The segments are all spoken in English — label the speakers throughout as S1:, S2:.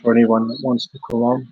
S1: For anyone that wants to come on.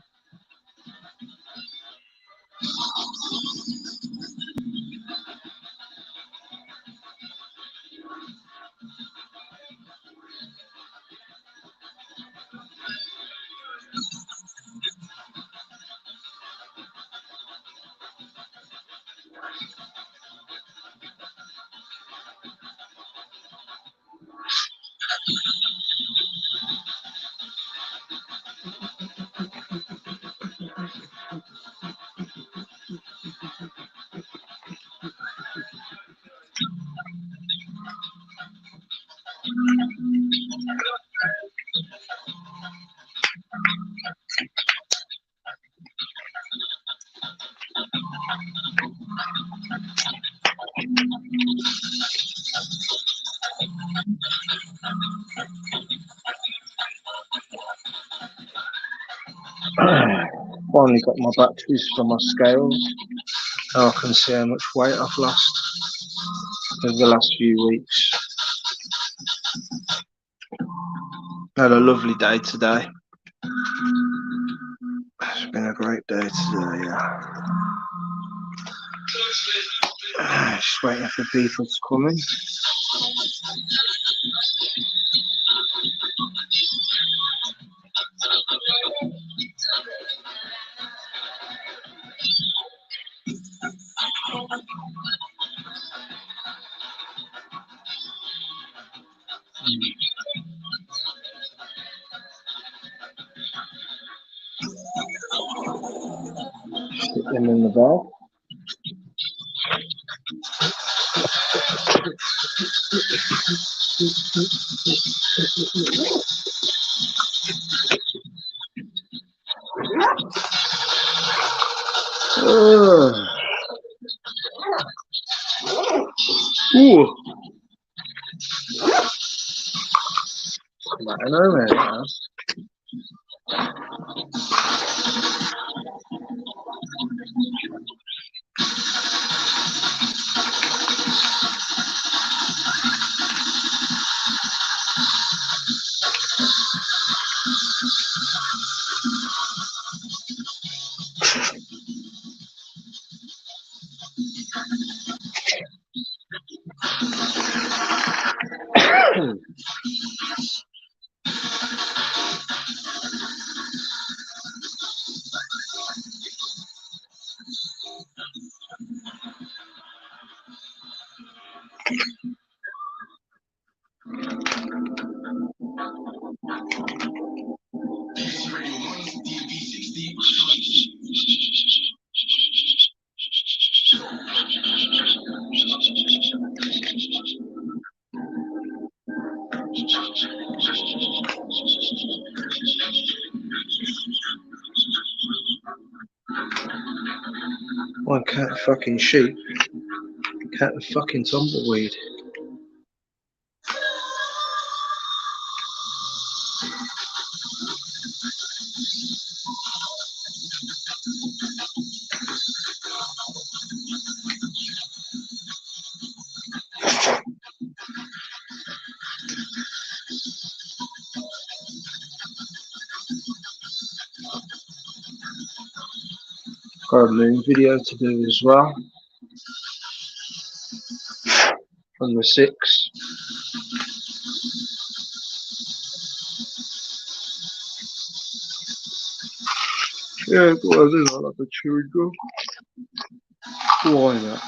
S1: Finally got my batteries for my scales. Now I can see how much weight I've lost over the last few weeks. Had a lovely day today. It's been a great day today, yeah. Just waiting for people to come in. Stick them in the bag. Ooh. Come on, I know where now. One cat fucking sheep. Cat and fucking tumbleweed. Got a moon video to do as well. On the 6th. Yeah, go on, I like the chewing gum. Why not?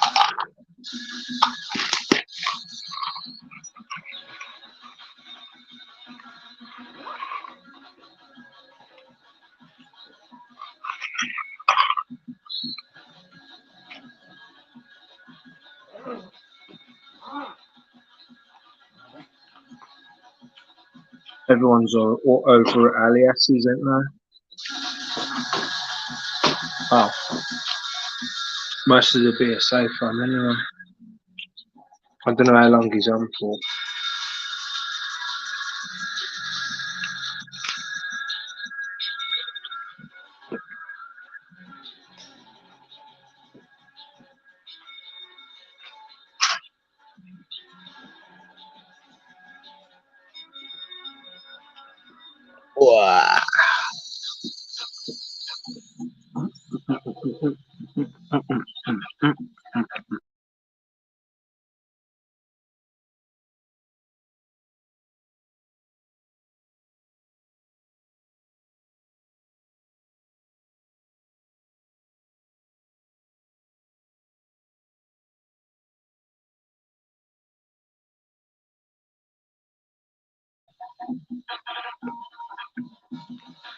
S1: Everyone's over at Alias's, isn't they? Oh. Most of the BSA fun anyway. I don't know how long he's on for. Wow.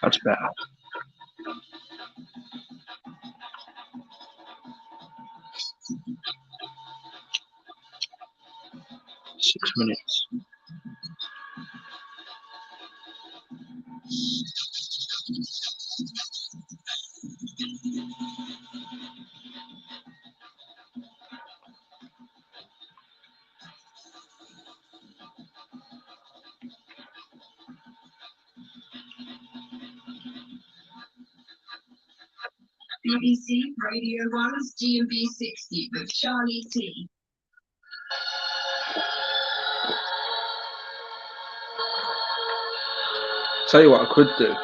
S1: That's better. 6 minutes.
S2: BBC Radio 1's GMB 60 with Charlie T.
S1: Tell you what I could do.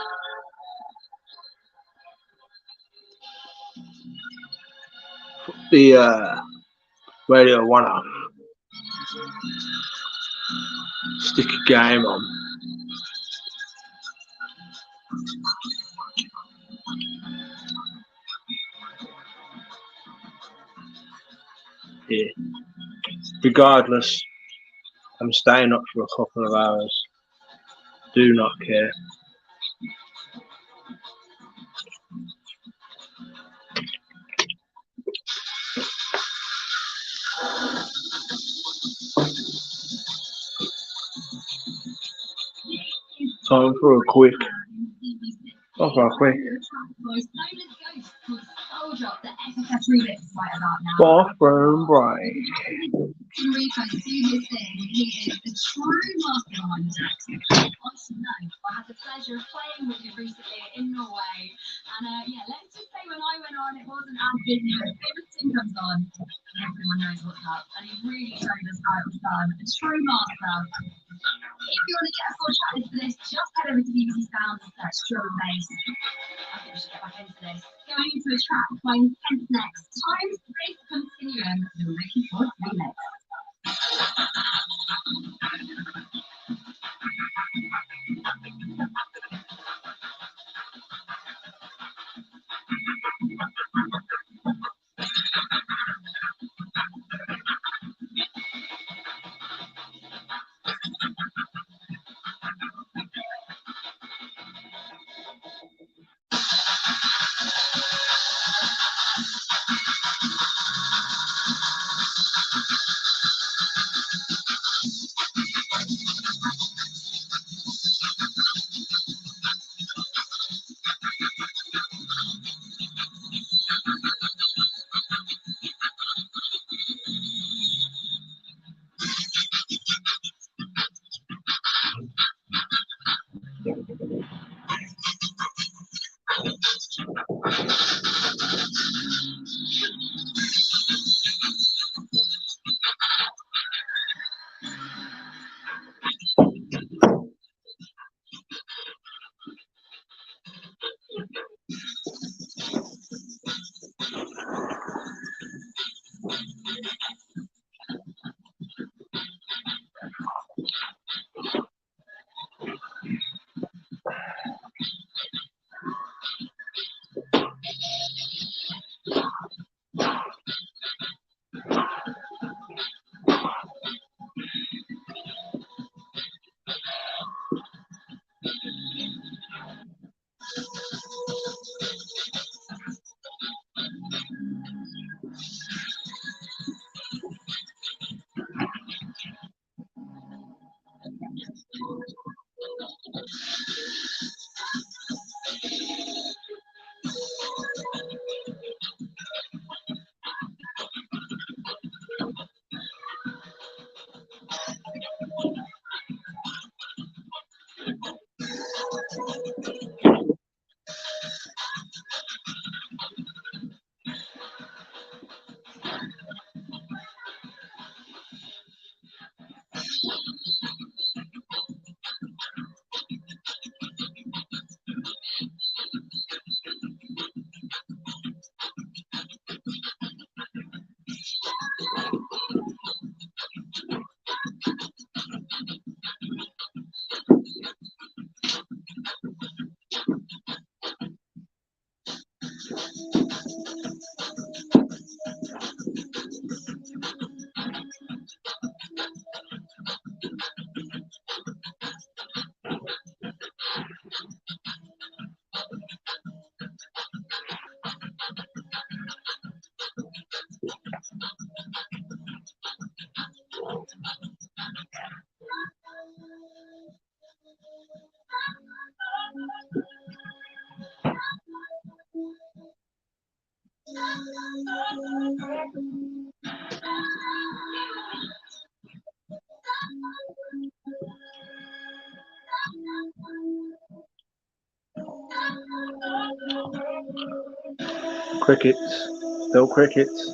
S1: Put the Radio 1 on. Stick a game on. Yeah. Regardless, I'm staying up for a couple of hours. Do not care. Time for a quick. Oh, for a quick. Bathroom break.
S2: Enrico, do this thing. He is the true mastermind. I should know. I had the pleasure of playing with you recently in Norway. And yeah, let's just say when I went on, it wasn't as busy, but everything comes on. Everyone knows what's up. And he really showed us how it was done. A true master. If you want to get a full chat list for this, just head over to BBC Sounds and search drum and bass. I think we should get back into this. Going into a track by Intense next. Time Space Continuum. The Ricky Ford remix.
S1: Crickets. Still crickets.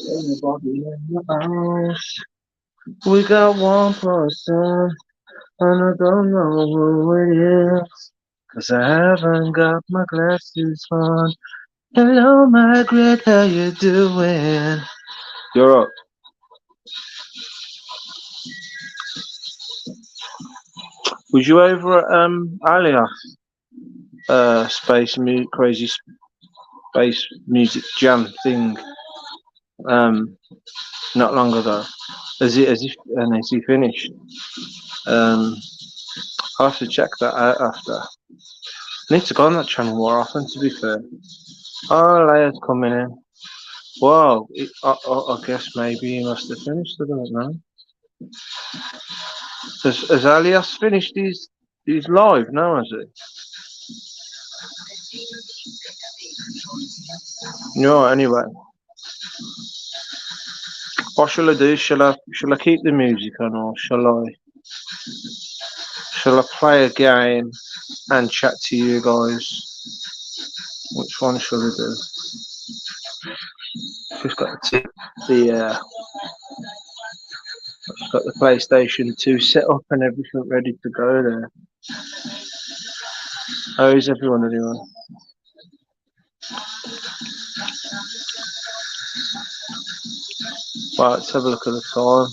S1: Anybody in the house? We got one person, and I don't know who it is. Cause I haven't got my glasses on. Hello, Margaret, how you doing? You're up. Was you over at Alias crazy space music jam thing not long ago? Has he finished? Um, I'll have to check that out after. I need to go on that channel more often, to be fair. Oh, Leia's coming in. Whoa, I guess maybe he must have finished. I don't know. Has Alias finished his live now, has he? No, anyway. What shall I do? Shall I keep the music on, or shall I play a game and chat to you guys? Which one shall I do? Just got to tip the got the PlayStation 2 set up and everything ready to go there. How is everyone anyway? Right, let's have a look at the time.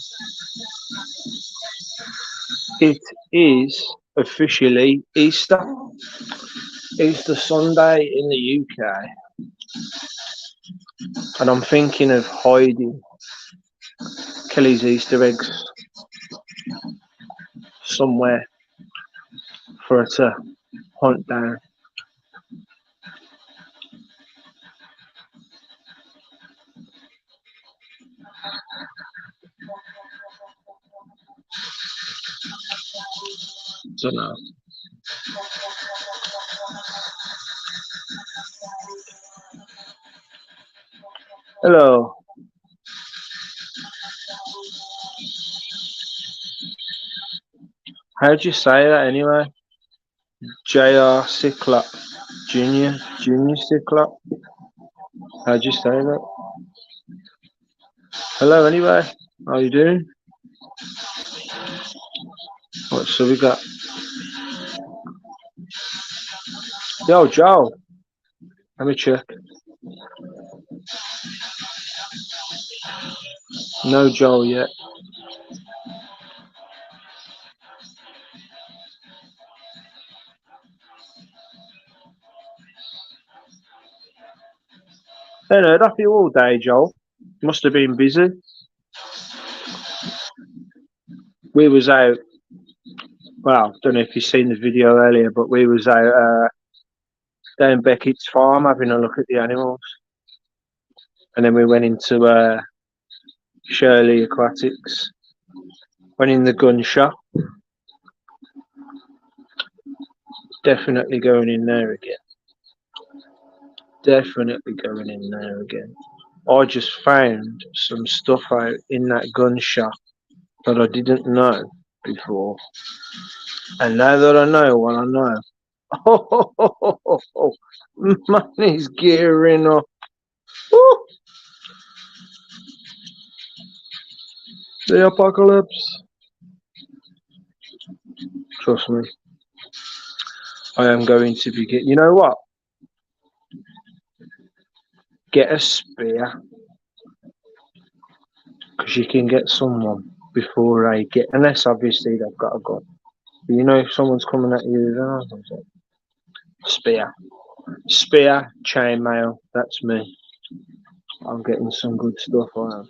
S1: It is officially Easter. Easter Sunday in the UK. And I'm thinking of hiding Kelly's Easter eggs somewhere for her to hunt down. Don't know. Hello. How'd you say that anyway? J.R. Cyclop. Junior Cyclop. How'd you say that? Hello anyway. How you doing? What so we got? Yo, Joe. Let me check. No Joe yet. Hey, heard off you all day, Joel. Must have been busy. We was out. Well, don't know if you've seen the video earlier, but we was out down Beckett's farm having a look at the animals, and then we went into Shirley Aquatics. Went in the gun shop. Definitely going in there again. Definitely going in there again. I just found some stuff out in that gun shop that I didn't know before. And now that I know what I know, money's gearing up. Woo! The apocalypse. Trust me. I am going to be you know what? Get a spear. Because you can get someone before they get, unless obviously they've got a gun. But you know if someone's coming at you with an spear. Spear, chainmail, that's me. I'm getting some good stuff on them.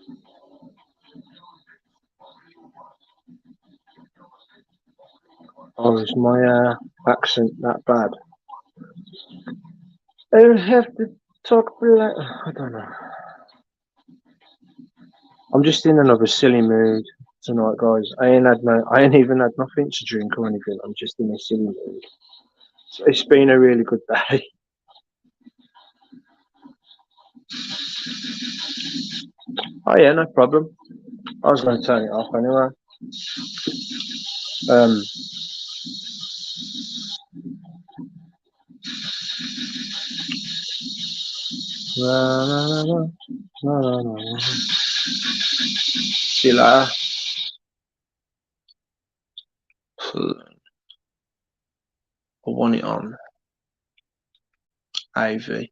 S1: Oh, is my accent that bad? I don't have to talk like, I don't know. I'm just in another silly mood tonight, guys. I ain't even had nothing to drink or anything. I'm just in a silly mood. So it's been a really good day. Oh yeah, no problem. I was going to turn it off anyway. See you later. I want it on AV.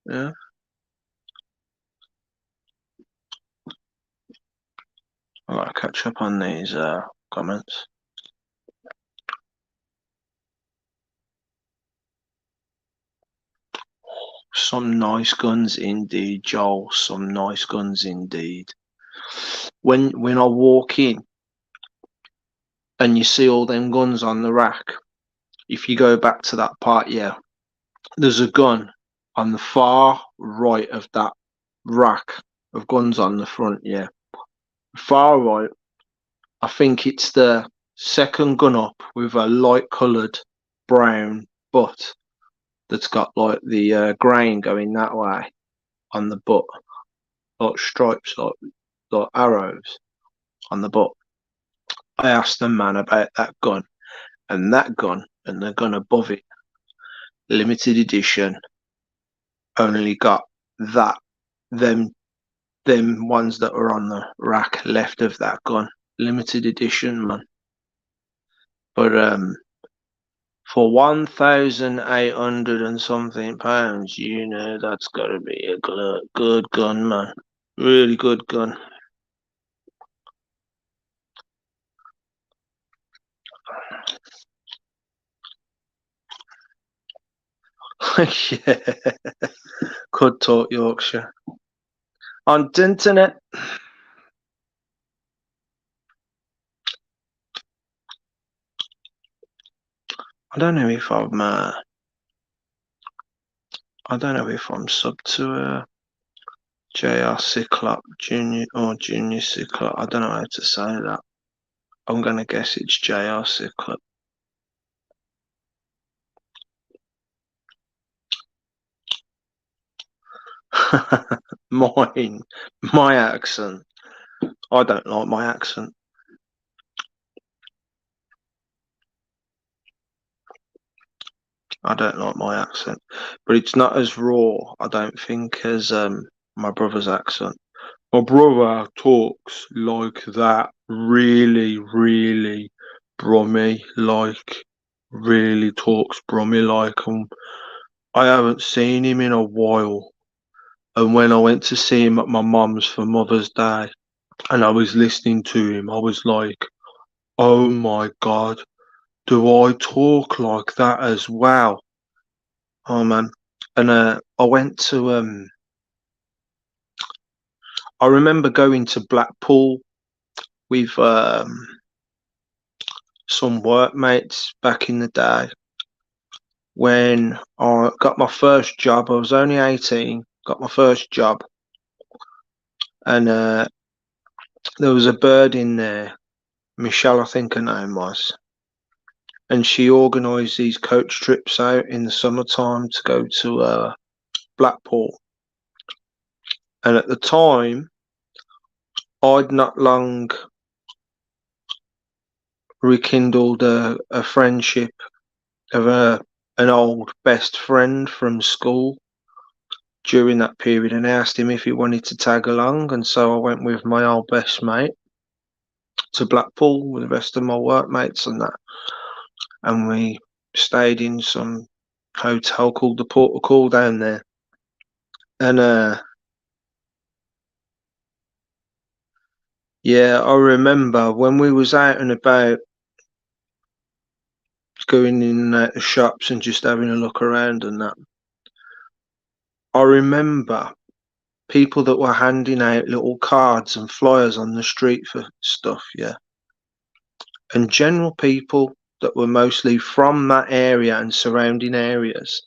S1: Yeah. I gotta catch up on these comments. Some nice guns indeed, Joel. Some nice guns indeed. When I walk in and you see all them guns on the rack, if you go back to that part, yeah, there's a gun on the far right of that rack of guns on the front, yeah. Far right, I think it's the second gun up with a light coloured brown butt that's got like the grain going that way on the butt, like stripes, like arrows on the butt. I asked the man about that gun, and that gun and the gun above it, limited edition, only got them them ones that were on the rack left of that gun. Limited edition, man. But for 1,800 and something pounds, that's got to be a good gun, man. Really good gun. Yeah, could talk Yorkshire on the internet. I don't know if I don't know if I'm sub to JR Cyclop Junior or Junior Cyclop. I don't know how to say that. I'm gonna guess it's JR Cyclop. Mine, my accent. I don't like my accent. I don't like my accent, but it's not as raw, I don't think, as my brother's accent. My brother talks like that, really, really brummy, like really talks brummy like. I haven't seen him in a while, and when I went to see him at my mum's for Mother's Day, and I was listening to him, I was like, "Oh my God, do I talk like that as well?" Oh man. And I went to I remember going to Blackpool with some workmates back in the day when I got my first job. I was only 18, got my first job, and there was a bird in there, Michelle, I think her name was, and she organised these coach trips out in the summertime to go to Blackpool. And at the time, I'd not long rekindled a friendship of an old best friend from school during that period, and I asked him if he wanted to tag along, and so I went with my old best mate to Blackpool with the rest of my workmates and that, and we stayed in some hotel called the Port of Call down there, and yeah, I remember when we was out and about going in and out of shops and just having a look around and that. I remember people that were handing out little cards and flyers on the street for stuff, yeah. And general people that were mostly from that area and surrounding areas,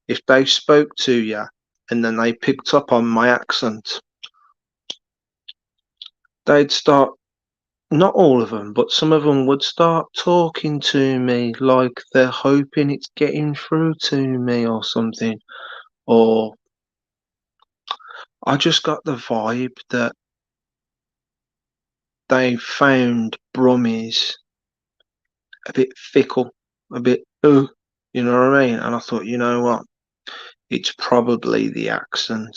S1: if they spoke to you and then they picked up on my accent, they'd start, not all of them, but some of them would start talking to me like they're hoping it's getting through to me or something. Or I just got the vibe that they found Brummies a bit fickle, a bit, you know what I mean? And I thought, you know what? It's probably the accent,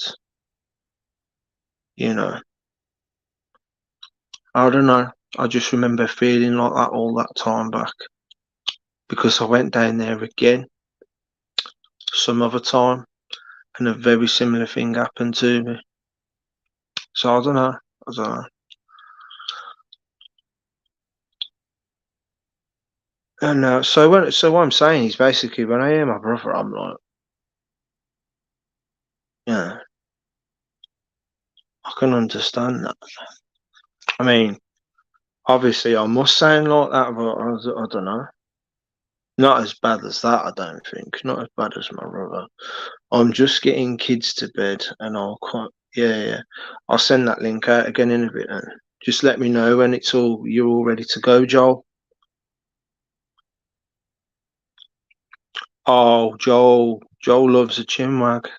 S1: you know. I don't know. I just remember feeling like that all that time back because I went down there again some other time and a very similar thing happened to me. So I don't know. I don't know. And so what I'm saying is basically when I hear my brother, I'm like, yeah, I can understand that. I mean, obviously I must sound like that, but I don't know. Not as bad as that, I don't think. Not as bad as my brother. I'm just getting kids to bed, and yeah, yeah. I'll send that link out again in a bit, and just let me know when you're all ready to go, Joel. Oh, Joel loves a chinwag.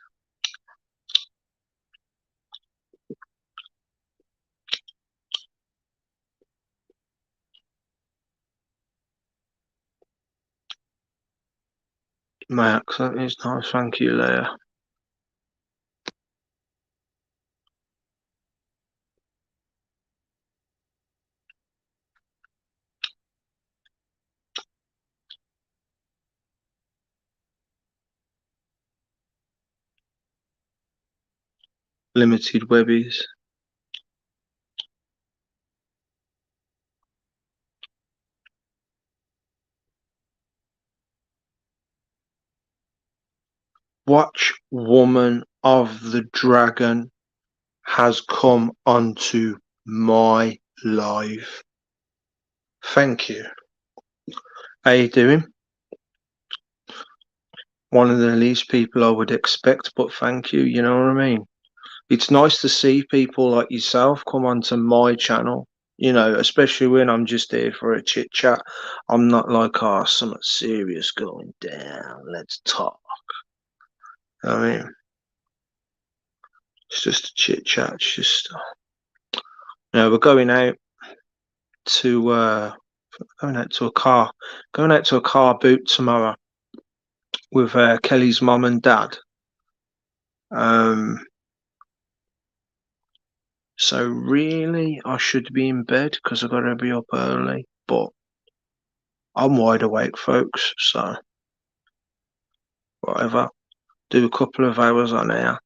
S1: My accent is nice, thank you, Leah. limited webbies. Watch Woman of the Dragon has come onto my live. Thank you. How you doing? One of the least people I would expect, but thank you, you know what I mean? It's nice to see people like yourself come onto my channel, you know, especially when I'm just here for a chit chat. I'm not like, oh, something serious going down, let's talk. I mean, it's just a chit chat. It's just, you know, we're to going out to a car, going out to a car boot tomorrow with Kelly's mum and dad. Um, so really, I should be in bed because I've got to be up early, but I'm wide awake, folks. So whatever, do a couple of hours on air,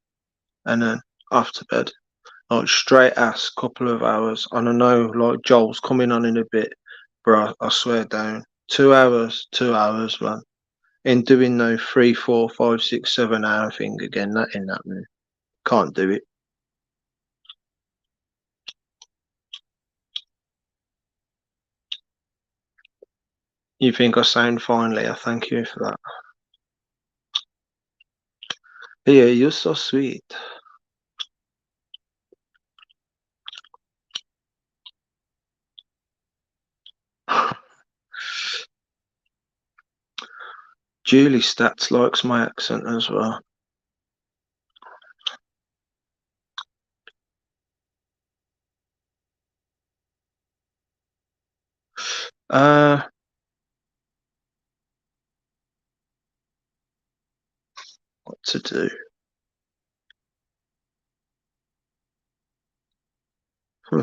S1: and then off to bed. Like straight ass, couple of hours. And I know, like Joel's coming on in a bit, bro. I swear down, 2 hours, 2 hours, man. In doing no 3, 4, 5, 6, 7 hour thing again. That ain't happening. Can't do it. You think I sound fine, Leah? Thank you for that. Yeah, you're so sweet. Julie Stats likes my accent as well. Uh, what to do?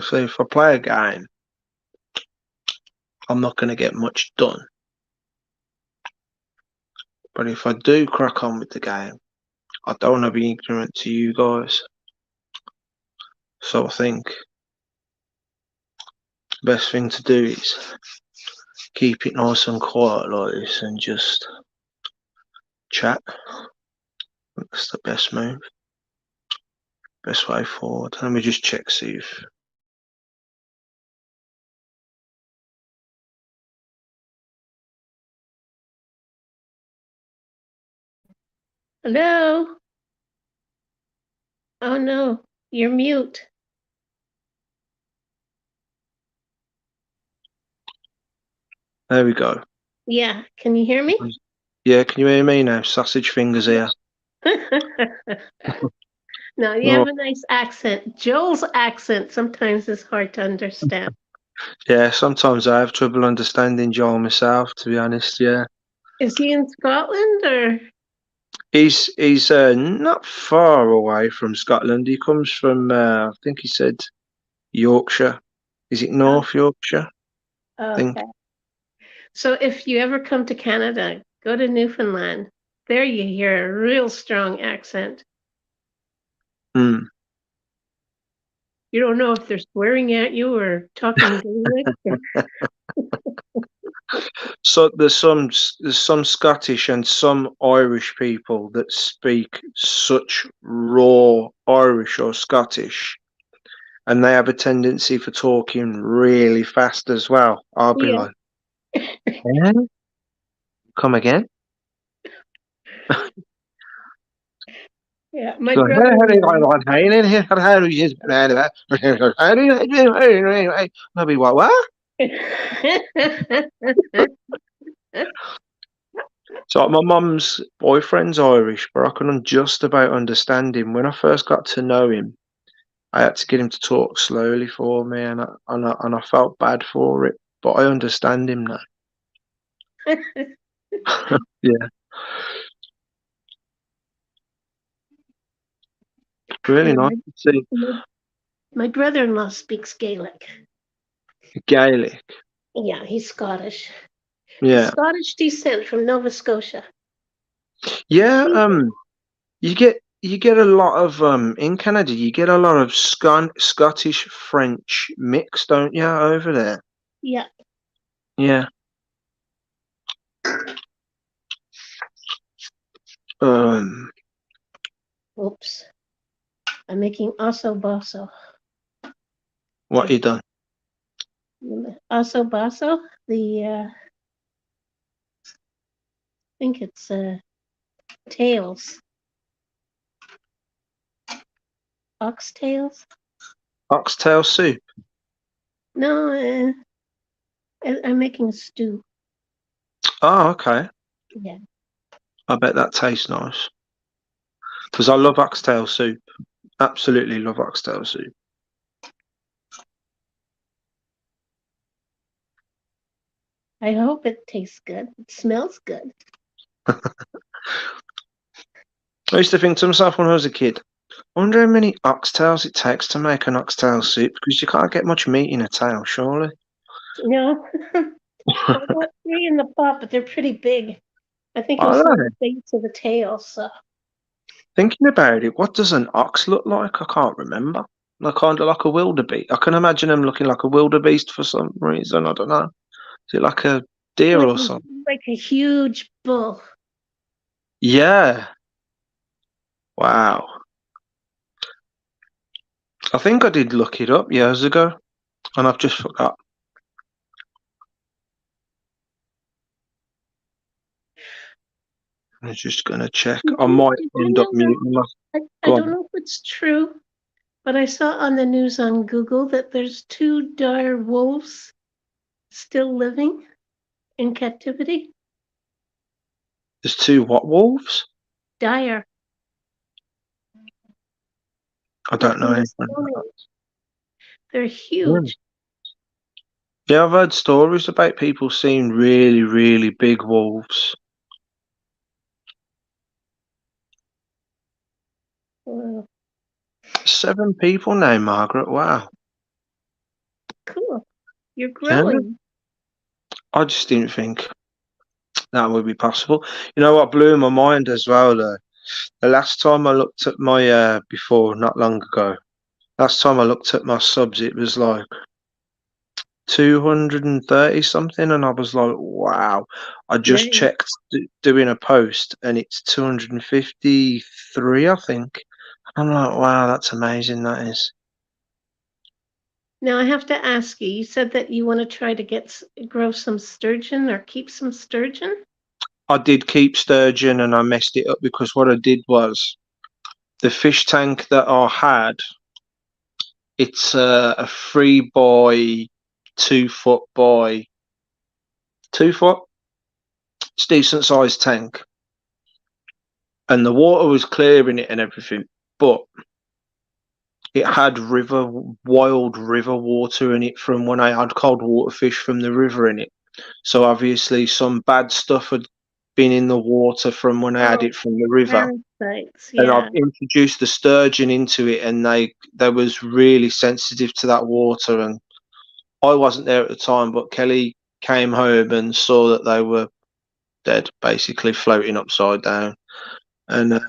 S1: So if I play a game, I'm not going to get much done. But if I do crack on with the game, I don't want to be ignorant to you guys. So I think the best thing to do is keep it nice and quiet like this and just chat. That's the best move. Best way forward. Let me just check, see if.
S2: Hello? Oh no, you're mute.
S1: There we go.
S2: Yeah, can you hear me?
S1: Yeah, can you hear me now? Sausage fingers here.
S2: No, you have a nice accent. Joel's accent sometimes is hard to understand.
S1: Yeah, sometimes I have trouble understanding Joel myself, to be honest. Yeah,
S2: Is he in Scotland or?
S1: he's not far away from Scotland. He comes from I think he said Yorkshire. Is it
S2: Oh,
S1: North Yorkshire? I think.
S2: okay. So if you ever come to Canada, go to Newfoundland. There you hear a real strong accent.
S1: Hmm.
S2: You don't know if they're swearing at you or talking Gaelic.
S1: So there's some Scottish and some Irish people that speak such raw Irish or Scottish, and they have a tendency for talking really fast as well. I'll be
S2: Yeah,
S1: like, "Yeah? Come again?"
S2: yeah. My
S1: Go,
S2: brother-in-law.
S1: I'll be like, what? So my mum's boyfriend's Irish, but I can just about understand him. When I first got to know him, I had to get him to talk slowly for me, and I felt bad for it. But I understand him now. Yeah, really
S2: Yeah,
S1: nice to see.
S2: my, my brother-in-law speaks Gaelic.
S1: Gaelic.
S2: Yeah, he's Scottish. He's
S1: Yeah,
S2: Scottish descent from Nova Scotia.
S1: yeah.
S2: He,
S1: You get you get a lot of in Canada. You get a lot of Scottish French mix, don't you, over there?
S2: Yeah.
S1: Yeah. Um,
S2: Oops. I'm making osso basso.
S1: what you done?
S2: Osso basso. I think it's tails, oxtails.
S1: Oxtail soup.
S2: No, I'm making a stew.
S1: Oh, okay.
S2: Yeah.
S1: I bet that tastes nice. Because I love oxtail soup. Absolutely love oxtail soup.
S2: I hope it tastes good. It smells good.
S1: I used to think to myself when I was a kid, I wonder how many oxtails it takes to make an oxtail soup because you can't get much meat in a tail, surely.
S2: No, I got three in the pot, but they're pretty big. I think it
S1: I
S2: was
S1: don't
S2: on
S1: know.
S2: the base of the tail. So
S1: Thinking about it, what does an ox look like? I can't remember. Like kind of like a wildebeest. I can imagine them looking like a wildebeest for some reason. I don't know. Is it like a deer
S2: like
S1: or something?
S2: like a huge bull.
S1: Yeah. Wow. I think I did look it up years ago, and I've just forgot. I'm just gonna check. I might
S2: Did you
S1: end up
S2: know
S1: muting my.
S2: I
S1: Go
S2: don't
S1: on.
S2: know if it's true, but I saw on the news on Google that there's two dire wolves still living in captivity.
S1: There's two what wolves?
S2: Dire,
S1: I
S2: like
S1: don't know
S2: from the
S1: anything
S2: Stone
S1: about
S2: Age. They're
S1: that.
S2: huge.
S1: Yeah, I've heard stories about people seeing really, really big wolves.
S2: Wow,
S1: 7 people now, Margaret. Wow.
S2: cool. You're
S1: Yeah,
S2: growing.
S1: I just didn't think that would be possible. You know what blew my mind as well, though? The last time I looked at my, before, not long ago, last time I looked at my subs, it was like 230 something, and I was like, wow. I just
S2: Nice.
S1: checked doing a post, and it's 253, I think. I'm like, wow, that's amazing, that is.
S2: Now I have to ask you. You said that you want to try to grow some sturgeon or keep some sturgeon.
S1: I did keep sturgeon and I messed it up because what I did was the fish tank that I had, it's a 3 by 2 foot by 2 foot. It's a decent sized tank. And the water was clear in it and everything, but it had wild river water in it from when I had cold water fish from the river in it. So obviously some bad stuff had been in the water from when I had
S2: Oh,
S1: it from the river.
S2: parasites.
S1: And I've
S2: Yeah.
S1: introduced the sturgeon into it, and they was really sensitive to that water. And I wasn't there at the time, but Kelly came home and saw that they were dead, basically floating upside down. And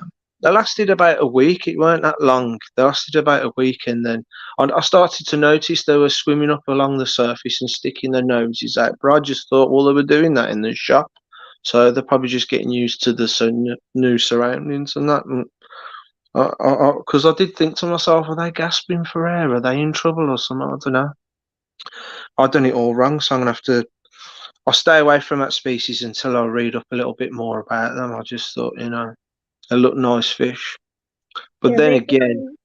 S1: they lasted about a week. It weren't that long. They lasted about a week, and then I started to notice they were swimming up along the surface and sticking their noses out. But I just thought, well, they were doing that in the shop, so they're probably just getting used to the new surroundings and that. And because I did think to myself, are they gasping for air? Are they in trouble or something? I don't know. I've done it all wrong, so I'm gonna have to. I'll stay away from that species until I read up a little bit more about them. I just thought, they look nice fish, but
S2: Yeah,
S1: then again,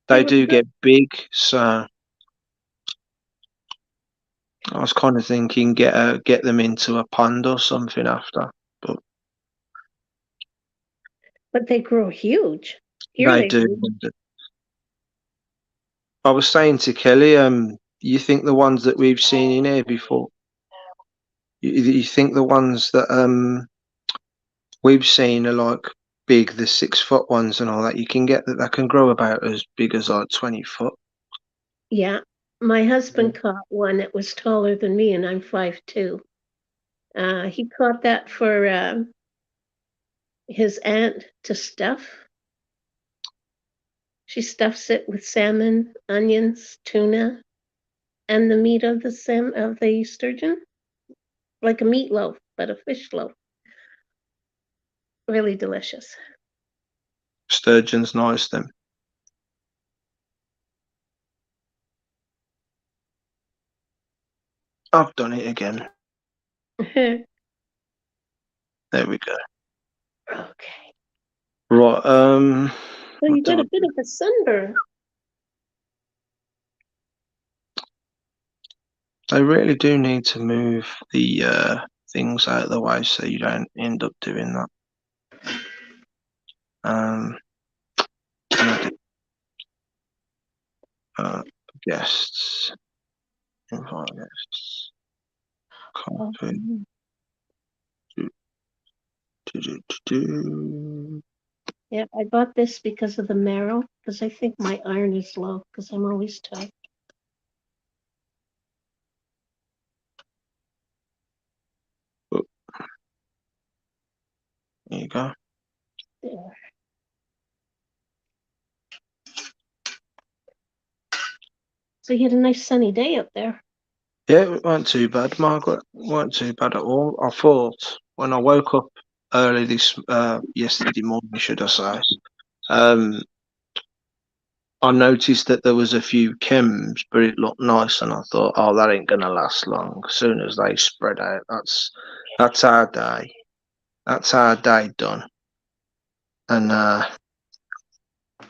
S2: they
S1: they
S2: would
S1: do
S2: grow.
S1: get big. So I was kind of thinking get them into a pond or something after, but
S2: But they grow huge. Here
S1: they
S2: they
S1: do.
S2: do.
S1: I was saying to Kelly, you think the ones that we've seen in here before, you think the ones that we've seen are like big, the 6 foot ones and all that. You can get that can grow about as big as like 20 foot.
S2: Yeah. My
S1: Mm.
S2: husband caught one that was taller than me, and I'm 5'2". He caught that for his aunt to stuff. She stuffs it with salmon, onions, tuna, and the meat of the sturgeon, like a meatloaf, but a fish loaf. Really delicious.
S1: Sturgeon's nice then. I've done it again.
S2: Okay.
S1: There we go. Right,
S2: So you
S1: what
S2: got
S1: do
S2: a bit of a sunburn.
S1: I really do need to move the things out of the way so you don't end up doing that. And I did, uh, guests, invite guests,
S2: Oh,
S1: copy, do, do.
S2: yeah, I bought this because of the marrow, because I think my iron is low, because I'm always tired.
S1: Oh, there you go.
S2: There. So you had a nice sunny day up there.
S1: Yeah, it weren't too bad, Margaret. It weren't too bad at all. I thought when I woke up early yesterday morning, should I say, um, I noticed that there was a few chems, but it looked nice, and I thought, oh, that ain't gonna last long. As soon as they spread out, that's our day. That's our day done. And I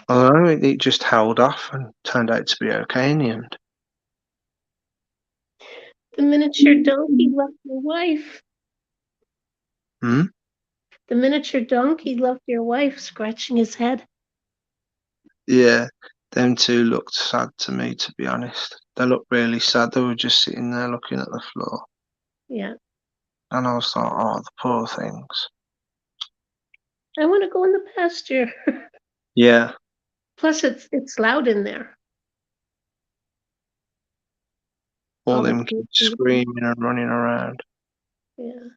S1: don't know, it just held off and turned out to be okay in the end.
S2: The miniature donkey left your wife.
S1: Hmm?
S2: The miniature donkey left your wife, scratching his head.
S1: Yeah, them two looked sad to me, to be honest. They looked really sad. They were just sitting there looking at the floor.
S2: Yeah.
S1: And I was like, oh, the poor things.
S2: I want to go in the pasture.
S1: Yeah,
S2: Plus, it's loud in there.
S1: all
S2: All the
S1: them
S2: kids.
S1: kids screaming and running around.
S2: Yeah.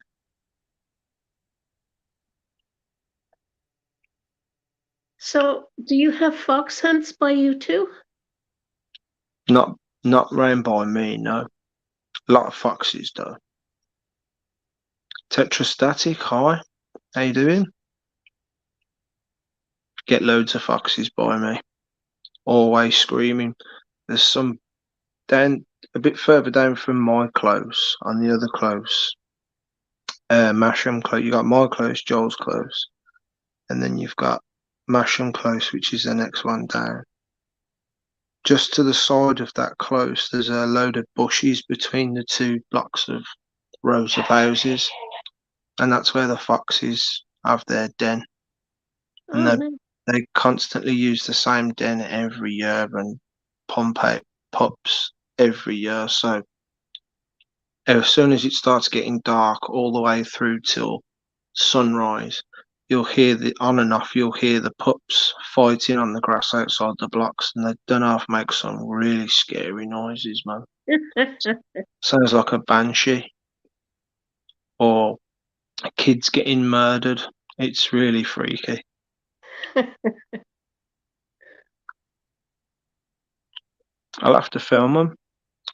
S2: So, do you have fox hunts by you too?
S1: Not not round by me, no. A lot of foxes though. Tetrastatic, hi. How you doing? Get loads of foxes by me. Always screaming. There's some down a bit further down from my close, on the other close. Masham close. You got my close, Joel's close, and then you've got Masham close, which is the next one down. Just to the side of that close, there's a load of bushes between the two blocks of rows of houses, and that's where the foxes have their den. And
S2: Oh, no.
S1: they constantly use the same den every year and pump out pups every year. So as soon as it starts getting dark, all the way through till sunrise, you'll hear the on and off. You'll hear the pups fighting on the grass outside the blocks, and they don't half make some really scary noises, man. Sounds like a banshee or kids getting murdered. It's really freaky. I'll have to film them.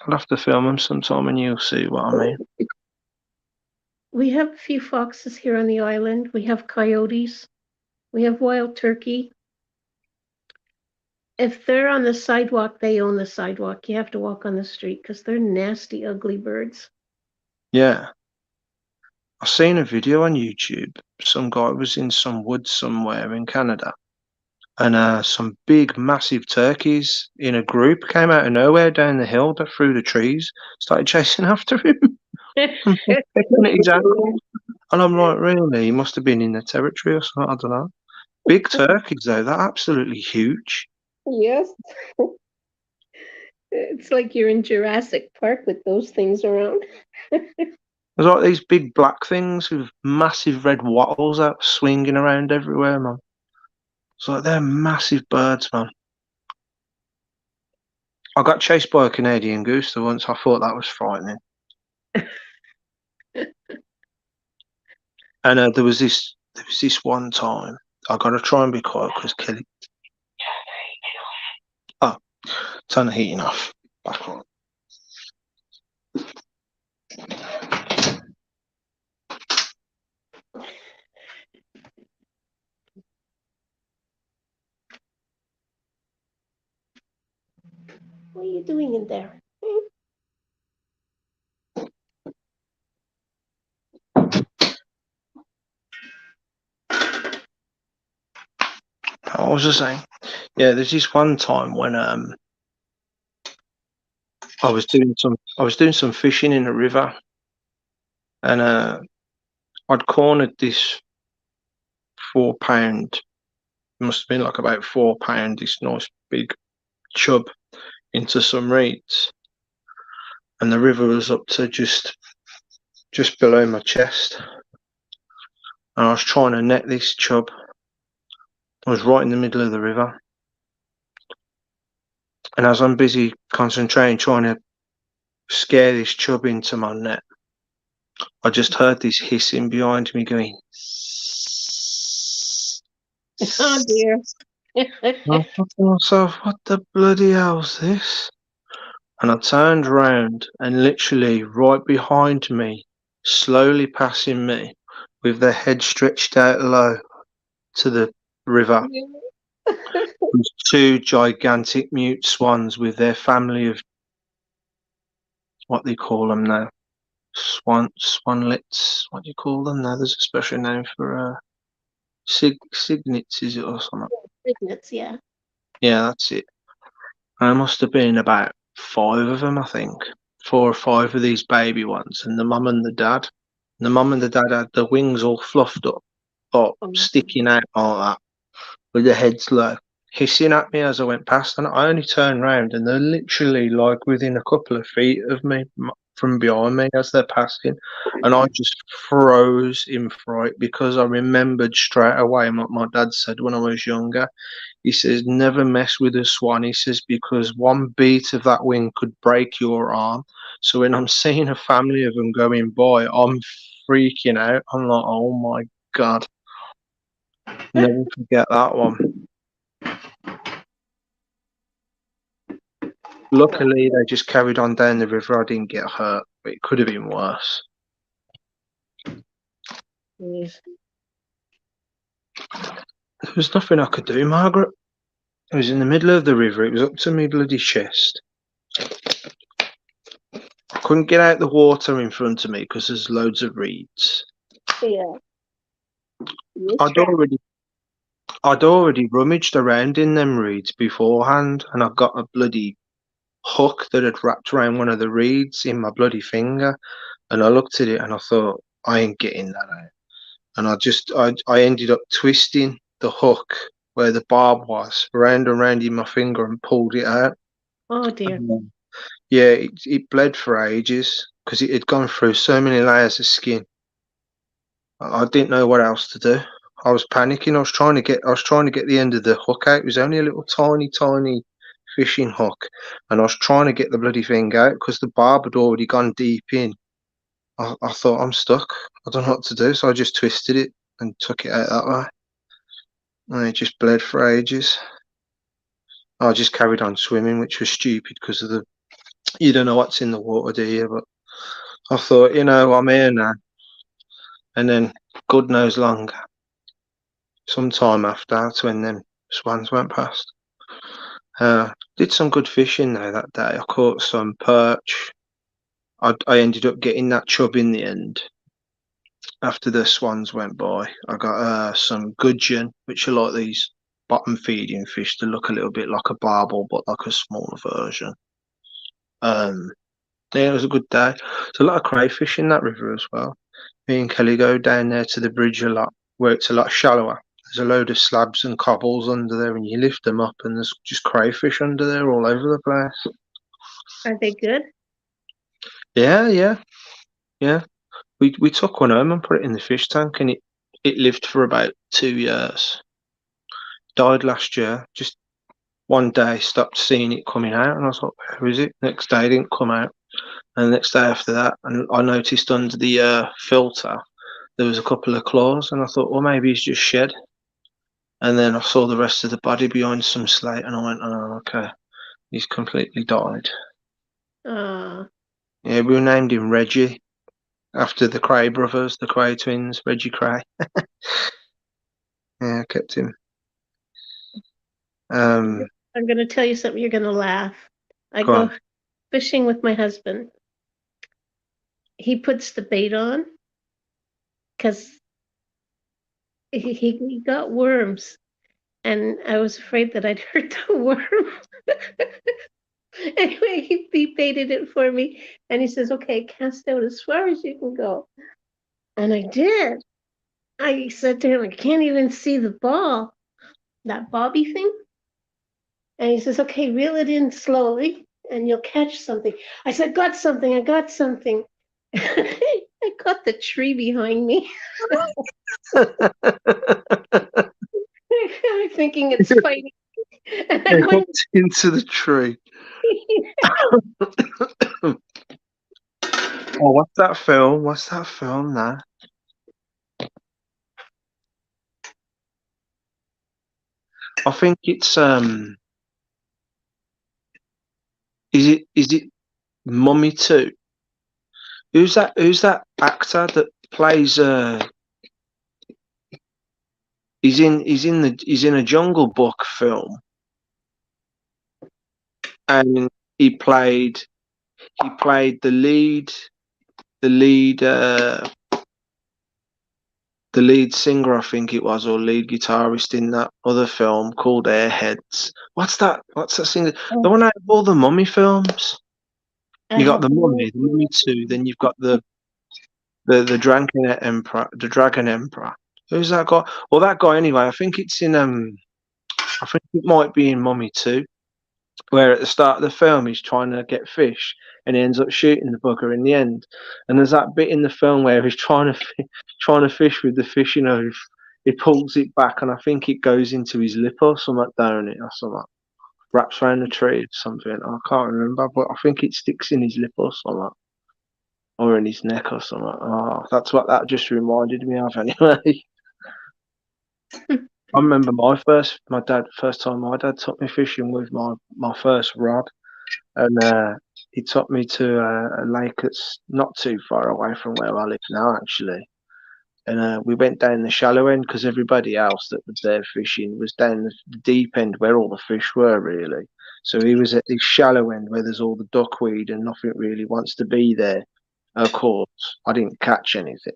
S1: I'll have to film them sometime, and you'll see what I mean.
S2: We have a few foxes here on the island. We have coyotes. We have wild turkey. If they're on the sidewalk, they own the sidewalk. You have to walk on the street because they're nasty, ugly birds.
S1: Yeah, I've seen a video on YouTube. Some guy was in some woods somewhere in Canada, and some big, massive turkeys in a group came out of nowhere down the hill, through the trees, started chasing after him, picking at his ankle. And I'm like, really? He must have been in the territory or something. I don't know. Big turkeys, though, they're absolutely huge.
S2: Yes. It's like you're in Jurassic Park with those things around.
S1: There's like these big black things with massive red wattles out swinging around everywhere, man. It's like they're massive birds, man. I got chased by a Canadian goose once. I thought that was frightening. And there was this one time. I got to try and be quiet because Kelly. Turn the heating off. Back on.
S2: What are you doing in there?
S1: I was just saying, yeah, there's this one time when I was doing some fishing in a river, and I'd cornered this 4 pound, must have been like about 4 pound, this nice big chub into some reeds, and the river was up to just below my chest, and I was trying to net this chub. I was right in the middle of the river, and as I'm busy concentrating trying to scare this chub into my net, I just heard this hissing behind me going.
S2: Oh dear.
S1: I thought to myself, what the bloody hell's this? And I turned round, and literally right behind me, slowly passing me, with their head stretched out low to the river, was two gigantic mute swans with their family of what they call them now. Swanlets. What do you call them now? There's a special name for cygnets, is it, or something?
S2: Cygnets, yeah.
S1: Yeah, that's it. There must have been about 5 of them, I think. 4 or 5 of these baby ones, and the mum and the dad. And the mum and the dad had their wings all fluffed up, or
S2: Um,
S1: sticking out like that, with their heads low, hissing at me as I went past. And I only turned round, and they're literally like within a couple of feet of me from behind me as they're passing. And I just froze in fright because I remembered straight away what my dad said when I was younger. He says, never mess with a swan. He says, because one beat of that wing could break your arm. So when I'm seeing a family of them going by, I'm freaking out. I'm like, oh my God. Never forget that one. Luckily, they just carried on down the river. I didn't get hurt, but it could have been worse.
S2: Jeez.
S1: There was nothing I could do, Margaret. I was in the middle of the river. It was up to my bloody chest. I couldn't get out the water in front of me because there's loads of reeds.
S2: Yeah. You're
S1: I'd
S2: trapped.
S1: already I'd already rummaged around in them reeds beforehand, and I got a bloody hook that had wrapped around one of the reeds in my bloody finger. And I looked at it and I thought, I ain't getting that out. And I ended up twisting the hook where the barb was round and round in my finger and pulled it out.
S2: Oh dear.
S1: Yeah, it bled for ages because it had gone through so many layers of skin. I didn't know what else to do. I was panicking. I was trying to get the end of the hook out. It was only a little tiny fishing hook, and I was trying to get the bloody thing out because the barb had already gone deep in. I thought, I'm stuck. I don't know what to do, so I just twisted it and took it out that way, and it just bled for ages. I just carried on swimming, which was stupid because of the you don't know what's in the water, do you? But I thought, I'm here now, and then God knows long, some time after, that's when them swans went past. Did some good fishing though that day. I caught some perch. I ended up getting that chub in the end. After the swans went by, I got some gudgeon, which are like these bottom feeding fish. They look a little bit like a barbel, but like a smaller version. Um, yeah, it was a good day. There's a lot of crayfish in that river as well. Me and Kelly go down there to the bridge a lot, where it's a lot shallower. There's a load of slabs and cobbles under there, and you lift them up, and there's just crayfish under there all over the place.
S2: Are they good?
S1: Yeah. We took one home and put it in the fish tank, and it lived for about 2 years. Died last year. Just one day, stopped seeing it coming out, and I was like, "Where is it?" Next day, it didn't come out, and the next day after that, and I noticed under the filter there was a couple of claws, and I thought, well, maybe he's just shed. And then I saw the rest of the body behind some slate, and I went, oh, okay. He's completely died.
S2: Uh,
S1: Yeah, we named him Reggie after the Cray brothers, the Cray twins, Reggie Cray. Yeah, I kept him. Um,
S2: I'm going to tell you something. You're going to laugh. I
S1: go
S2: go
S1: on.
S2: fishing with my husband. He puts the bait on because he got worms, and I was afraid that I'd hurt the worm. Anyway, he baited it for me, and he says, "Okay, cast out as far as you can go." And I did. I said to him, "I can't even see the ball, that bobby thing." And he says, "Okay, reel it in slowly, and you'll catch something." I said, "Got something. I got something." I got the tree behind me. I'm thinking it's fighting, and I
S1: They
S2: went.
S1: hooked into the tree. Oh, what's that film? What's that film now? I think it's is it Mummy 2? Who's that actor that plays he's in a Jungle Book film, and he played the lead the lead singer, I think it was, or lead guitarist in that other film called Airheads. What's that singer? The
S2: Oh,
S1: one out of all the Mummy films.
S2: I
S1: You got
S2: have
S1: the
S2: no
S1: Mummy
S2: idea.
S1: 2, then you've got the Dragon Emperor, the Dragon Emperor. Who's that guy? Well, that guy anyway. I think it might be in Mummy 2, where at the start of the film he's trying to get fish and he ends up shooting the bugger in the end. And there's that bit in the film where he's trying to fish with the fish, he pulls it back and I think it goes into his lip or something down it or something. Wraps around the tree or something. I can't remember, but I think it sticks in his lip or something. Or in his neck or something. Oh, that's what that just reminded me of anyway. I remember first time my dad took me fishing with my first rod, and he took me to a lake that's not too far away from where I live now, actually. And we went down the shallow end because everybody else that was there fishing was down the deep end where all the fish were, really. So he was at the shallow end where there's all the duckweed and nothing really wants to be there. Of course, I didn't catch anything.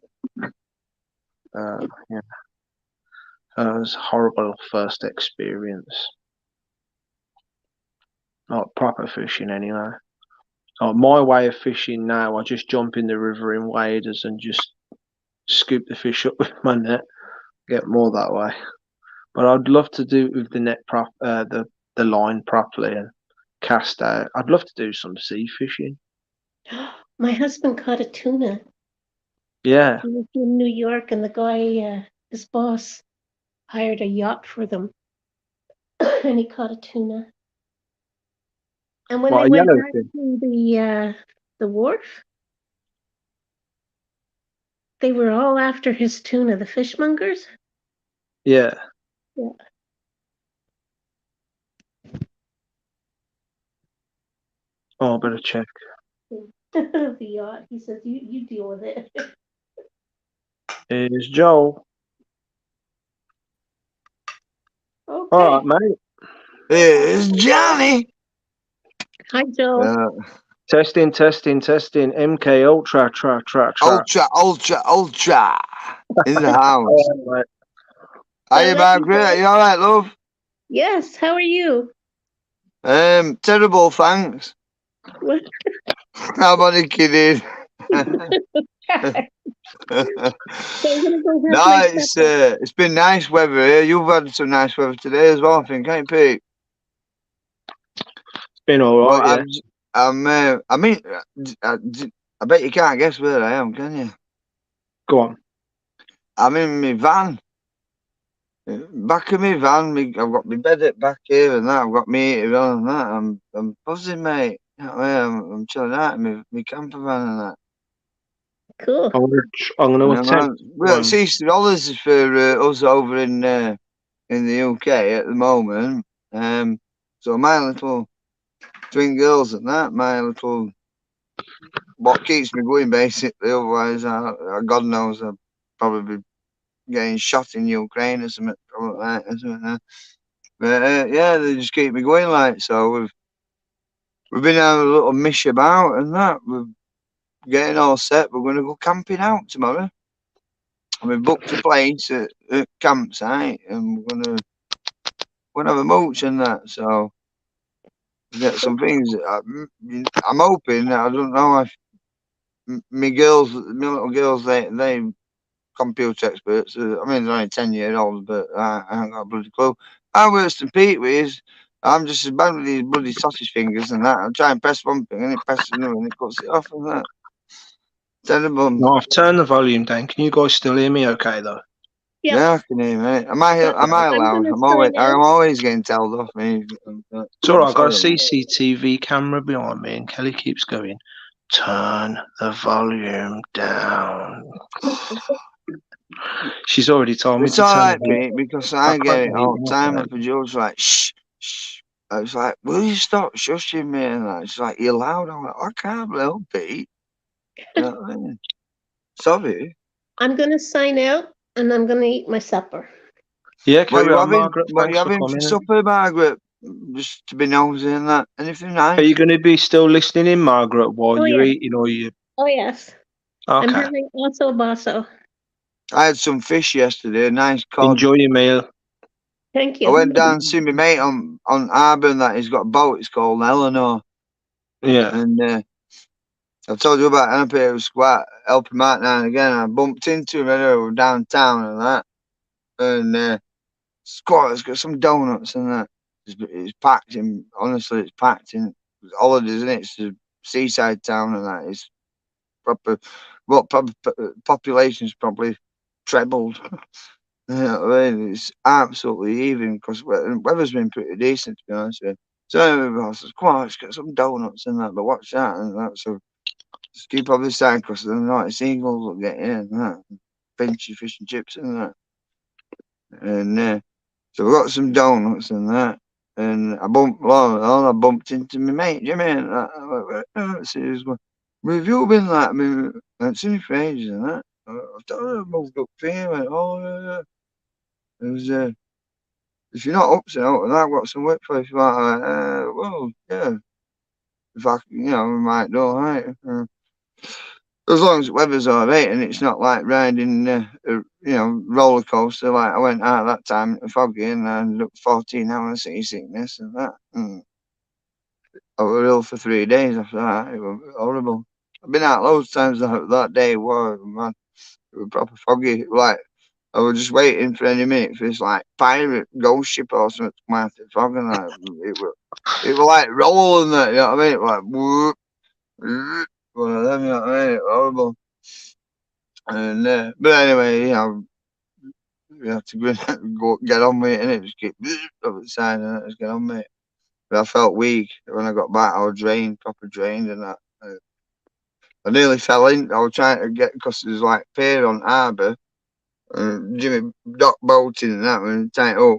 S1: Yeah, it was a horrible first experience. Not proper fishing, anyway. My way of fishing now, I just jump in the river in waders and just scoop the fish up with my net, get more that way. But I'd love to do it with the the line properly and cast out. I'd love to do some sea fishing.
S2: My husband caught a tuna.
S1: Yeah.
S2: He was in New York, and the guy, his boss, hired a yacht for them, and he caught a tuna. And when they
S1: What, a
S2: went back
S1: yellowfin?
S2: to the wharf, they were all after his tuna, the fishmongers.
S1: Yeah.
S2: Yeah.
S1: Oh, I better check.
S2: The yacht. He says, "You deal with it."
S1: Here's Joel. All right,
S2: Okay.
S1: mate.
S3: It's Johnny.
S2: Hi, Joe.
S3: Uh,
S1: Testing, testing, testing. MK Ultra, tra.
S3: ultra, ultra, ultra in the house.
S1: All right,
S3: Hiya,
S2: Let me
S3: Margaret.
S2: know.
S3: You all right, love?
S2: Yes. How are you?
S3: Terrible, thanks.
S2: What?
S3: I'm only kidding.
S2: So I'm gonna go have
S3: No,
S2: my supper.
S3: it's been nice weather here. You've had some nice weather today as well, I think, ain't you, Pete?
S1: it's been all
S3: But
S1: right, yeah.
S3: I mean, I bet you can't guess where I am, can you?
S1: Go on.
S3: I'm in my van. Back of my van, I've got my bed at back here and that. I've got me heater on and that. I'm buzzing, mate. You know what I mean? I'm chilling out in my camper van and that.
S2: Cool.
S1: I'm gonna
S3: Yeah,
S1: attempt.
S3: man. Well, it's Easter holidays for us over in the UK at the moment. So my little twin girls and that. My little what keeps me going basically. Otherwise, God knows I'd probably be getting shot in Ukraine or something. Probably like, or something. But yeah, they just keep me going like so. We've been having a little mish about and that. We're getting all set. We're going to go camping out tomorrow. We've booked a place at campsite and we're gonna have a mooch and that. So get some things. I'm hoping. I don't know if my girls, my little girls, they computer experts. I mean, they're only 10 year olds, but I ain't got a bloody clue. I'm worse than Pete with. I'm just as bad with these bloody sausage fingers and that. I try and press one thing and it presses another and it cuts it off and that. Terrible.
S1: No, I've turned the volume down. Can you guys still hear me okay, though?
S2: Yep.
S3: Yeah, I can hear mate.
S2: But
S3: Am I
S2: I'm
S3: loud?
S2: gonna sign
S3: I'm
S2: out.
S3: always getting told off me.
S1: It's all right.
S3: I'm
S1: I've got a
S3: sorry.
S1: CCTV camera behind me, and Kelly keeps going, turn the volume down. She's already told me
S3: It's
S1: to
S3: all
S1: turn the
S3: right,
S1: volume.
S3: Pete, because
S1: I
S3: I get
S1: can't
S3: it
S1: hear
S3: all the time.
S1: myself.
S3: If a Joe's like, shh, shh. I was like, will you stop shushing me? And that. She's like, you're loud. I'm like, I can't help Pete. You know what I mean? Sorry.
S2: I'm gonna sign out and I'm gonna eat my supper.
S1: Yeah, carry on, Margaret.
S3: What you
S1: Thanks for
S3: having for
S1: coming.
S3: supper, Margaret? Just to be nosy and that. Anything
S1: Are
S3: nice?
S1: you going to be still listening in, Margaret, while
S2: Oh
S1: you're
S2: yeah.
S1: eating, or you?
S2: Oh yes. I'm
S1: Okay.
S2: having osso basso.
S3: I had some fish yesterday, nice cod.
S1: Enjoy your meal.
S2: Thank
S3: I
S2: you.
S3: went down to see my mate on harbour and that. He's got a boat. It's called Eleanor.
S1: Yeah.
S3: And I've told you about Anna Squat, helping him out now and again. I bumped into him anyway downtown and that. And Squat has got some donuts and that. It's packed in, honestly, it's packed in holidays, isn't it? It's a seaside town and that. It's proper, population's probably trebled. You know what I mean? It's absolutely even because weather's been pretty decent, to be honest with you. So anyway, I said, come on, let's get some donuts and that, but watch that and that. So just keep on this side because the night seagulls will get in and that. Pinchy fish and chips and that. And so we got some donuts and that. And I bumped along and I bumped into my mate Jimmy and that. I went, so he was going, where have you been like? I mean, I haven't seen you for ages and that. I told her I moved up here. I went, oh, yeah, yeah. It was, if you're not up to it, and I've got some work for you, if you want, well, yeah. If I, we might do all right. As long as the weather's all right and it's not like riding, roller coaster like I went out that time, foggy, and I ended up 14 hours seasickness and that. And I was ill for 3 days after that. It was horrible. I've been out loads of times that day. Wow, man, it was proper foggy. Like I was just waiting for any minute for this like pirate ghost ship or something to come out of the fog, and it was like rolling that. You know what I mean? It was like whoop, whoop, one of them. You know what I mean? It was horrible. And but anyway, we have to go get on with it, and it just keep up the side, and just get on with it. But I felt weak when I got back. I was drained, proper drained, and that. I nearly fell in. I was trying to get because there's like pier on harbour, and Jimmy dock boating and that, and tight up,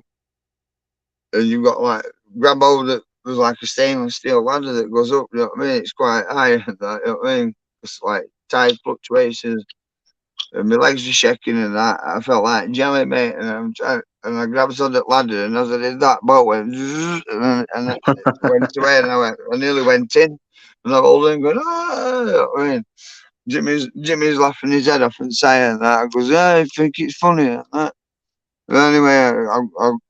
S3: and you've got like grab hold that there's like a stainless steel ladder that goes up. You know what I mean? It's quite high. That, you know what I mean? It's like tide fluctuations. And my legs were shaking and that. I felt like jelly, mate. And I'm trying, and I grabbed on that ladder, and as I did that, boat went, zzz, and it went away, and I nearly went in, and I'm holding, going, ah, you know what I mean, Jimmy's laughing his head off and saying that. I goes, yeah, I think it's funny. And that. But anyway,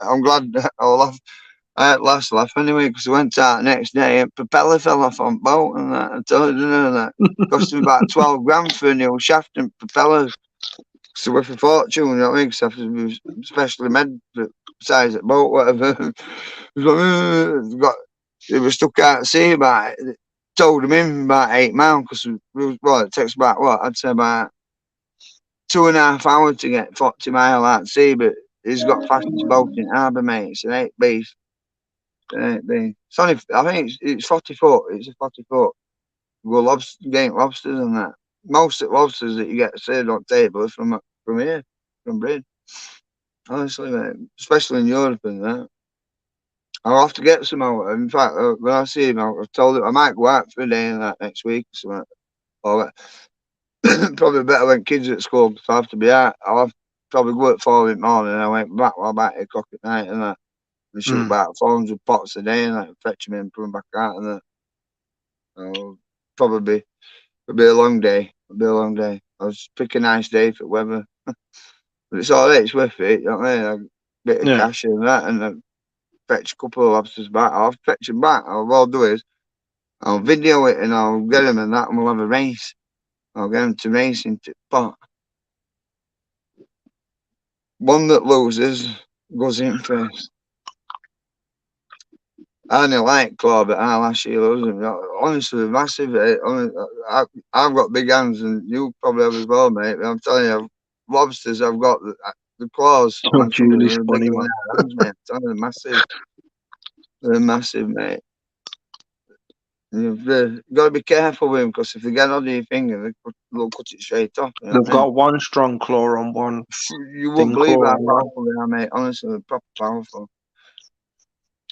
S3: I'm glad I laughed. I had last laugh anyway because I went out the next day and propeller fell off on boat and that. I told you, didn't I, that cost me about 12 grand for a new shaft and propeller. It's worth a fortune, you know what I mean? Because I have to be specially made for size of boat, whatever. It was stuck out at sea about it. Towed him in about 8 miles because it takes about what I'd say about 2.5 hours to get 40 mile out at sea, but he's got fastest boat in harbour, mate. It's an 8B. It's only, I think it's 40 foot. It's a 40 foot. Go getting lobsters and that. Most of the lobsters that you get served on table are from here, from Brid. Honestly, mate, especially in Europe and that. I'll have to get some out. In fact, when I see him, I've told him I might go out for a day in that next week or something. Or probably better when kids are at school if I have to be out. I'll have probably go at 4 in the morning and I went back about 8 o'clock at night and that. We shoot
S1: Mm.
S3: about 400 pots a day and that, fetch them in, put them back out and that. I'll probably it'll be a long day. It'll be a long day. I'll just pick a nice day for weather. But it's alright, it's worth it, you know what I mean? A bit of
S1: Yeah.
S3: cash and that and then fetch a couple of lobsters back. I'll fetch them back. All I'll do is I'll video it and I'll get them and that and we'll have a race. I'll get them to race into the pot. One that loses goes in first. I only like claw, but I last year losing. Honestly, massive. I've got big hands, and you probably have as well, mate. But I'm telling you, lobsters, I've got the claws.
S1: You're
S3: Actually,
S1: Julie's
S3: they're
S1: funny,
S3: bigger than
S1: man.
S3: our hands, mate. I'm telling you, they're massive. They're massive, mate. You've got to be careful with them because if they get under your finger, they'll cut it straight off. You know
S1: They've
S3: what I mean?
S1: got one strong claw on one
S3: You wouldn't
S1: thin
S3: believe
S1: claw
S3: how
S1: on one.
S3: powerful they are, mate. Honestly, they're proper powerful.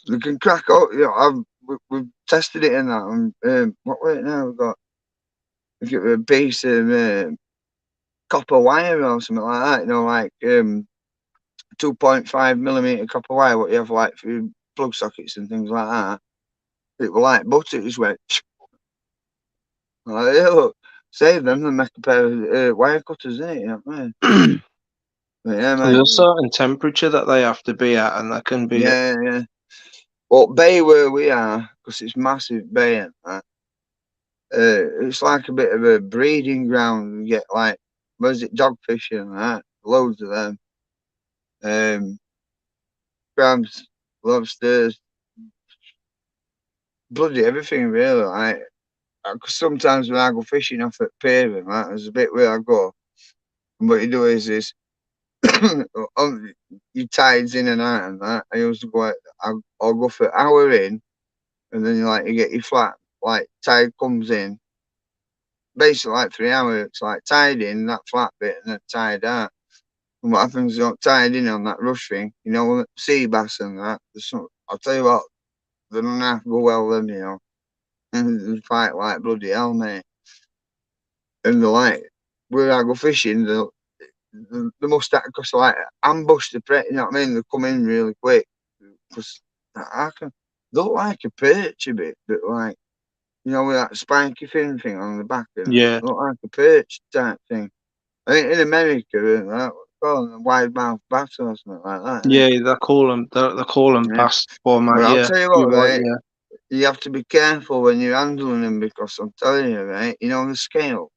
S3: They can crack out. You know, we've tested it in that. And, what way now? We've got if you a piece of copper wire or something like that. You know, like 2.5 millimeter copper wire. What you have like for your plug sockets and things like that. It was like butter. It just went. Like, yeah, look, save them and make a pair of wire cutters, innit? You know what I mean? But yeah,
S1: There's a
S3: mate.
S1: certain temperature that they have to be at, and that can be.
S3: Yeah, yeah. Well, bay where we are, because it's massive bay, and that. It's like a bit of a breeding ground. You get like, was it dogfish and that? Loads of them. Um, crabs, lobsters, bloody everything really. Like, 'cause sometimes when I go fishing off at pier and that, there's a bit where I go. And what you do is you tides in and out and that. I used to go. I'll go for an hour in, and then you get your flat. Like tide comes in, basically like 3 hours. It's like tide in that flat bit and then tide out. And what happens, tied in on that rush thing, sea bass and that. I'll tell you what, they don't have to go well then, and they fight like bloody hell, mate. And they're like, where I go fishing, they must have, because like, ambush the prey, you know what I mean? They come in really quick. Because they look like a perch a bit, but like, with that spiky fin thing on the back, and
S1: Yeah,
S3: they look like a perch type thing. I think in America, that call them a wide mouth bass or something like that, innit?
S1: yeah, they call them
S3: Yeah.
S1: bass format.
S3: But I'll
S1: Yeah,
S3: tell you
S1: you're
S3: what,
S1: right.
S3: mate,
S1: Yeah,
S3: you have to be careful when you're handling them because I'm telling you, mate, the scales,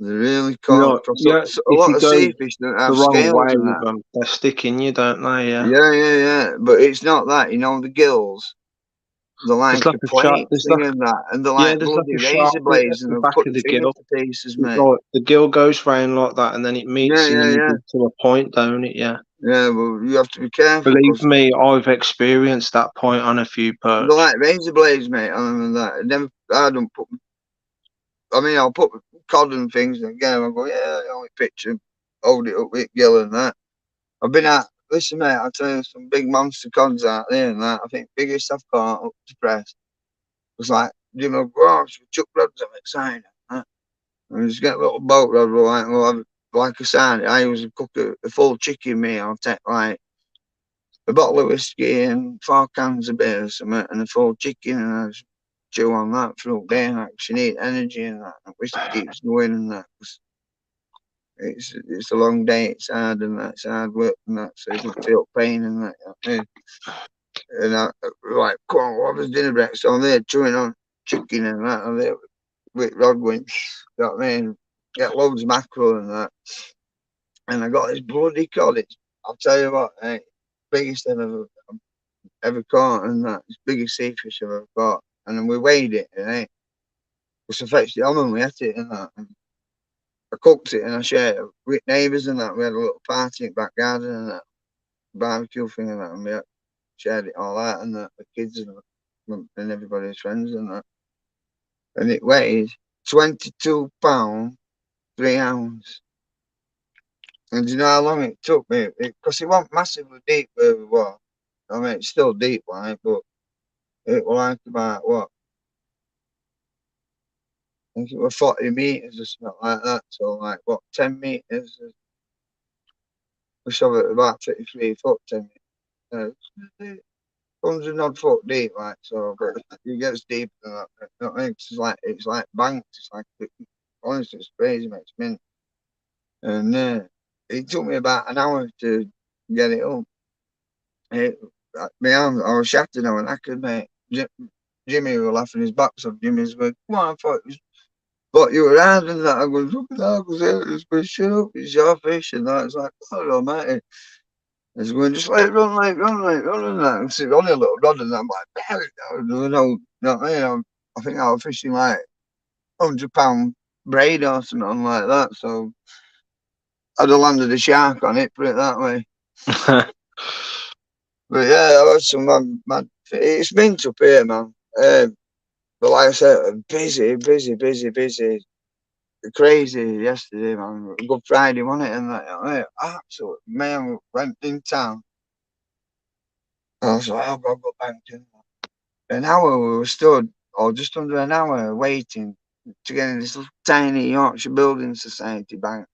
S3: they really can't.
S1: you're
S3: Because
S1: yeah.
S3: a
S1: If
S3: lot
S1: you
S3: of
S1: go
S3: sea fish don't
S1: the
S3: have
S1: wrong
S3: scales
S1: way
S3: and
S1: with
S3: that.
S1: them, they stick in you, don't they? Yeah.
S3: Yeah, yeah, yeah. But it's not that, the gills, they're
S1: There's
S3: like
S1: like
S3: a
S1: a sharp.
S3: plate thing and that, and they're
S1: Yeah,
S3: like
S1: there's like
S3: bloody
S1: a sharp
S3: razor
S1: bit at
S3: blades and
S1: the
S3: they'll
S1: back
S3: cut
S1: of
S3: your
S1: the
S3: finger
S1: gill.
S3: to pieces, mate.
S1: Like the gill goes round like that, and then it
S3: Yeah,
S1: meets in the
S3: yeah, yeah.
S1: middle to a point, don't it? Yeah.
S3: Yeah, well, you have to be careful
S1: Believe
S3: because
S1: me, I've experienced that point on a few
S3: they're
S1: perch.
S3: like razor blades, mate, on them and that. I don't put, I mean, I'll put cod and things and again, I'll go, yeah, I only picture, hold it up with gill and that. I've been at, listen, mate, I'll tell you some big monster cods out there and that. I think biggest I've caught up to press was like, grass with chuck rods on it, sign and that. And we just get a little boat rod, like a sign. I used to cook a full chicken meal. I'll take like a bottle of whiskey and 4 cans of beer or something and a full chicken and I just chew on that for all day and that 'cause you need energy and that. And whiskey keeps going and that. 'Cause it's a long day, it's hard and that, it's hard work and that, so you don't feel pain and that. You know what I mean? And I like, come on, what was dinner breakfast? So I'm there chewing on chicken and that, I'm there with Rod going, you know what I mean? Get loads of mackerel and that. And I got this bloody cod. I'll tell you what, biggest I've ever caught and that. It's biggest sea fish I've ever caught. And then we weighed it, because I fetched it on and we ate it and that. And I cooked it and I shared it with neighbours and that. We had a little party in the back garden and that, barbecue thing and that. And we shared it all out and that, the kids and everybody's friends and that. And it weighed 22 pounds, 3 ounces. And do you know how long it took me? Because it wasn't massively deep where we were. I mean, it's still deep, like, but it was like about what? I think it was 40 meters or something like that. So, like, what, 10 meters? We saw it about 33 foot, 10 meters. 100 odd foot deep, like, so, but it gets deeper than that. You know what I mean? It's like banks. It's like, honestly, it's crazy, mate. It's mint. And it took me about an hour to get it up. It, my arms, I was shattered now, and I could, mate. Jimmy was laughing his backs off. Jimmy's going, come on, I thought it was, but you were hard and that. I was looking at it, it's been shut up, it's your fish, and that. It's like, oh, almighty. It's going, just let it run, run, and that. It's only a little rod, and I'm like, damn it, no, I think I was fishing like £100 braid or something like that, so I'd have landed a shark on it, put it that way. But yeah, I had some mad, it's mint up here, man. But like I said, busy. Crazy yesterday, man. Good Friday, wasn't it? And that, absolute man went in town. I was like, I've got to go back to an hour. We were stood, or just under an hour, waiting to get in this little tiny Yorkshire Building Society bank.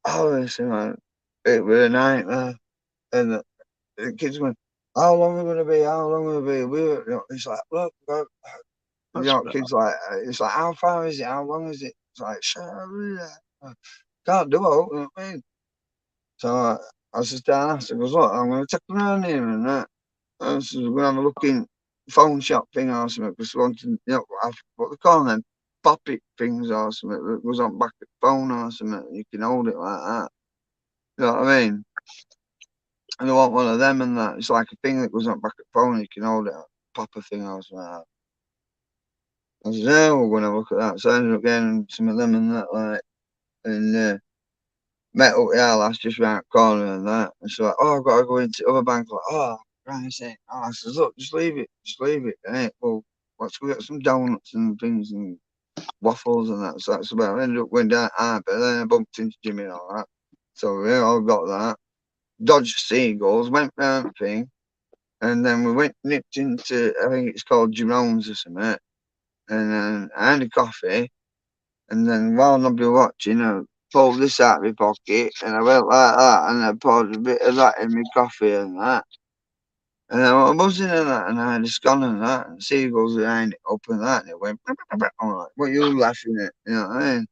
S3: Honestly, man, it was a nightmare. And the kids went, "How long are we gonna be? How long are we gonna be?" It's like, look, kids like, it's like, how far is it? How long is it? It's like, can't do it. You know what I mean? So I was just down. I goes, look, I'm going to take them around here and that. I said, we're going to have a look in phone shop thing or something because we wanted, what they call them, pop-it things or something that goes on back of the phone or something. You can hold it like that. You know what I mean? And I want one of them and that. It's like a thing that goes on back of the phone. You can hold it, pop a thing or something like that. I said, yeah, we're going to look at that. So I ended up getting some of them and that, like, and met up with our lass just round the corner and that. And she's like, oh, I've got to go into the other bank. Like, oh, right, I says, look, just leave it. And well, let's go get some donuts and things and waffles and that. So that's about it. I ended up going down but then I bumped into Jimmy and all that. So yeah, I got that. Dodged seagulls, went round the thing, and then we nipped into, I think it's called Jerome's or something. And then I had a coffee. And then while nobody watching, I pulled this out of my pocket and I went like that and I poured a bit of that in my coffee and that. And I was buzzing and that and I had a scone and that and seagulls behind it up and that and it went, I'm like, what are you laughing at? You know what I mean?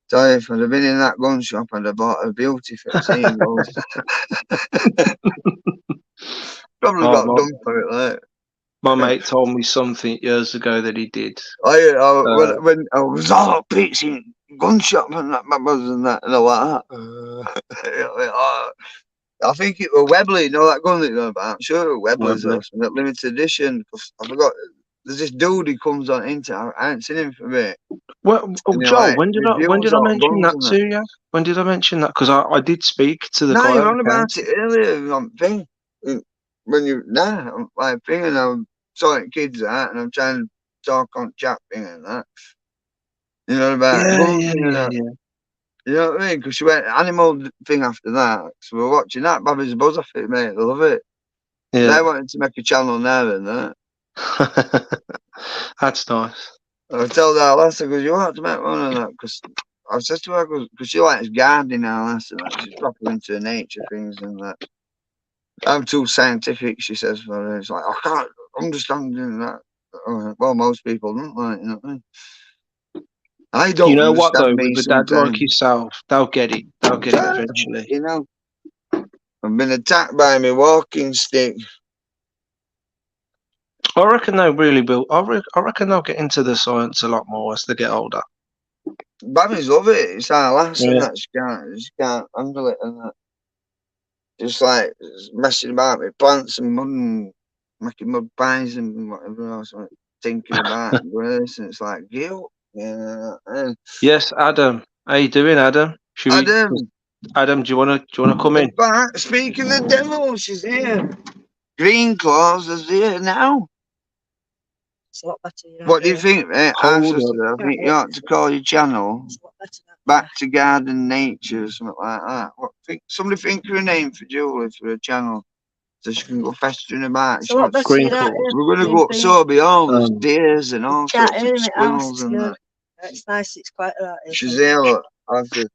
S3: So if I'd have been in that gun shop, I'd have bought a beauty for the seagulls. Probably
S1: Oh,
S3: got done for it, like.
S1: my mate told me something years ago that he did.
S3: When I was all up Pete's in gun shop and that, my brothers and that, and I was like, I think it was Webley, you know that gun that you're on about? I'm sure it was Webley's
S1: Wembley.
S3: or something, that limited edition. I forgot. There's this dude he comes on into. I ain't seen him for a bit.
S1: Well, oh,
S3: And he
S1: Joel,
S3: like
S1: when
S3: reviews
S1: did I
S3: all
S1: mention
S3: guns
S1: that
S3: and that.
S1: to you? When did I mention that? Because I did speak to the
S3: No,
S1: guy
S3: you're
S1: at
S3: on
S1: the
S3: about
S1: counter.
S3: it earlier on thing. When you I'm like thing and I'm sorting kids out and I'm trying to talk on chat thing and that. You know about
S1: Yeah,
S3: guns
S1: yeah,
S3: and
S1: yeah,
S3: that.
S1: yeah.
S3: You know what I mean? Because she went animal thing after that. So we're watching that. Bobby's a buzz off it, mate. I love it.
S1: Yeah.
S3: They wanted to make a channel now and that.
S1: That's nice.
S3: I told her last, I goes, you want to make one of that? Because I said to her, because she likes gardening now, last and that. She's proper into nature things and that. I'm too scientific, she says, for her. It's like, I can't understand doing that. Well, most people don't like, you know what I mean? I
S1: You
S3: don't
S1: know what
S3: understand
S1: though,
S3: me
S1: with a dad like
S3: sometimes.
S1: yourself, they'll get it. They'll get it eventually.
S3: You know, I've been attacked by my walking stick.
S1: I reckon they really will. I reckon they'll get into the science a lot more as they get older.
S3: Babbies love it. It's our lass and
S1: Yeah.
S3: that. She can't handle it and that. Just like messing about with plants and mud and making mud pies and whatever else. Like, thinking about this, and it's like guilt. Yeah. And
S1: Yes, Adam. How you doing, Adam? Should we?
S3: Adam,
S1: Adam, do you wanna come
S3: in
S1: in?
S3: fact, speaking of the devil, she's here. Green Claws is here now.
S2: It's a lot better. You
S3: What do you think, mate? I
S1: Hold
S3: said
S1: up.
S3: to her, I think you ought to call your channel
S2: It's a lot better that way.
S3: Back to Garden Nature or something like that. Somebody think of a name for Julie for a channel. so she can go festering about.
S2: So what best you that?
S1: Crinkles.
S3: We're gonna go up Soby Hall. There's deers and all
S2: Chat
S3: sorts
S2: here
S3: of
S2: in my house.
S3: squirrels
S2: It's
S3: and
S2: good.
S3: that.
S2: It's nice. It's quite alright.
S3: She's there. Look, I said,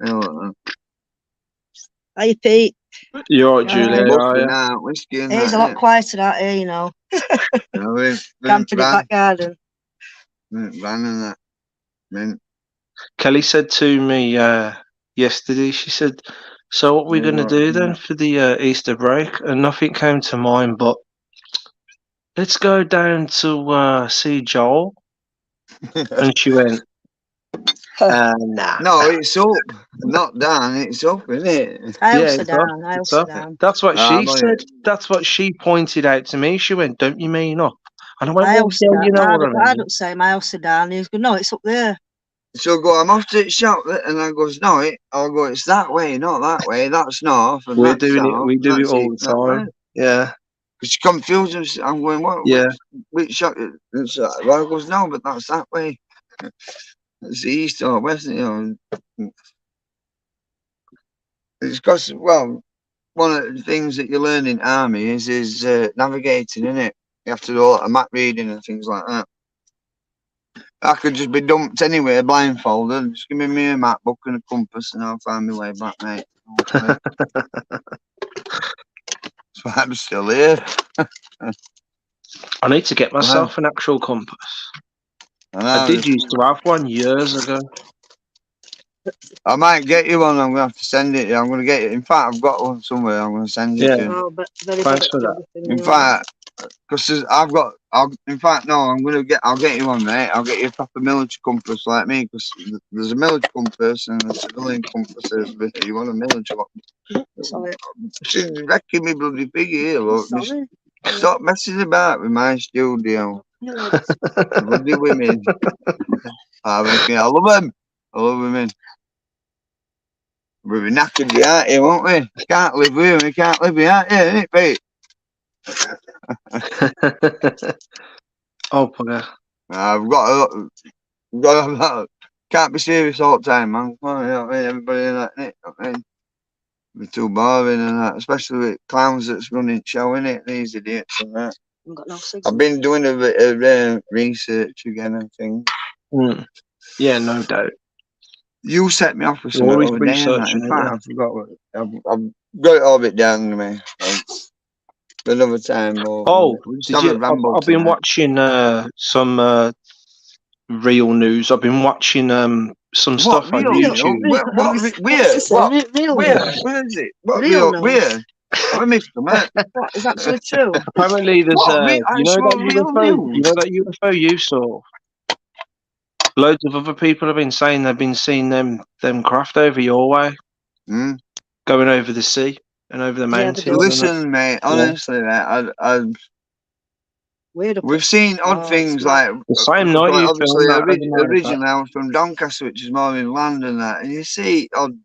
S2: How you, Pete?
S1: You're right,
S2: Alright.
S1: Julia, are
S3: whiskey
S1: you?
S3: now, whiskey and
S2: He's a
S3: that.
S2: lot quieter out here, you know. Camping in the back garden.
S3: Van and that. Mint.
S1: Kelly said to me yesterday, she said, so what are we going to do then for the Easter break? And nothing came to mind, but let's go down to see Joel. And she went, nah.
S3: No, it's up, not down. It's up, isn't it?
S2: I
S1: Yeah,
S2: also
S1: it's up.
S2: down. I
S1: It's
S2: also
S1: up.
S2: down.
S1: That's what she
S3: But
S1: said. That's what she pointed out to me. She went, don't you mean up? And I went,
S2: I
S1: well,
S2: also
S1: yeah,
S2: down.
S1: you know what I
S2: I
S1: mean.
S2: don't say my house down. He's good. No, it's up there.
S3: so I go, I'm off to the shop, and I goes, no, I'll go, it's that way, not that way. That's north, and
S1: We're
S3: that's
S1: doing it.
S3: south,
S1: We
S3: and
S1: do it
S3: that's
S1: all
S3: east,
S1: the
S3: and that's
S1: time.
S3: west.
S1: Yeah.
S3: She confused us. I'm going, what?
S1: Yeah.
S3: Which shop? And so I goes, no, but that's that way. It's the east or west, you know. It's because, well, one of the things that you learn in army is navigating, isn't it? You have to do a lot of map reading and things like that. I could just be dumped anywhere blindfolded. Just give me a map book and a compass and I'll find my way back, mate. That's why I'm still here.
S1: I need to get myself an actual compass. I did used to have one years ago.
S3: I might get you one. I'm going to have to send it. I'm going to get it. In fact, I've got one somewhere. I'm going to send it to you.
S2: Oh, but very
S1: Thanks
S2: good
S1: for
S2: at
S1: that.
S3: In fact, because in fact, no, I'll get you one, mate. I'll get you a proper military compass like me, because there's a military compass and a civilian compass. But you want a military one?
S2: Sorry.
S3: She's wrecking me bloody figure here, look.
S2: Sorry.
S3: Stop messing about with my studio. Bloody women. I love them. I love women. We'll be knackered out here, won't we? Can't live with them. We can't live without you, innit, Pete?
S1: Oh, bugger.
S3: I've got a lot. Can't be serious all the time, man. Come on, you know what I mean? Everybody in that, innit? You know what I mean? Be too boring and that, especially with clowns that's running show, innit? These idiots and that.
S2: Got no
S3: I've been doing a bit of research again and things.
S1: Yeah, no doubt.
S3: You set me off with
S1: You're
S3: something
S1: always
S3: over there. In
S1: researching it,
S3: fact,
S1: yeah.
S3: I forgot what I've got it all a bit down to me. Another time.
S1: Oh,
S3: we just
S1: did
S3: have a
S1: you?
S3: ramble
S1: I've been
S3: tonight.
S1: watching some real news. I've been watching some stuff on YouTube.
S3: Where is it? What real? Where? Have I missed them?
S2: What is actually true?
S1: Apparently, there's you know that
S3: real
S1: UFO.
S3: news?
S1: You know that UFO you saw. Loads of other people have been saying they've been seeing them craft over your way, going over the sea and over the mountains.
S3: Listen, mate. Honestly, mate, we've seen odd things like
S1: the same night you
S3: obviously
S1: filmed that.
S3: originally I was from Doncaster, which is more inland and that, and you see odd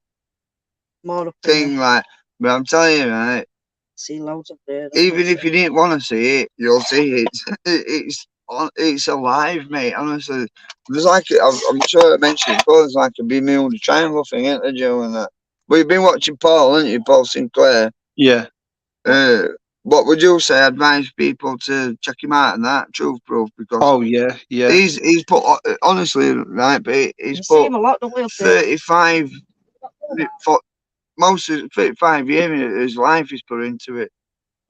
S3: thing like. But I'm telling you, mate.
S2: See loads of there.
S3: Even if you didn't want to see it, you'll see it. It's alive, mate. Honestly, there's like I'm sure I mentioned it before. There's like a Bermuda Triangle thing, ain't there, Joe? And that. But you've been watching Paul, haven't you, Paul Sinclair?
S1: Yeah.
S3: What would you say? Advise people to check him out and that Truth Proof, because
S1: yeah.
S3: He's put honestly, right, but he's put 35 for most of 35 years of his life he's put into it,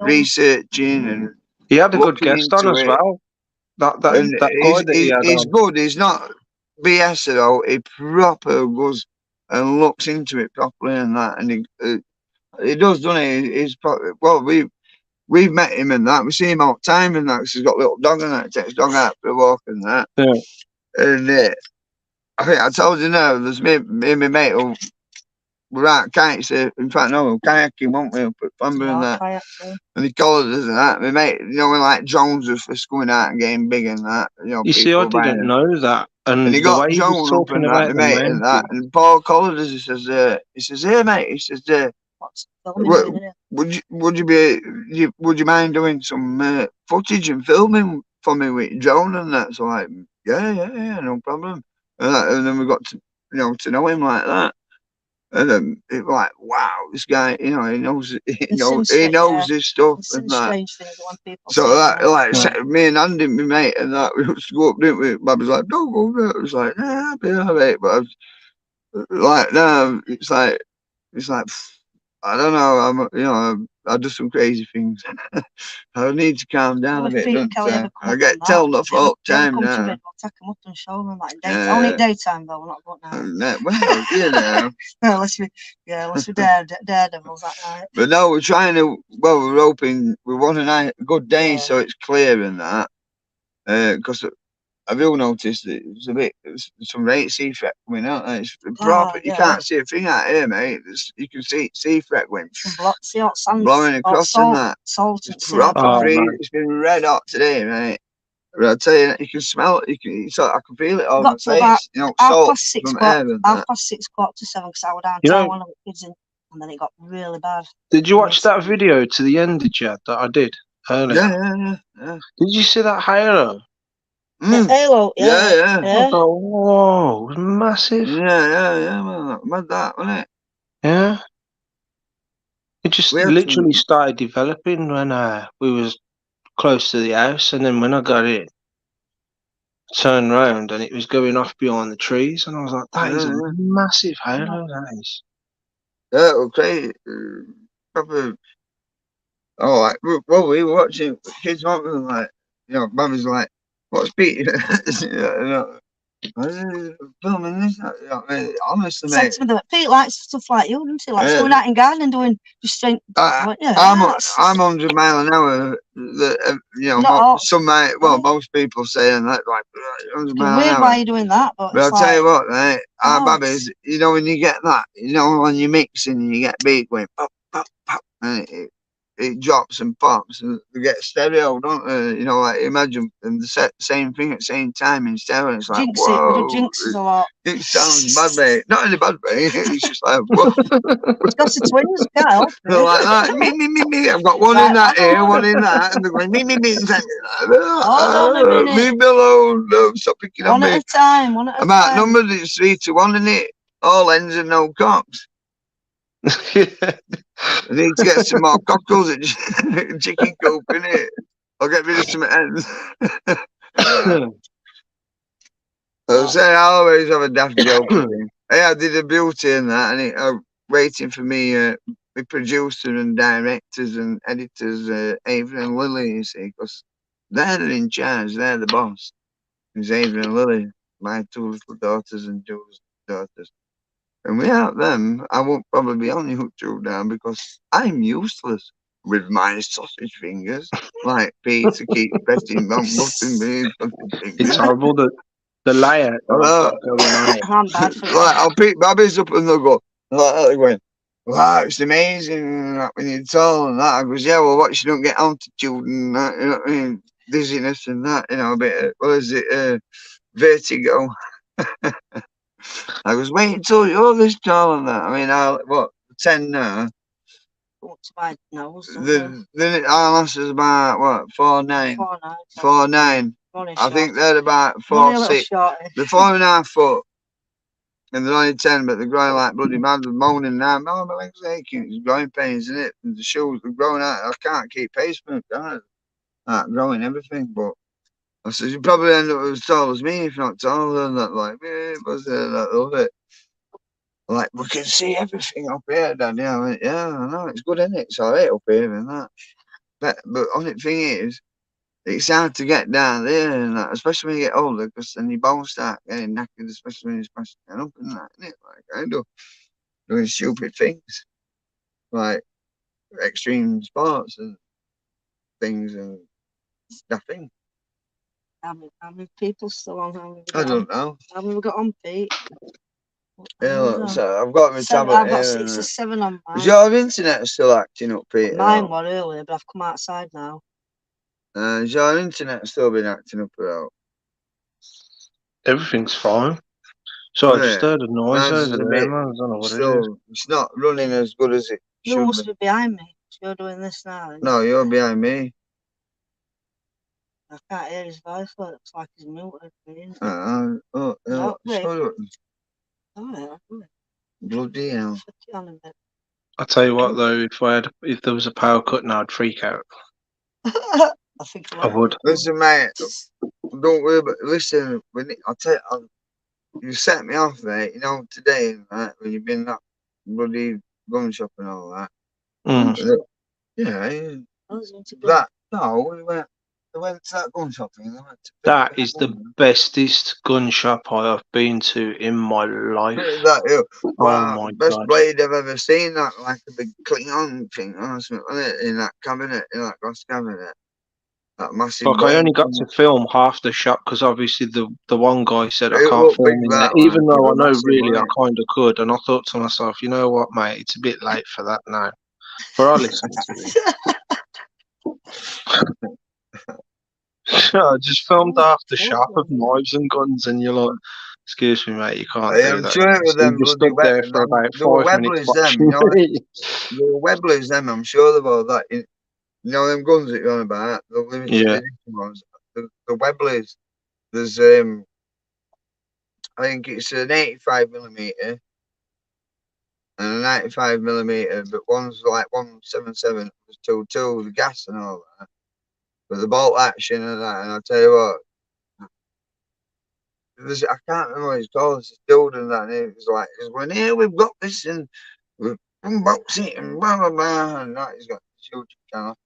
S3: researching and
S1: he had a good guest on as well. That guy that he had
S3: he's
S1: on.
S3: good. He's not BS though. He proper goes and looks into it properly and that, and he does, doesn't he? He's well, we've met him and that. We see him all the time and that. 'Cause he's got a little dog and that. He takes his dog out for a walk and that.
S1: Yeah.
S3: And I think I told you now. There's me and my mate who we're out kites. In fact, no, we're kayaking, weren't we? Up at Flamber and that. And he called us and that. My mate, you know, when like drones was first going out and getting big and that. You know,
S1: you see, I didn't know that. And
S3: he
S1: the
S3: got
S1: way he was
S3: drone up
S1: talking
S3: and that,
S1: about
S3: my mate and that. And Paul called us. He says, hey mate. He says, would you mind doing some footage and filming for me with drone and that? So like, yeah, no problem. And then we got to know him like that. And it like, wow, this guy, you know,
S2: There's some
S3: he
S2: strange,
S3: knows his stuff
S2: there's
S3: and
S2: some
S3: that.
S2: strange things when people
S3: So
S2: say
S3: that,
S2: that.
S3: like,
S1: Yeah.
S3: me and Andy, my mate, and that, we used to go up, didn't we? Mum was like, don't go there. It was like, nah, I'll be alright. But I was, like, now, it's like, I don't know, I do some crazy things. I need to calm down a
S2: If
S3: bit,
S2: Peter
S3: don't
S2: Kelly ever come
S3: I
S2: up
S3: get
S2: on that,
S3: told off all the
S2: they ever
S3: time
S2: come to me,
S3: now.
S2: we'll take them up and show them like only
S3: Uh,
S2: daytime though, we're not going out.
S3: well, you know.
S2: unless we daredevils that night.
S3: But no, we're trying to, well, we're hoping, we want a good day
S2: Yeah.
S3: so it's clear and that. Because have you noticed that it's a bit, some rate sea threat coming out? It's proper, you
S2: Yeah.
S3: can't see a thing out here, mate. You can see sea threat going
S2: See hot sand,
S3: blowing across and that.
S2: salt and
S3: It's
S2: sea hot
S3: proper
S1: Oh
S2: sand.
S3: freeze.
S1: man.
S3: It's been red hot today, mate. But I tell you, you can smell it. I can feel it on my
S2: Got to about
S3: face. You know, salt from air and that.
S2: 6:15, because I was
S1: You
S2: downtown
S1: know,
S2: when I was kids, and then it got really bad.
S1: did you watch that video to the end, did you, that I did earlier?
S3: Yeah.
S1: Did you see that halo?
S2: Halo,
S3: Yeah.
S1: I thought, whoa, it was massive.
S3: Yeah, man. Mad that, wasn't it?
S1: Yeah. It just
S3: We had
S1: literally
S3: some.
S1: started developing when we was close to the house, and then when I got in, turned round and it was going off behind the trees, and I was like, that is a
S3: Yeah.
S1: massive halo, that is.
S3: Yeah, okay. Proper. Oh, like, well, we were watching kids, weren't we? Like, Mum was like, "What's Pete?" Filming this. Honestly,
S2: Said
S3: mate.
S2: to me that Pete likes stuff like you, doesn't he? Likes
S3: Uh,
S2: going out in garden and doing just straight. I went, yeah,
S3: I'm
S2: that's
S3: I'm 100 mile an hour.
S2: not hot.
S3: Some might, well, most people saying that like 100
S2: It's
S3: mile an
S2: weird why
S3: hour.
S2: you're doing that, but
S3: But
S2: it's
S3: I'll tell you
S2: like,
S3: what, mate, our
S2: no,
S3: babbies, when you get that, when you're mixing and you get beat going pop, pop, pop, and it drops and pops and they get stereo, don't they? Like imagine and the same thing at the same time in stereo. It's like,
S2: jinx it. We do
S3: whoa,
S2: jinxes a lot.
S3: it sounds bad, mate. Not in a bad way. It's just like, whoa.
S2: It's got the twins, can't help
S3: They're
S2: it.
S3: like that. Me. I've got one in
S2: Right,
S3: that
S2: hold
S3: ear,
S2: on.
S3: one in that, and they're going me. It's like,
S2: Hold on a minute.
S3: leave me alone. No, stop picking on
S2: One at
S3: me.
S2: a time, one at a
S3: I'm
S2: time.
S3: outnumbered. It's 3-1, isn't it? All ends and no cocks.
S1: Yeah.
S3: I need to get some more cockles at chicken coop, innit? I'll get rid of some ends. I say I always have a daft joke with him. I did a beauty and that, and waiting for me, my producer and directors and editors, Ava and Lily, you see, because they're in charge, they're the boss. It's Ava and Lily, my two little daughters and Joe's daughters. And without them, I won't probably be on YouTube now because I'm useless with my sausage fingers. Like Peter keep pressing on buttons with his sausage
S1: It's
S3: fingers.
S1: horrible, the layout that I've got going on it.
S2: I'm bad for
S3: Like
S2: that.
S3: I'll pick babbies up and they'll go like that. They're going, wow, it's amazing that when you're tall and that. I goes, yeah, well, watch you don't get altitude and that. You know what I mean? Dizziness and that. A bit. What is it? Vertigo. I was waiting until you're this tall and that. I mean, 10 now.
S2: Up to my nose.
S3: Then our lass is about what 4'9".
S2: 4'9".
S3: 4'9". I think they're about
S2: Only a little
S3: 4'6".
S2: shorty.
S3: They're 4.5 foot. And they're only 10, but they're growing like bloody mad. They're moaning now. Oh, my leg's aching. It's growing pains, isn't it? And the shoes are growing out. I can't keep pace with them, growing everything. But I said, you probably end up as tall as me, if not taller than that. Like, that love it. Like, we can see everything up here, Dad. Yeah, I went, yeah, I know. It's good, isn't it? It's all right up here and that. But only thing is, it's hard to get down there, and that, especially when you get older, because then your bones start getting knackered, especially when you're smashing up and that, isn't it? Like, I do. Doing stupid things like extreme sports and things and nothing.
S2: How many people still on?
S3: I don't know.
S2: How many we got on, Pete?
S3: Yeah, look, so I've got my tablet
S2: I've got
S3: here.
S2: it's a 7 on mine.
S3: Is your internet still acting up, Peter?
S2: Mine was earlier, but I've come outside now.
S3: Has your internet still been acting up or
S1: Everything's fine. So I just
S3: yeah.
S1: heard a noise
S3: Mine's
S1: over
S3: is a
S1: there,
S3: bit
S1: man. I don't know what it is.
S3: still. It's not running as good as it
S2: You
S3: should
S2: must
S3: be.
S2: be behind me. You're doing this now.
S3: No, you're behind me.
S2: I can't hear his voice. It looks like he's muted.
S3: No,
S2: Wait.
S3: sorry.
S2: Oh, yeah, I'll do it.
S3: Bloody hell.
S2: I tell you what, though, if there was a power cut now, I'd freak out.
S4: I think
S2: I would.
S3: Listen, mate. Don't worry about. Listen, I'll tell you. You set me off, mate. You know today, right, when you've been that bloody gun shop and all that. Yeah. That no, we went to that gun shop and they went to
S2: That is the bestest gun shop I have been to in my life.
S3: that, wow,
S2: Oh my
S3: best
S2: God.
S3: blade I've ever seen. That like a big Klingon thing or something, wasn't it? In that cabinet, in that glass cabinet. That massive
S2: Like, I
S3: blade.
S2: only got to film half the shop because obviously the one guy said I
S3: It
S2: can't
S3: looked big,
S2: film in there,
S3: that
S2: even
S3: like, it
S2: though I
S3: was
S2: know
S3: massive,
S2: really I
S3: wasn't
S2: kind of could. And I thought to myself, you know what, mate, it's a bit late for that now. But I listened to him. I just filmed half the shop of knives and guns, and you're like, excuse me, mate, you can't do
S3: I'm
S2: that.
S3: sure it was
S2: You
S3: them
S2: just
S3: bloody
S2: stood there for
S3: them,
S2: about
S3: they were
S2: 5 minutes
S3: Webleys, them, you
S2: watching
S3: know.
S2: me.
S3: They were Webleys, them. I'm sure they were that. You know them guns that you're on about, the limited
S2: Yeah.
S3: edition ones. The Webleys. There's I think it's an 85mm and a 95mm, but one's like 177 was 2.2, the gas and all that. But the bolt action and that, and I'll tell you what, I can't remember what it's called, it's a dude and that, and it was like, he's going, here, we've got this, and we've unboxed it, and blah, blah, blah, and that, he's got this YouTube channel.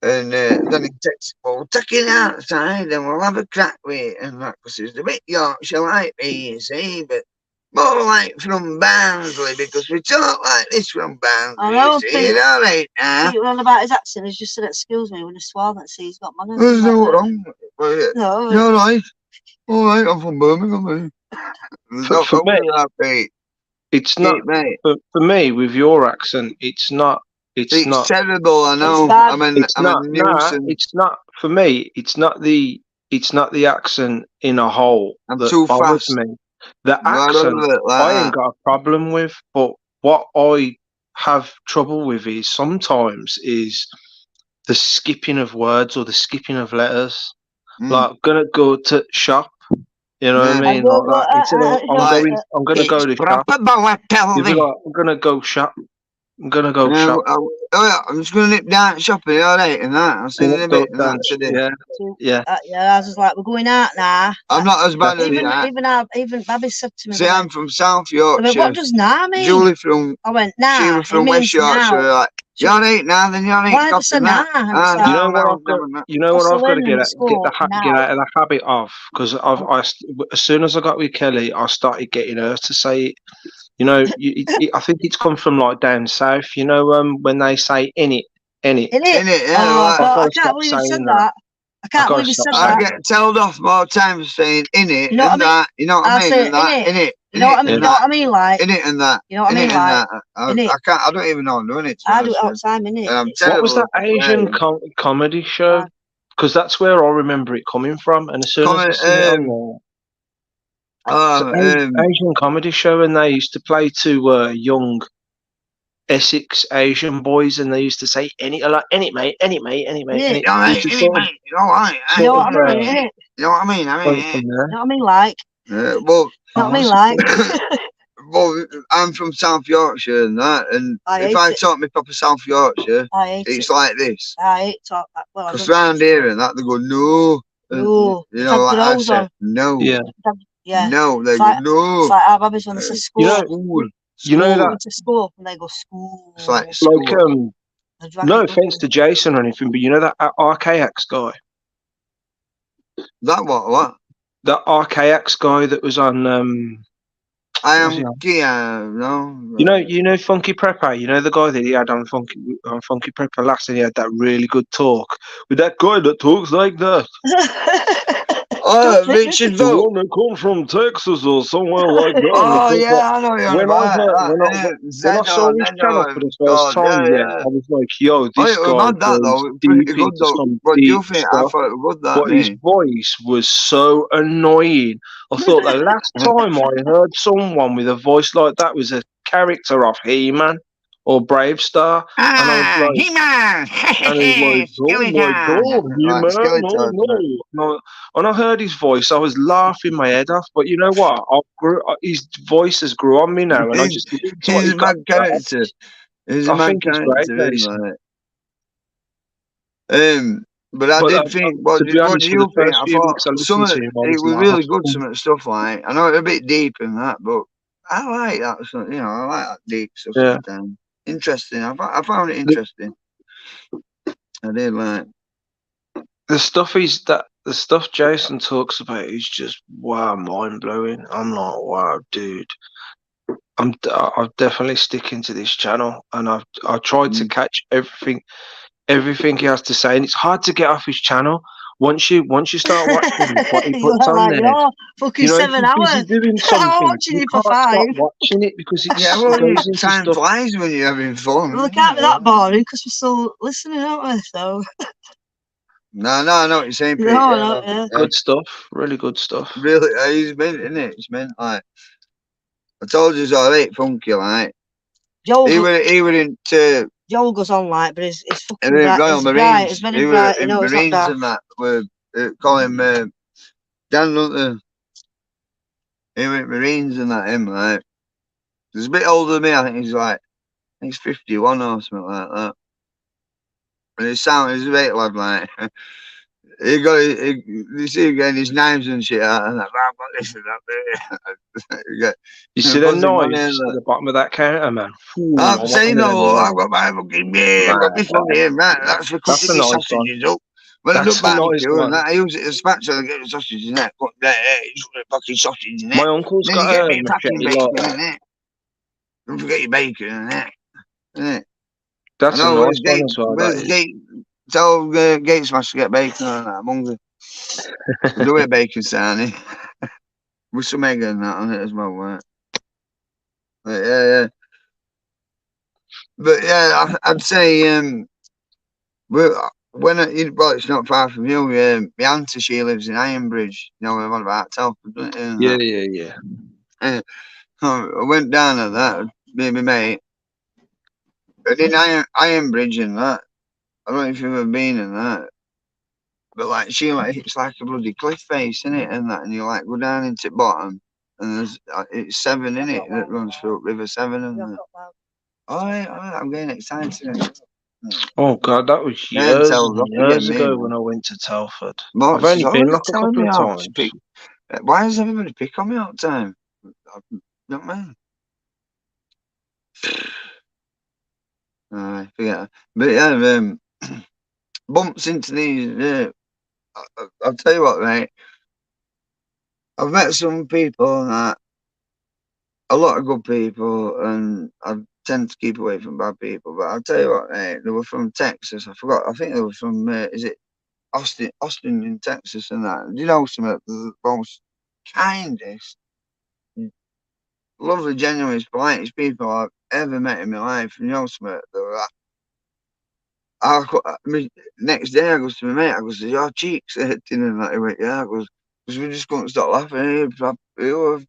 S3: And then he takes, well, we'll take it outside and we'll have a crack with it, and that, because it's a bit Yorkshire like me, you see, but more like from Barnsley, because we talk like this from Barnsley,
S4: I know,
S3: you see, all right now.
S4: Pete on about his accent, he's just said, excuse me, when he swore that, see, he's got manners.
S3: There's no wrong with it.
S4: No,
S3: You're right. All right, I'm from Birmingham, mate. There's no
S2: For
S3: wrong
S2: me,
S3: with that, Pete.
S2: it's not,
S3: Mate.
S2: for me, with your accent, it's not.
S3: It's terrible, I know.
S4: bad.
S3: I'm a
S2: It's not. Nah,
S3: nuisance.
S2: it's not. For me, it's not the accent in a whole
S3: I'm
S2: that
S3: too
S2: bothers
S3: fast.
S2: me. The
S3: Right
S2: accent,
S3: over it like
S2: I ain't
S3: that.
S2: got a problem with. But what I have trouble with is sometimes is the skipping of words or the skipping of letters. Like, gonna go to shop. You know what I mean?
S4: go-
S2: Like that. Instead of I'm gonna go to shop.
S3: Proper boy,
S2: You'd be
S3: Pelvy.
S2: like, I'm gonna go shop. I'm gonna go shop.
S3: Oh yeah, I'm just gonna nip down shopping, all right, and that. I'll see you in a bit, and that today.
S2: Yeah.
S4: I was just like, we're going out now.
S3: I'm not as bad as that.
S4: Even Babby said to me,
S3: See, I'm from South
S4: I went,
S3: Yorkshire.
S4: what does nah mean?
S3: Julie from.
S4: I went,
S3: She
S4: nah.
S3: was from West Yorkshire. Like, you're right now, then you're right.
S4: Why does say nah?
S2: You know what I've got? You know what I've got to get out of the habit of, because as soon as I got with Kelly, I started getting her to say it. You know, I think it's come from like down south. You know, when they say in it.
S4: In it,
S3: yeah.
S4: I can't believe you said that. I can't believe you said that.
S3: I get told off more times saying in it
S4: you know
S3: and that. You know what I mean? And that, in it.
S4: You know what I mean? You know what I mean? Like
S3: in it and that.
S4: You know what I mean? Like
S3: I can't. I don't even know I'm doing it.
S4: I do it all the time. In it.
S2: What was that Asian comedy show? Because that's where I remember it coming from. And as soon as I see it on there, Asian comedy show, and they used to play to young Essex Asian boys, and they used to say any like any mate.
S3: You know what I mean? You know what I mean?
S4: You know what I mean? Like.
S3: Well.
S4: You know what I mean? Like.
S3: Well, I'm from South Yorkshire and that, and if I talk me proper South Yorkshire, it's like this.
S4: I hate talk that. Well,
S3: because round here and that, they go no.
S4: No.
S3: You know, like I said, no.
S4: Yeah.
S3: No, they go no.
S4: It's like our babies when they say school.
S2: You know that
S4: to school and they go school.
S3: It's like school.
S2: No offense to Jason or anything, but you know that RKX guy.
S3: That what?
S2: That RKX guy that was on.
S3: I am Kia, no.
S2: You know Funky Prepper. You know the guy that he had on Funky Prepper last, and he had that really good talk with that guy that talks like that.
S3: Oh, Richard
S2: the one that come from Texas or somewhere like that.
S3: Oh yeah, I know you're right.
S2: When I saw his channel for the first time, I was like, "Yo, this guy goes deep into some deep stuff." But his voice was so annoying. I thought the last time I heard someone with a voice like that was a character off He-Man.
S1: or Bravestar, and I was
S3: Ah,
S1: like,
S3: He-Man!
S1: and he's like, oh my
S3: Skeleton!
S1: god, you
S3: Like
S1: man, oh
S3: Skeletor.
S1: no. And I heard his voice, I was laughing my head off. But you know what? His voice has grew on me now, and I
S3: He's,
S1: just listen to what
S3: he's
S1: he's
S3: a
S1: got
S3: mad
S1: to say.
S3: character. He's a
S1: I
S3: mad
S1: think he's great,
S3: character, him,
S1: Jason.
S3: like. But I
S1: But
S3: did think, what
S1: to
S3: do,
S1: be
S3: what do
S1: honest, for the
S3: you think?
S1: first
S3: I
S1: few
S3: thought
S1: weeks I
S3: some
S1: listened
S3: of
S1: to him, I
S3: it
S1: was
S3: was really good,
S1: laughing.
S3: some of the stuff, like, I know it's a bit deep and that, but I like that, I like that deep stuff
S1: Yeah.
S3: sometimes. Interesting. I found it
S1: The,
S3: interesting. I did like.
S1: the stuff Jason talks about is just wow, mind blowing. I'm like, wow, dude. I'm definitely sticking to this channel, and I tried to
S3: Mm.
S1: catch everything he has to say, and it's hard to get off his channel once you start watching what he
S4: You're
S1: puts on
S4: like,
S1: there.
S4: you're fucking
S1: You know, if he's
S4: 7 hours.
S1: busy doing
S4: I'm
S1: something,
S4: watching
S1: you
S4: you for
S1: can't stop
S4: 5.
S1: watching it because
S3: Yeah,
S1: it
S3: well,
S1: goes into
S3: time
S1: stuff.
S3: flies when you're having fun.
S4: Well, it can't be that boring because we're still listening, aren't we? So,
S3: No, I know what you're saying,
S4: no,
S3: Pete. Yeah,
S4: no,
S3: no,
S4: yeah.
S3: yeah.
S1: Good stuff, really good stuff.
S3: Really, he's meant, isn't it? It's meant, like, I told you it's alright, funky, like.
S4: Joel,
S3: He were into
S4: Joel goes on like, but it's fucking
S3: in
S4: bright.
S3: Royal
S4: It's bright. It's
S3: Marines.
S4: very
S3: He were
S4: bright. You
S3: in
S4: know, it's not
S3: Marines
S4: dark.
S3: and that. Were call him Dan Hunter. He were in Marines and that. Him, like, he's a bit older than me. I think he's 51 or something like that. And he's a great lad, like. You see him getting his knives and shit out, and that. I've got this and that. You get
S1: You see them
S3: buzzing money
S1: knives
S3: and
S1: at
S3: that.
S1: the bottom of that counter, man. Ooh, I
S3: I'm
S1: want
S3: saying,
S1: one of them
S3: no, I've
S1: knives.
S3: got my fucking beer, I've got
S1: Man,
S3: my fucking, right, that's for
S1: that's
S3: cutting
S1: a
S3: my
S1: nice one.
S3: sausages up. When I do
S1: That's a nice
S3: barbecue and
S1: one.
S3: that, I use it as a spatula to get the sausage in there, put there, you put the fucking sausage in
S1: My
S3: there.
S1: uncle's
S3: Then you
S1: got
S3: get a
S1: a
S3: bit of fucking
S1: machete like
S3: bacon in
S1: that.
S3: there. Don't forget your bacon in there. Innit? I
S1: That's a
S3: know,
S1: nice one as well. That is.
S3: Tell Gates Smash to get bacon on that, I'm hungry. We'll do a bacon sarnie. With some egg and that on it as well, right? Yeah. But yeah, I'd say, well, well, it's not far from you. My auntie, she lives in Ironbridge. You know what about Telford, don't you? And
S1: Yeah,
S3: that.
S1: yeah, yeah.
S3: I went down at that, me and my mate. And in Ironbridge and that, I don't know if you've ever been in that, but like it's like a bloody cliff face, isn't it? And that, and you like go down into the bottom, and there's it's Severn in it that runs through River Severn and that. All right, I'm getting excited.
S1: Oh god, that was
S3: Man,
S1: years
S3: tells
S1: and
S3: off again,
S1: years
S3: me
S1: ago
S3: man.
S1: when I went to Telford. I've
S3: But she's
S1: only been
S3: always
S1: like a
S3: telling
S1: couple
S3: me
S1: of
S3: off.
S1: times.
S3: Why does everybody pick on me all the time? I don't mind. I forget. But yeah, bumps into these. I'll tell you what, mate. I've met some people that a lot of good people, and I tend to keep away from bad people. But I'll tell you what, mate. They were from Texas. I forgot. I think they were from. Is it Austin in Texas, and that. Do you know some of the most kindest, lovely, genuine, politest people I've ever met in my life? And you know some of they were like, I mean, next day I goes to my mate, I goes, "Is your cheeks hurting?" And that he went, "Yeah." I goes, "Because we just couldn't stop laughing. He was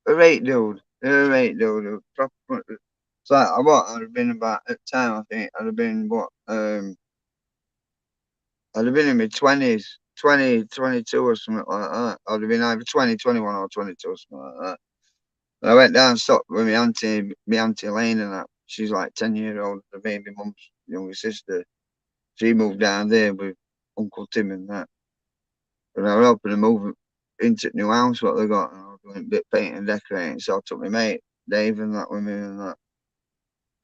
S3: a great dude. He was a great dude. He was proper. It's like I'd have been about at the time. I think I'd have been I'd have been in my 20s, 20, 22 or something like that. I'd have been either 20, 21 or 22 or something like that. And I went down and stopped with my auntie Elaine and that. She's like 10 years older than me, my mum's younger sister. She moved down there with Uncle Tim and that. And I was helping them move into the new house what they got. And I was doing a bit painting and decorating. So I took my mate, Dave, and that with me and that.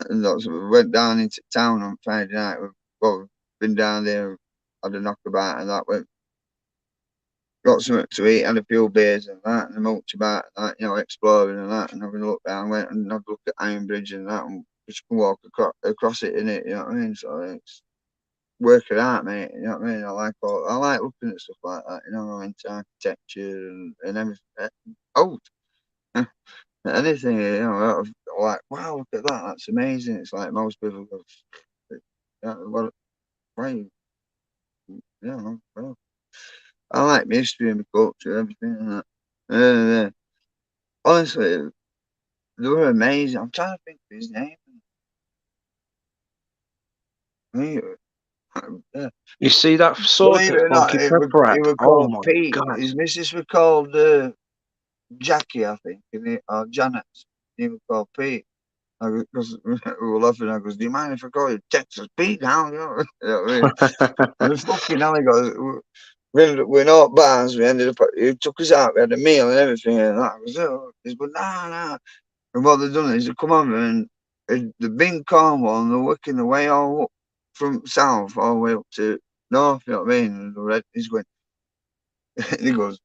S3: And that's, we went down into town on Friday night. We've been down there, had a knockabout and that. Went got something to eat, had a few beers and that, and mulch about that, exploring and that, and having a look down, went and had a look at Iron Bridge and that, and just walk across it in it, you know what I mean? So it's work it out, mate. You know what I mean? I like looking at stuff like that, into architecture and everything. Oh, anything, like wow, look at that, that's amazing. It's like most people go, what, why, well, I like my history and my culture, everything and that. Honestly, they were amazing. I'm trying to think of his name. He, yeah.
S1: You see that sword
S3: Believe
S1: that
S3: it or not,
S1: Funky Pepper
S3: he
S1: had?
S3: was
S1: Oh
S3: called
S1: my
S3: Pete.
S1: god.
S3: His missus was called Jackie, I think, or Janet. He was called Pete. Because we were laughing, I goes, "Do you mind if I call you Texas Pete now?" You know, you know what I mean? And fucking hell, he goes, we're not bars. We ended up, he took us out, we had a meal and everything. And that. I goes, "Oh," he's going, "Nah, nah." And what they've done is they come over and they've been Cornwall and they're working their way all up from south all the way up to north, you know what I mean? And he's going, he goes,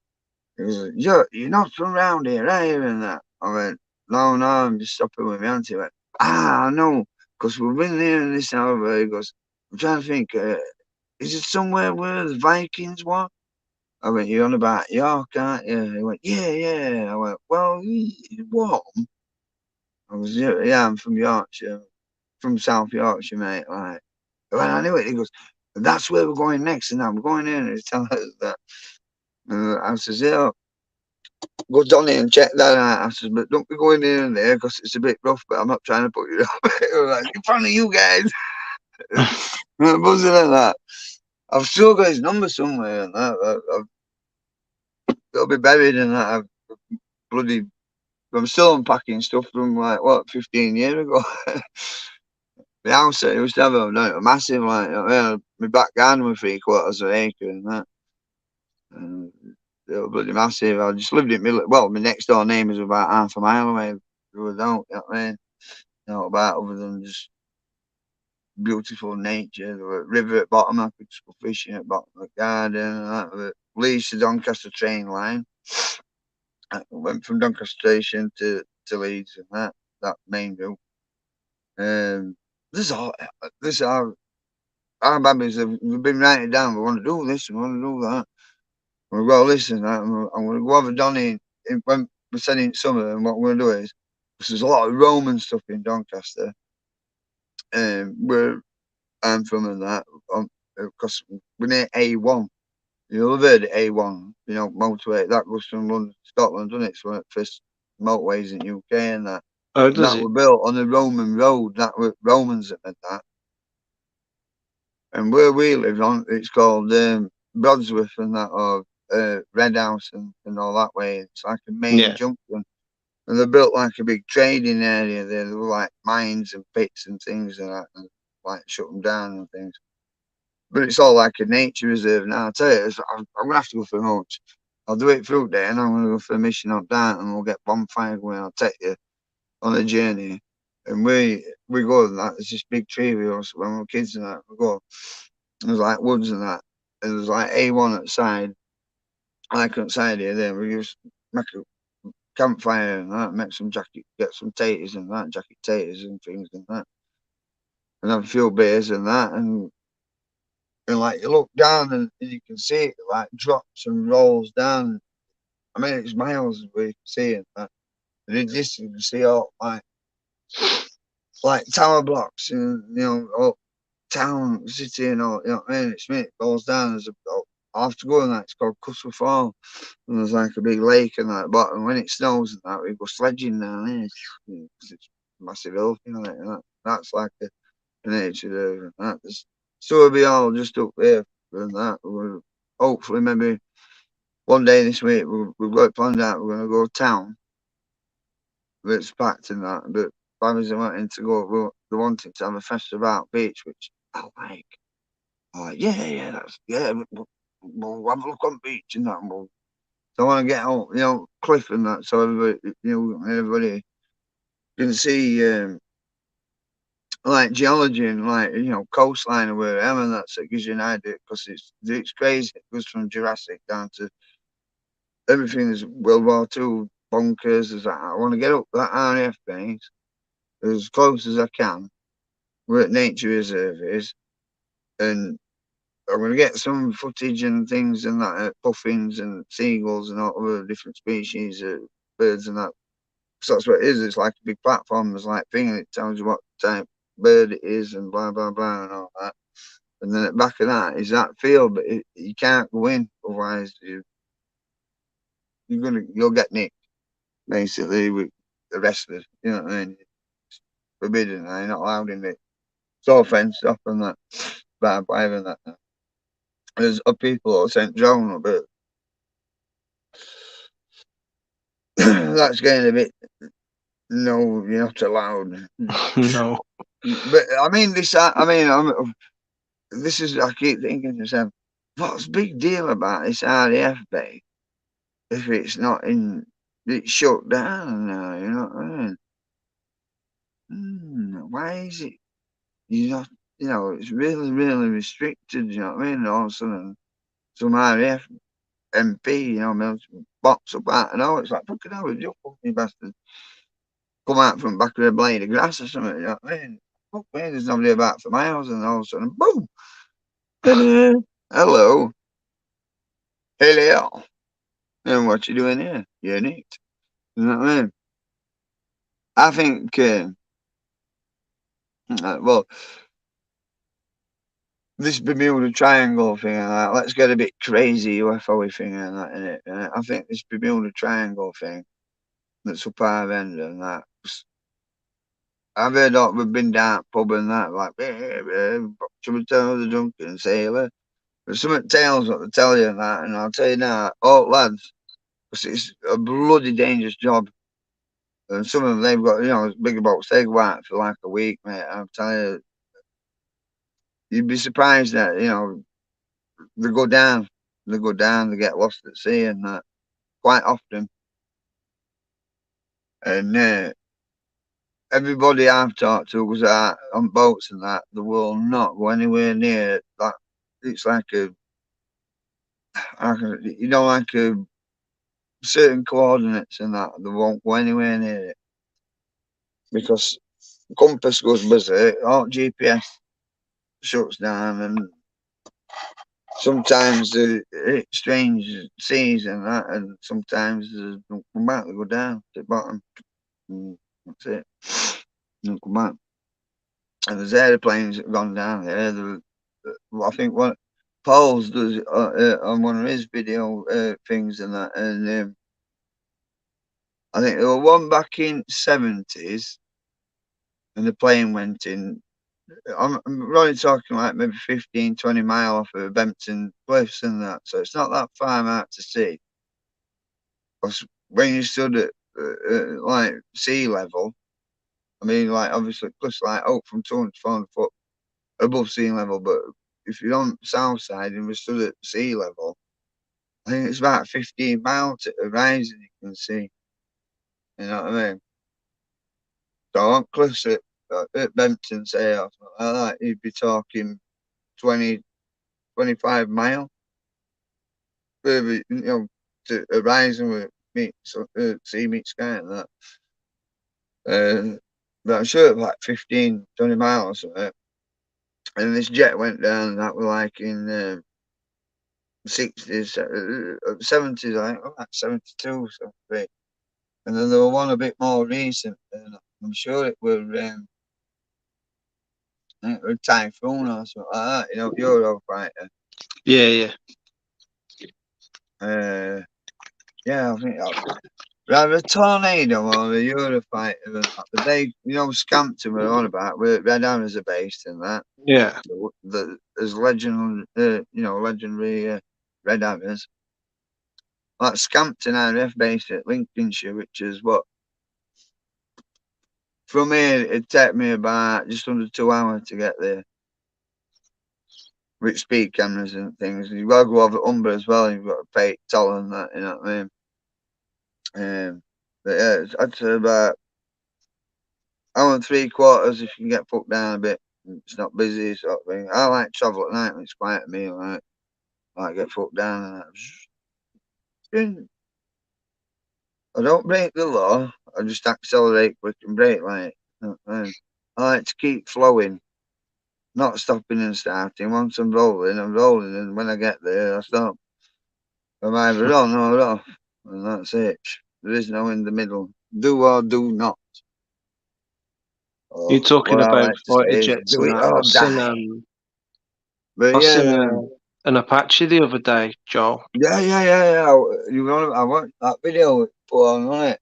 S3: you're not from round here, are you? And that. I went, no, no, I'm just stopping with my auntie. He went, I know, because we've been there and this hour. He goes, I'm trying to think, is it somewhere where the Vikings were? I went, you're on about York, aren't you? He went, yeah, yeah. I went, well, what? I was, yeah, yeah, I'm from Yorkshire, from South Yorkshire, mate. Like, well, I knew it. He goes, that's where we're going next, and I'm going in. And he's telling us that. And I says, yeah, go down here and check that out. I says, but don't be going in there because it's a bit rough. But I'm not trying to put you off. Like, in front of you guys, buzzing like that. I've still got his number somewhere, and that it'll be buried in that. Bloody, I'm still unpacking stuff from like what 15 years ago. The house that I used to have a massive, like, my back garden was 3/4 of an acre and that. And it was bloody massive. I just lived in well, my next door neighbours were about half a mile away. They were don't, you know what I mean? Not about other than just beautiful nature. There were a river at bottom, I could just go fishing at bottom of the garden and that. There were Leeds to Doncaster train line. I went from Doncaster station to Leeds and that main route. This is all this our babies have been writing it down. We want to do this, we want to do that. We go listen. I'm going to go over Donny when we're sending summer, and what we're going to do is because there's a lot of Roman stuff in Doncaster, where I'm from and that, because we're near A1. You'll have heard of A1, motorway that goes from London to Scotland, doesn't it? It's one of the first motorways in UK and that.
S1: Oh,
S3: And
S1: does
S3: that
S1: it?
S3: were built on a Roman road. That were Romans that made that. And where we live on, it's called Brodsworth and that, or Red House and all that way. It's like a main
S1: Yeah.
S3: junction. And they're built like a big trading area there. There were like mines and pits and things and that, and like shut them down and things. But it's all like a nature reserve now. I tell you, I'm going to have to go for lunch. I'll do it through there and I'm going to go for a mission up down and we'll get bonfire going. I'll take you on a journey. And we go and that. There's this big tree we also, when we were kids and that, we go. There's like woods and that. And there's like A1 at the side, like outside here. Then we just make a campfire and that, make some get some taters and that, jacket taters and things and that. And have a few beers and that. And like you look down and you can see it like drops and rolls down. I mean, it's miles where you can see it. And in this, you can see all like tower blocks and, all town, city and all, what I mean? It goes down. I have to go in that. It's called Cussler Fall. And there's like a big lake and that bottom. When it snows and that, we go sledging down there. It's massive hill, and that's like a nature there. And that. So we'll be all just up there and that. We'll hopefully maybe one day this week we've got it planned out. We're going to go town. It's packed and that. But families are wanting to go. They're wanting to have a festival out beach, which I like. Yeah, we'll have a look on the beach and that. So I want to get out, cliff and that, so everybody can see, like geology and like coastline or wherever, and that, so it gives you an idea because it's crazy. It goes from Jurassic down to everything. Is World War Two bunkers. I want to get up that RAF base as close as I can, where nature reserve is, and I'm going to get some footage and things and that, puffins and seagulls and all other different species of birds and that. So that's what it is. It's like a big platform. There's like thing, and it tells you what type bird it is and blah blah blah and all that. And then at the back of that is that field, but you can't go in, otherwise you'll get nicked basically with the rest of it. You know what I mean? It's forbidden. You're not allowed in it. It's all fenced off and that. Barbed wire and that. There's people who sent drone, but that's getting a bit. No, you're not allowed.
S1: No.
S3: But I mean, this. I mean, this is. I keep thinking to myself, what's the big deal about this RAF base if it's not in? It's shut down now. You know what I mean? Why is it? You know, it's really, really restricted. You know what I mean? All of a sudden, some RAF MP, box up out and all. It's like fucking hell, you fucking bastard. Come out from the back of a blade of grass or something. You know what I mean? Fuck me, there's nobody about for miles, and all of a sudden, boom. Hello. Hello. And what you doing here? You're neat. You know what I mean? I think, well, this Bermuda Triangle thing and that, let's get a bit crazy UFO thing and that in it. I think this Bermuda Triangle thing that's up our end and that. I've heard that we've been down pub and that, like, some tell the drunken sailor. There's some tales what they tell you and that, and I'll tell you now, oh lads, 'cause it's a bloody dangerous job. And some of them, they've got, big boats, they go out for like a week, mate. I'll tell you, you'd be surprised that, they go down, they get lost at sea and that quite often. And everybody I've talked to was out on boats and that, they will not go anywhere near that. It's like like a certain coordinates and that, they won't go anywhere near it because compass goes berserk, all GPS shuts down, and sometimes it's strange seas and that, and sometimes they don't come back, they go down to the bottom. And that's it. They don't come back. And there's aeroplanes that have gone down there. I think what Paul's does on one of his video things and that, and I think there were one back in '70s, and the plane went in. I'm really talking like maybe 15, 20 mile off of Bempton Cliffs and that, so it's not that far out to sea. Because when you stood at like sea level, I mean, like obviously cliffs like from 200 to 400 foot above sea level, but if you're on the south side and we stood at sea level, I think it's about 15 miles to the horizon you can see. You know what I mean? So on cliffs at Bempton, say, or something like that, you'd be talking 20, 25 mile. To horizon with sea meet sky and that. But I'm sure it was like 15, 20 miles of it. And this jet went down, and that was like in the 60s, 70s, I think, like 72, 73. And then there was one a bit more recent, and I'm sure it was, I think it was Typhoon or something like that, Eurofighter.
S1: Yeah.
S3: Yeah, I think rather a tornado or a Eurofighter. But they, Scampton were on about, where Red Arrows are based and that.
S1: Yeah.
S3: There's legendary Red Arrows. Like Scampton RF based at Lincolnshire, which is what, from here, it'd take me about just under 2 hours to get there. With speed cameras and things. You've got to go over Umber as well, you've got to pay toll and that, you know what I mean? But yeah, I'd say about hour and 3/4 if you can get put down a bit. It's not busy sort of thing. I like travel at night when it's quiet to me, like get put down and that. I don't break the law, I just accelerate quick and brake like. I like to keep flowing, not stopping and starting. Once I'm rolling, and when I get there, I stop. I'm either on or off, and that's it. There is no in the middle. Do or do not.
S1: You're
S3: Or
S1: talking
S3: what I
S1: about
S3: like to
S1: fighter
S3: say is,
S1: jets
S3: do
S1: and
S3: it
S1: that.
S3: or die. But
S1: I seen
S3: yeah,
S1: an Apache the other day, Joel.
S3: yeah. I want that video put on it.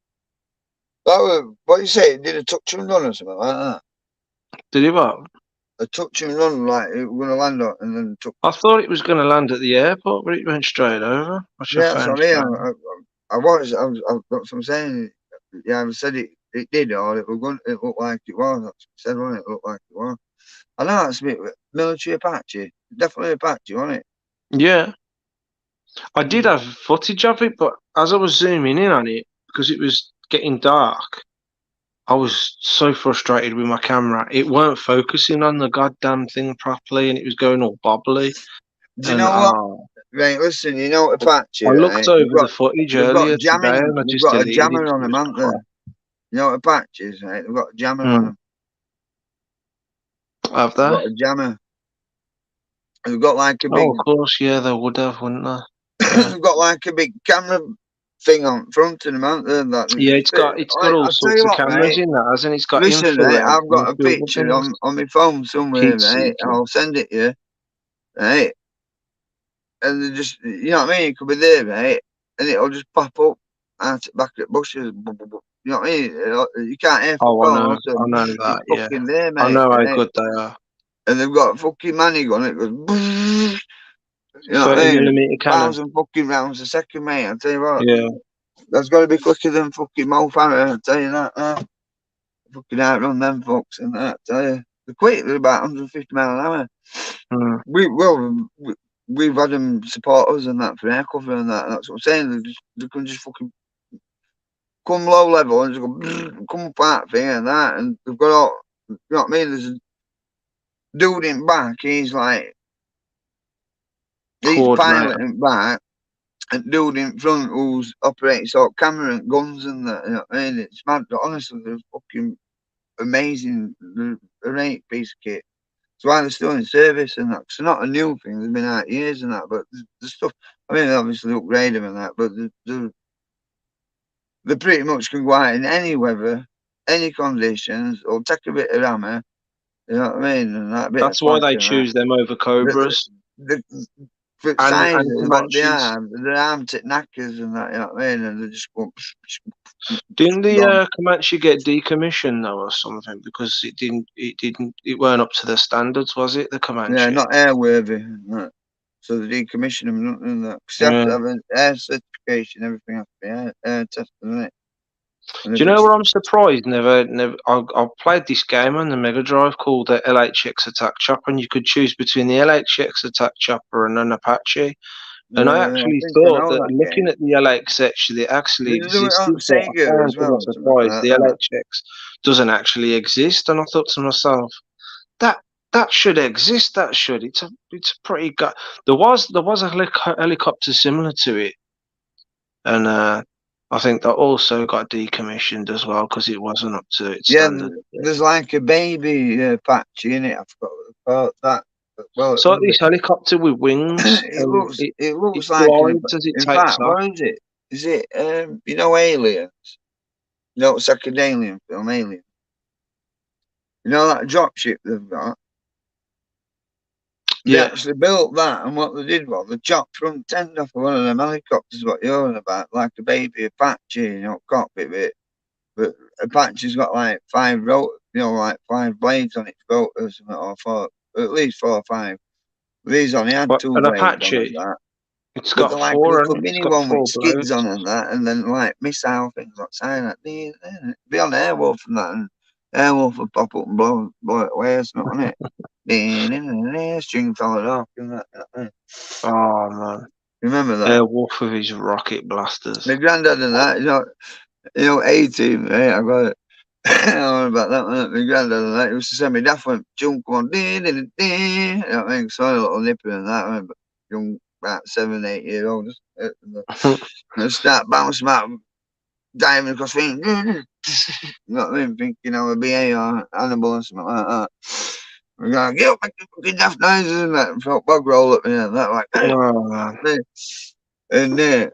S3: That was what you say. Did a touch and run or something like that.
S1: Did he what?
S3: a touch and run like it was going to land on, and then took.
S1: I thought it was going to land at the airport, but it went straight over, which I
S3: Yeah, that's
S1: found
S3: what I mean.
S1: strange.
S3: That's what I'm saying. Yeah, I said it did, or it was going. It looked like it was. That's what I said, wasn't it? It looked like it was. I know that's a bit military Apache. Definitely Apache, wasn't it?
S1: Yeah, I did
S3: Mm.
S1: have footage of it, but as I was zooming in on it, because it was getting dark, I was so frustrated with my camera. It weren't focusing on the goddamn thing properly, and it was going all bobbly.
S3: Do you
S1: And
S3: know what? Right, listen. You know Apache,
S1: I looked
S3: right?
S1: over the footage
S3: They've got
S1: earlier today,
S3: jamming.
S1: and I
S3: They've
S1: just
S3: got a
S1: deleted it
S3: jammer
S1: 'cause
S3: on
S1: it
S3: them,
S1: was
S3: haven't they?
S1: crap.
S3: You know Apaches, right? They've got a jammer on
S1: Hmm.
S3: them.
S1: Have
S3: They've
S1: they?
S3: got a jammer. They've got like a
S1: Oh,
S3: big.
S1: of course, yeah, they would have, wouldn't they? Yeah.
S3: They've got like a big camera thing on front of them, haven't they? That
S1: Yeah, it's got all
S3: I'll tell you
S1: sorts of
S3: what,
S1: cameras
S3: mate.
S1: in that, hasn't it? It's got
S3: Listen, right?
S1: infrared
S3: I've
S1: and
S3: got a
S1: a few other
S3: picture
S1: things.
S3: on my phone somewhere,
S1: Heat
S3: right?
S1: seeking.
S3: I'll send it you, right? And they just, you know what I mean? It could be there, right? And it'll just pop up out back at bushes. You know what I mean? You can't hear fuck
S1: Oh,
S3: all. So
S1: I know
S3: it's
S1: that. Yeah,
S3: fucking there,
S1: I
S3: mate.
S1: know how
S3: Right?
S1: good they are.
S3: And they've got a fucking money gun. It goes, you know what I
S1: 30
S3: mean?
S1: millimeter cannon.
S3: 1,000 fucking rounds a second, mate. I tell you what,
S1: Yeah.
S3: that's got to be quicker than fucking Mo Farah. I tell you that. Fucking outrun them fucks and that. I tell you, they're quick. They're about 150 mile an hour.
S1: Hmm.
S3: We've had them support us and that for air cover and that. And that's what I'm saying. They can just fucking come low level and just go come up that thing and that. And they've got all, you know what I mean? There's a dude in back. He's
S1: Coordinator.
S3: piloting back. And dude in front who's operating sort of camera and guns and that. You know what I mean? It's mad. Honestly, they're fucking amazing. They're a great piece of kit. That's why they're still in service and that. It's not a new thing. They've been out years and that. But the stuff, I mean, they obviously upgrade them and that. But they pretty much can go out in any weather, any conditions, or take a bit of hammer. You know what I mean? And that bit of
S1: That's why
S3: flak
S1: they
S3: and that.
S1: choose them over
S3: The,
S1: Cobras
S3: the, for
S1: and
S3: sizes, what they
S1: Comanches.
S3: are, they're armed to knackers and that. You know what I mean? And they just go
S1: Didn't the
S3: gone.
S1: Comanche get decommissioned though, or something because it weren't up to the standards, was it? The
S3: Yeah,
S1: Comanche.
S3: not airworthy. Right. So they decommission them and that. Because you have
S1: Yeah.
S3: to have an air certification, everything has to be air tested, isn't it? And
S1: Do
S3: if
S1: you know
S3: it's
S1: what I'm surprised? Never. I played this game on the Mega Drive called the LHX Attack Chopper, and you could choose between the LHX Attack Chopper and an Apache. And I
S3: I
S1: actually
S3: think I
S1: thought
S3: know
S1: that
S3: that
S1: looking
S3: game.
S1: at the LXX, it actually
S3: Did they do it on
S1: existed, but I
S3: Sega
S1: found
S3: as
S1: to my
S3: well or something
S1: surprise
S3: like
S1: the
S3: that?
S1: LHX doesn't actually exist. And I thought to myself, that that should exist. That should. It's a pretty gut. There was a helicopter similar to it, and I think that also got decommissioned as well because it wasn't up to its
S3: Yeah,
S1: standard.
S3: there's like a baby patch in it. I forgot what they call that. Well,
S1: So this helicopter with wings,
S3: it
S1: and
S3: looks
S1: it
S3: it
S1: it
S3: looks like
S1: glides as it
S3: in
S1: takes
S3: fact,
S1: off.
S3: what is it? Is it you know Alien? No, second Alien film, Alien. You know that dropship they've got? They
S1: Yeah.
S3: actually built that, and what they did was they chopped front end off of one of them helicopters. What you're on about, like a baby Apache, cockpit bit. But Apache's got like like 5 blades on its rotors, or four, at least 4 or 5. These only had
S1: But
S3: 2
S1: an
S3: blades on and
S1: Apache,
S3: that.
S1: it's
S3: But
S1: got
S3: they're like a
S1: four,
S3: little
S1: and it's
S3: mini
S1: got
S3: one with
S1: four
S3: skids on
S1: blades.
S3: and that, and then like missile things outside that. Be on Airwolf and that, and Airwolf would pop up and blow it away or something, wouldn't it? String followed off and that.
S1: Oh man,
S3: Remember that?
S1: Airwolf with his rocket blasters.
S3: My granddad and that, 18, right? I got it. I don't know about that one. My granddad and that, he used to send me daft one, jump on, you know what I mean? So I had a little nipper and that, but young, about 7, 8 years old, and start bouncing about, diving across things, you know what I mean? Thinking I'm a BA or animal or something like that. We're going, get up, make fucking daft noises and that, and felt bug roll at me and that, like,
S1: Oh man,
S3: and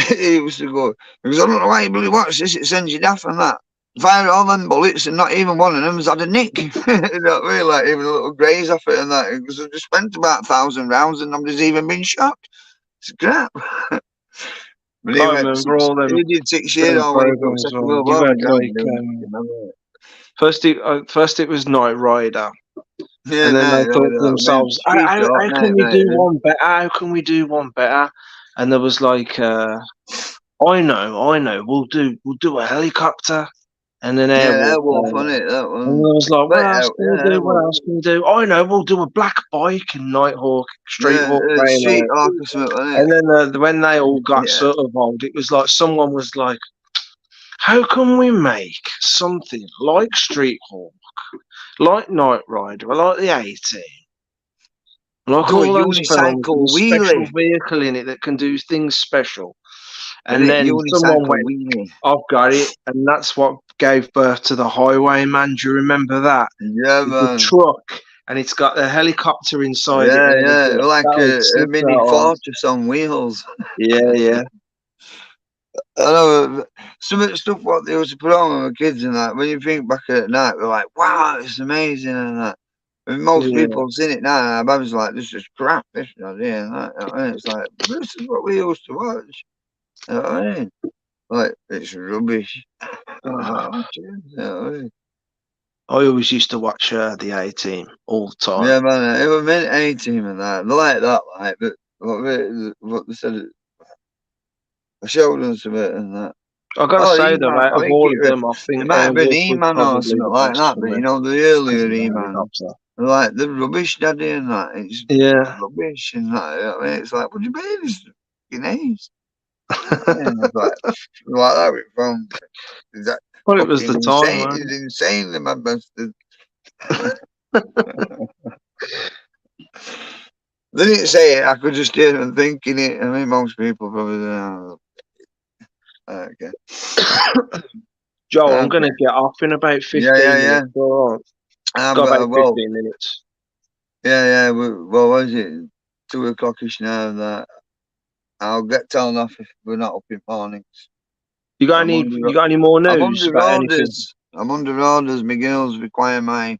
S3: he used to go, because I don't know why you bloody watch this, it sends you daft and that. Fire all them bullets and not even one of them's had a nick. You know what I mean? Like even a little graze off it and that. Because I've just spent about 1,000 rounds and nobody's even been shot. It's crap. But
S1: I remember all
S3: he did 6 years
S1: them
S3: all when he got
S1: programs.
S3: Second World
S1: You
S3: War. My
S1: had
S3: granddad
S1: like
S3: did. Remember it?
S1: first it was Knight Rider,
S3: Yeah,
S1: And then they
S3: mate.
S1: thought to
S3: I mean,
S1: themselves,
S3: street talk,
S1: how can we
S3: mate.
S1: do one better? How can we do one better? And there was like, I know, we'll do a helicopter and an
S3: Yeah,
S1: airwolf.
S3: Airwolf on it. That
S1: And
S3: one.
S1: I was like, what
S3: But
S1: else can we
S3: yeah,
S1: do? What
S3: Airwolf.
S1: else can we do? I know, we'll do a black bike and Nighthawk, Street
S3: Yeah,
S1: Hawk came
S3: Street
S1: out.
S3: Talk or something on it.
S1: And then when they all got
S3: Yeah.
S1: sort of old, it was like someone was like, how can we make something like Street Hawk, like Knight Rider, like the A-Team, like
S3: Do a
S1: all those films with a
S3: unicycle
S1: special
S3: wheelie.
S1: vehicle in it that can do things special?
S3: Did
S1: And
S3: it?
S1: then someone
S3: Unicycle
S1: went,
S3: wheelie.
S1: I've got it. And that's what gave birth to the Highwayman. Do you remember that?
S3: Yeah,
S1: It's a
S3: man.
S1: truck and it's got a helicopter inside it
S3: Yeah,
S1: and
S3: yeah.
S1: everything.
S3: Like
S1: That would
S3: a
S1: sit
S3: mini
S1: that on.
S3: fortress on wheels.
S1: Yeah, yeah.
S3: I know some of the stuff what they used to put on when we were kids and that. When you think back at night, we're like, "Wow, it's amazing!" and that. And most
S1: Yeah.
S3: people have seen it now. And our bab's like, "This is crap, this idea." And that. And it's like, "This is what we used to watch." You know what I mean? Like, it's rubbish. I'm not watching. You know what I mean?
S1: I always used to watch the A-Team all the time.
S3: Yeah, man. It was meant A-Team and that. They like that, like, but what they said, I showed them some of it and that.
S1: I got to
S3: Oh,
S1: say though,
S3: E-Man.
S1: out
S3: I
S1: of
S3: think
S1: all of them, I
S3: it
S1: think
S3: might have been
S1: Airwolf was
S3: E-Man or
S1: probably
S3: something
S1: the
S3: like
S1: best
S3: that,
S1: for
S3: but
S1: me
S3: you know, the
S1: because
S3: earlier
S1: of the
S3: E-Man,
S1: helicopter.
S3: like the rubbish daddy and that, it's
S1: Yeah.
S3: rubbish and that. You know what I mean? It's like, what do you mean? It's fucking A's. And it's like that with phone. Is that
S1: Well, it was
S3: fucking
S1: the time,
S3: insane?
S1: man.
S3: It's insane, the man bastard. They didn't say it, I could just hear them thinking it. I mean, most people probably don't. Okay.
S1: Joe, I'm
S3: Okay.
S1: going to get off in about
S3: Yeah,
S1: 15
S3: yeah, yeah.
S1: minutes. All right. Got about
S3: Well,
S1: 15 minutes.
S3: yeah, yeah. Well, what is it? 2 o'clockish now. That I'll get told off if we're not up in mornings.
S1: You got any more
S3: I'm
S1: news
S3: under
S1: about anything?
S3: orders. I'm under orders. My girls require my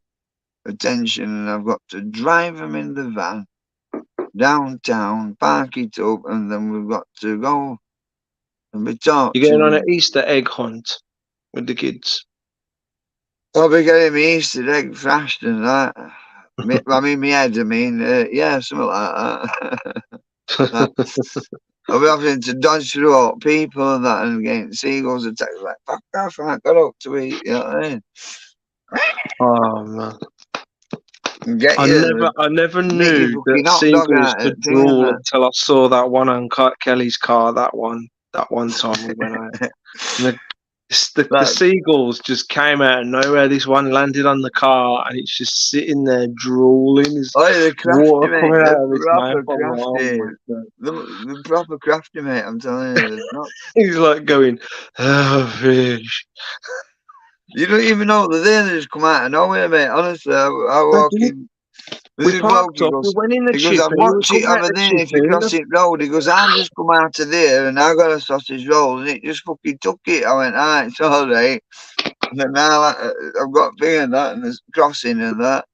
S3: attention, and I've got to drive them in the van downtown, park it up, and then we've got to go and be talked
S1: You're going on an
S3: to.
S1: Easter egg hunt with the kids.
S3: I'll be getting my Easter egg thrashed and that. I mean, my head. I mean, yeah, something like that. That I'll be having to dodge through all people and that and getting seagulls attacked. Like, fuck off, I ain't got up to eat, you know what I mean?
S1: Oh man,
S3: And get you,
S1: I never
S3: make your
S1: knew that
S3: fucking hot dog
S1: seagulls
S3: out of
S1: could
S3: the thing and
S1: drool
S3: that.
S1: until I saw that one on Kelly's car. That one time we went out. And the
S3: Like,
S1: seagulls just came out of nowhere. This one landed on the car and it's just sitting there drooling. There's
S3: oh, the crafty,
S1: water
S3: mate.
S1: coming
S3: The
S1: out of its mouth.
S3: proper
S1: I'm like, oh
S3: crafty.
S1: my god.
S3: The proper crafty, mate. I'm telling you. There's not.
S1: He's like going, oh, fish.
S3: You don't even know they're there. They just come out of nowhere, mate. Honestly, I
S1: They
S3: walk
S1: did.
S3: in.
S1: We
S3: There's a bloke,
S1: parked up, we went in the
S3: he goes, I've
S1: chippy, we
S3: watched it
S1: come out
S3: over
S1: the
S3: there if you
S1: chippy, and
S3: cross it road. He goes, I've just come out of there and I got a sausage roll and it just fucking took it. I went, alright, it's alright. And then now I've got a thing and that and there's crossing and that.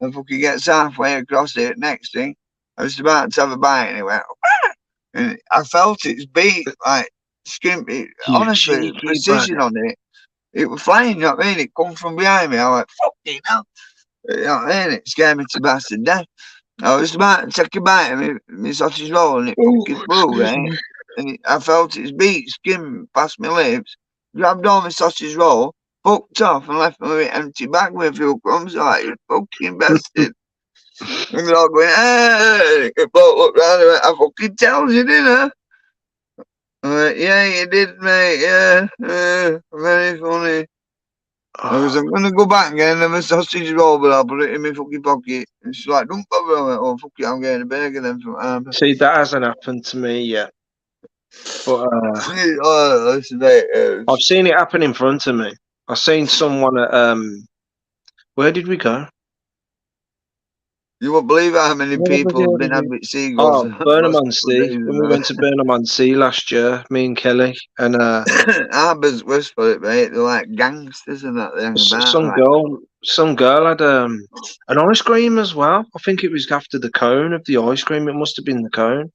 S3: And fucking gets halfway across it. Next thing, I was about to have a bite and he went, "Ah!" And I felt its beat like skimpy.
S1: you
S3: Honestly,
S1: cheeky
S3: precision
S1: bugger.
S3: on it. It was flying, you know what I mean? It come from behind me. I went, fucking hell. You know what I mean? It scared me to bastard death. I was about to take a bite of my sausage roll and it
S1: Oh,
S3: fucking flew,
S1: excuse
S3: right?
S1: me.
S3: And I felt its beat skim past my lips, grabbed all my sausage roll, fucked off and left me with an empty bag with a few crumbs like, you fucking bastard. And they're all going, hey! The bloke looked round and went, I fucking tells you, didn't I? I went, yeah, you did, mate, yeah. Very funny. I was, I'm going to go back and get another sausage roll, but I'll put it in my fucking pocket. And she's like, don't bother. I went, oh, fuck it, I'm getting a burger then from Harbour.
S1: See, that hasn't happened to me yet. But
S3: Oh, listen, mate.
S1: I've seen it happen in front of me. I've seen someone at where did we go?
S3: You won't believe how many
S1: Where did we
S3: people
S1: go?
S3: have been had with seagulls
S1: Oh,
S3: the
S1: Burnham
S3: last
S1: on
S3: couple of
S1: Sea.
S3: days.
S1: When we went to Burnham on Sea last year, me and Kelly and
S3: Harbour's worse for it, mate. They're like gangsters and that. They hang about. Like,
S1: some girl had an ice cream as well. I think it was after the cone of the ice cream. It must have been the cone.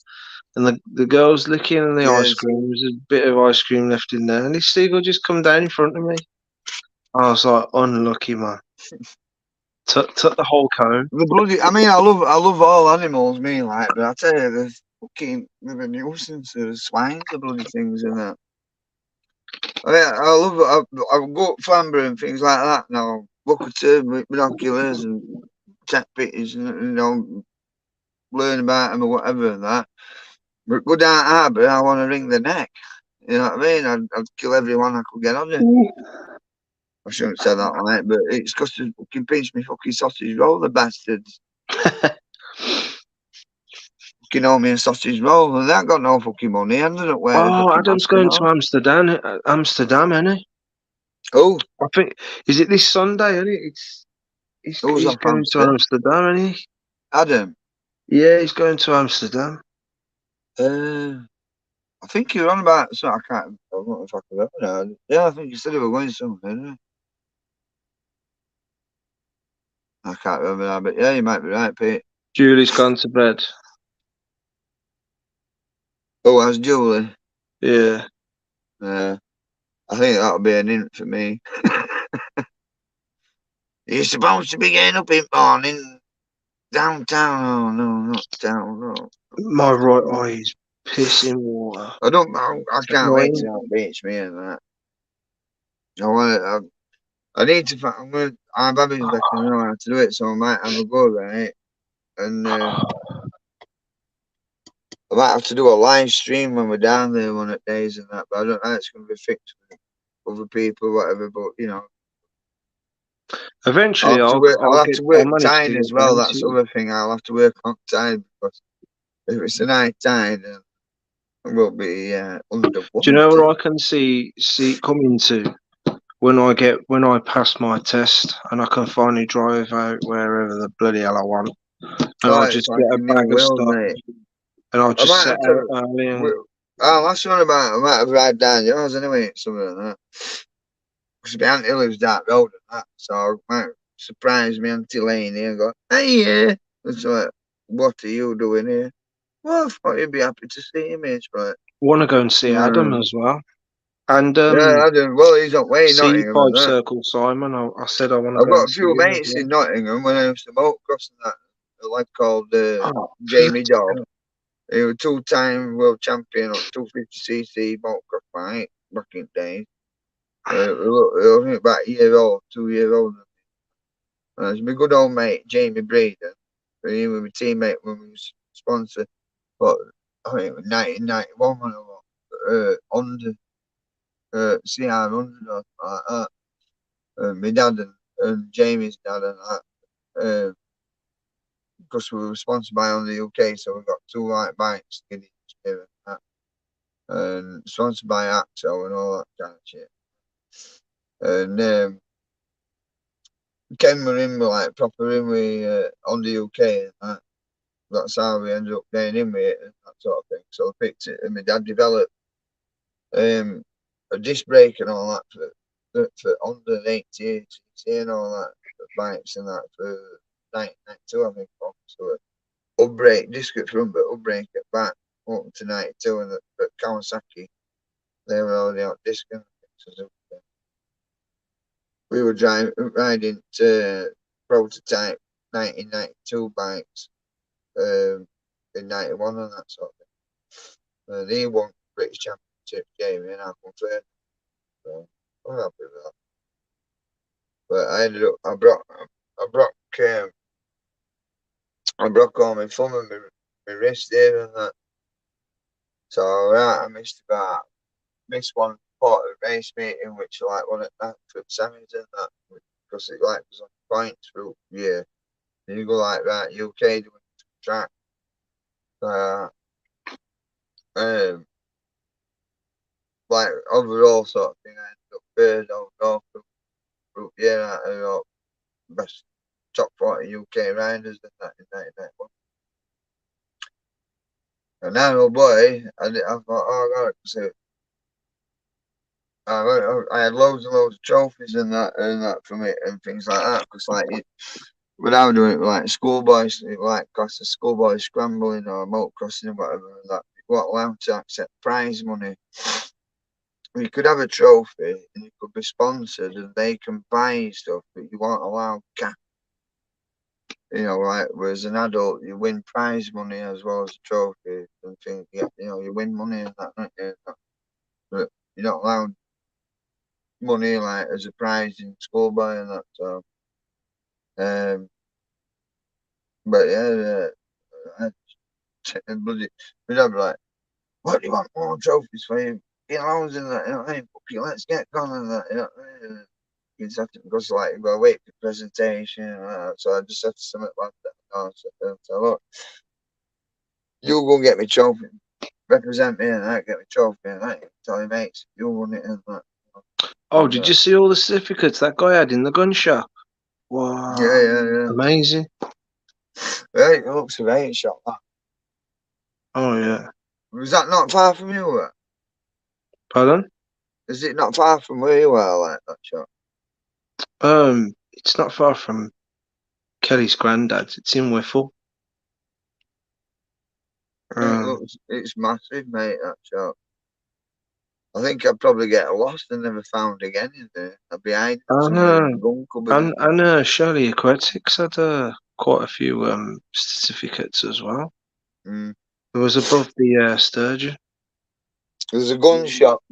S1: And the girl's licking the ice
S3: yes.
S1: cream. There was a bit of ice cream left in there. And this seagull just come down in front of me. I was like, unlucky, man. Took the whole cone.
S3: The bloody, I mean, I love all animals, me, like, but I tell you, they're a nuisance, the swines, the bloody things, and that. I mean, I go up Flamber and things like that now, look at them with binoculars and tech pictures and, learn about them or whatever and that. But go down harbour, I want to wring the neck. You know what I mean? I'd kill everyone I could get on you. I shouldn't say that like, but it's because they fucking pinch me fucking sausage roll, the bastards. Fucking owe me a sausage roll, and they ain't got no fucking money. I ended up wearing a
S1: Oh,
S3: fucking
S1: Adam's
S3: mask and
S1: going to
S3: all.
S1: Amsterdam, isn't he?
S3: Oh,
S1: I think is it this Sunday, isn't it?
S3: who's
S1: He's
S3: off
S1: going to
S3: Amsterdam?
S1: Amsterdam, isn't he?
S3: Adam.
S1: Yeah, he's going to Amsterdam.
S3: I think you're on about, so I can't, I don't know if I can remember now. Yeah, I think you said you were going somewhere, didn't you? I can't remember now, but yeah, you might be right, Pete.
S1: Julie's gone to bed.
S3: Oh, that's Julie.
S1: Yeah.
S3: I think that'll be an hint for me. You're supposed to be getting up in the morning downtown. Oh, no, not down. No.
S1: My right eye is pissing water.
S3: I can't wait to go beach me and that. I need to find, I'm having back and I know how to do it, so I might have a go, right? And I might have to do a live stream when we're down there one of the days and that, but I don't know how it's going to be fixed with other people, whatever, but
S1: Eventually, I'll
S3: I'll have to
S1: I'll
S3: work
S1: manage to
S3: tide
S1: get
S3: as well.
S1: down
S3: That's
S1: to
S3: the
S1: you.
S3: other thing. I'll have to work on tide because if it's a night tide, then I will be underwater.
S1: Do you know where I can see coming to when I pass my test and I can finally drive out wherever the bloody hell I want, and
S3: Oh,
S1: I'll
S3: it's
S1: just
S3: like
S1: get
S3: a
S1: a
S3: new
S1: bag of
S3: world,
S1: stuff
S3: mate.
S1: and I'll
S3: I
S1: just
S3: might
S1: set
S3: have to.
S1: out early and
S3: That's what about. I might have ride down yours anyway, something like that. Because my auntie lives that road and that, so I might surprise me auntie Laney and go, "Hey, yeah." It's like, "What are you doing here?" Well, I thought you'd be happy to see me. It's like,
S1: want to go and see Adam
S3: um,
S1: as well. And
S3: yeah, I do. Well, he's up way in
S1: see
S3: Nottingham
S1: Five
S3: and that.
S1: Circle Simon. I said I want to
S3: I've
S1: go
S3: got
S1: and
S3: a
S1: see
S3: few
S1: him as
S3: mates
S1: well.
S3: in Nottingham when I used to motor cross and that. A lad called
S1: Oh,
S3: Jamie Dobb. He was two-time world champion on 250cc motocross bike back in the day. I think about a year old, 2 year old. It's my good old mate, Jamie Braden. He was my teammate when we was sponsored. But I think it was 1991 when I was under CR under or like that. My dad and Jamie's dad and that. Because we were sponsored by Only UK, so we got two light bikes to get each year and that. And sponsored by Axel and all that kind of shit. And Ken were in with like proper in with on the UK and that. That's how we ended up getting in with it and that sort of thing. So I picked it and my dad developed a disc brake and all that for under 88 and all that bikes and that for 1992 I think. So up brake, disc at front but up brake at back up to 92 and at Kawasaki they were already out disc and so we were riding prototype 1992 bikes in 91 and that sort of thing. He won British Championship game and I won third. So I'm happy with that. But I ended up, I broke all my thumb and my wrist there and that. So I missed one part of the race meeting, which like one at that for semis and that, because it like was on points through yeah. And you go like right, UK doing track. Um, like overall sort of thing, I ended up third overall group yeah, best top 40 UK riders in that in 1991. And now, oh boy, I thought, oh god, so I had loads and loads of trophies and that from it and things like that. Because like when I was doing it with like schoolboys, like class of schoolboys scrambling or motocrossing and whatever, and that you weren't allowed to accept prize money. You could have a trophy and you could be sponsored and they can buy you stuff, but you weren't allowed cash. You know, like whereas an adult, you win prize money as well as a trophy and things. You know, you win money and that, don't you? But you're not allowed money like as a prize in schoolboy and that. So, um, but yeah, bloody, my dad be like, "What do you want more trophies for? You know, and that. You know, hey, okay, let's get going and that. You know, you just have to because like you gotta wait for presentation. So I just have to submit like that. No, so look, you go get me trophy, represent me and that, get me trophy and that. Tell your mates, you won it and that.
S1: Oh,
S3: And
S1: did you see all the certificates that guy had in the gun shop?
S3: yeah,
S1: Wow,
S3: yeah,
S1: amazing.
S3: yeah. It looks a great shot. That.
S1: Oh yeah.
S3: Was that not far from you?
S1: Pardon?
S3: Is it not far from where you are, like that shot?
S1: It's not far from Kelly's granddad's. It's in Whiffle.
S3: It
S1: Um,
S3: looks, it's massive, mate. That shot. I think I'd probably get lost and never found again in there. I'd be hiding
S1: and
S3: somewhere in
S1: uh,
S3: the gun cupboard and that.
S1: Shirley Aquatics had quite a few certificates as well.
S3: Mm.
S1: It was above the sturgeon.
S3: There's a gun shop.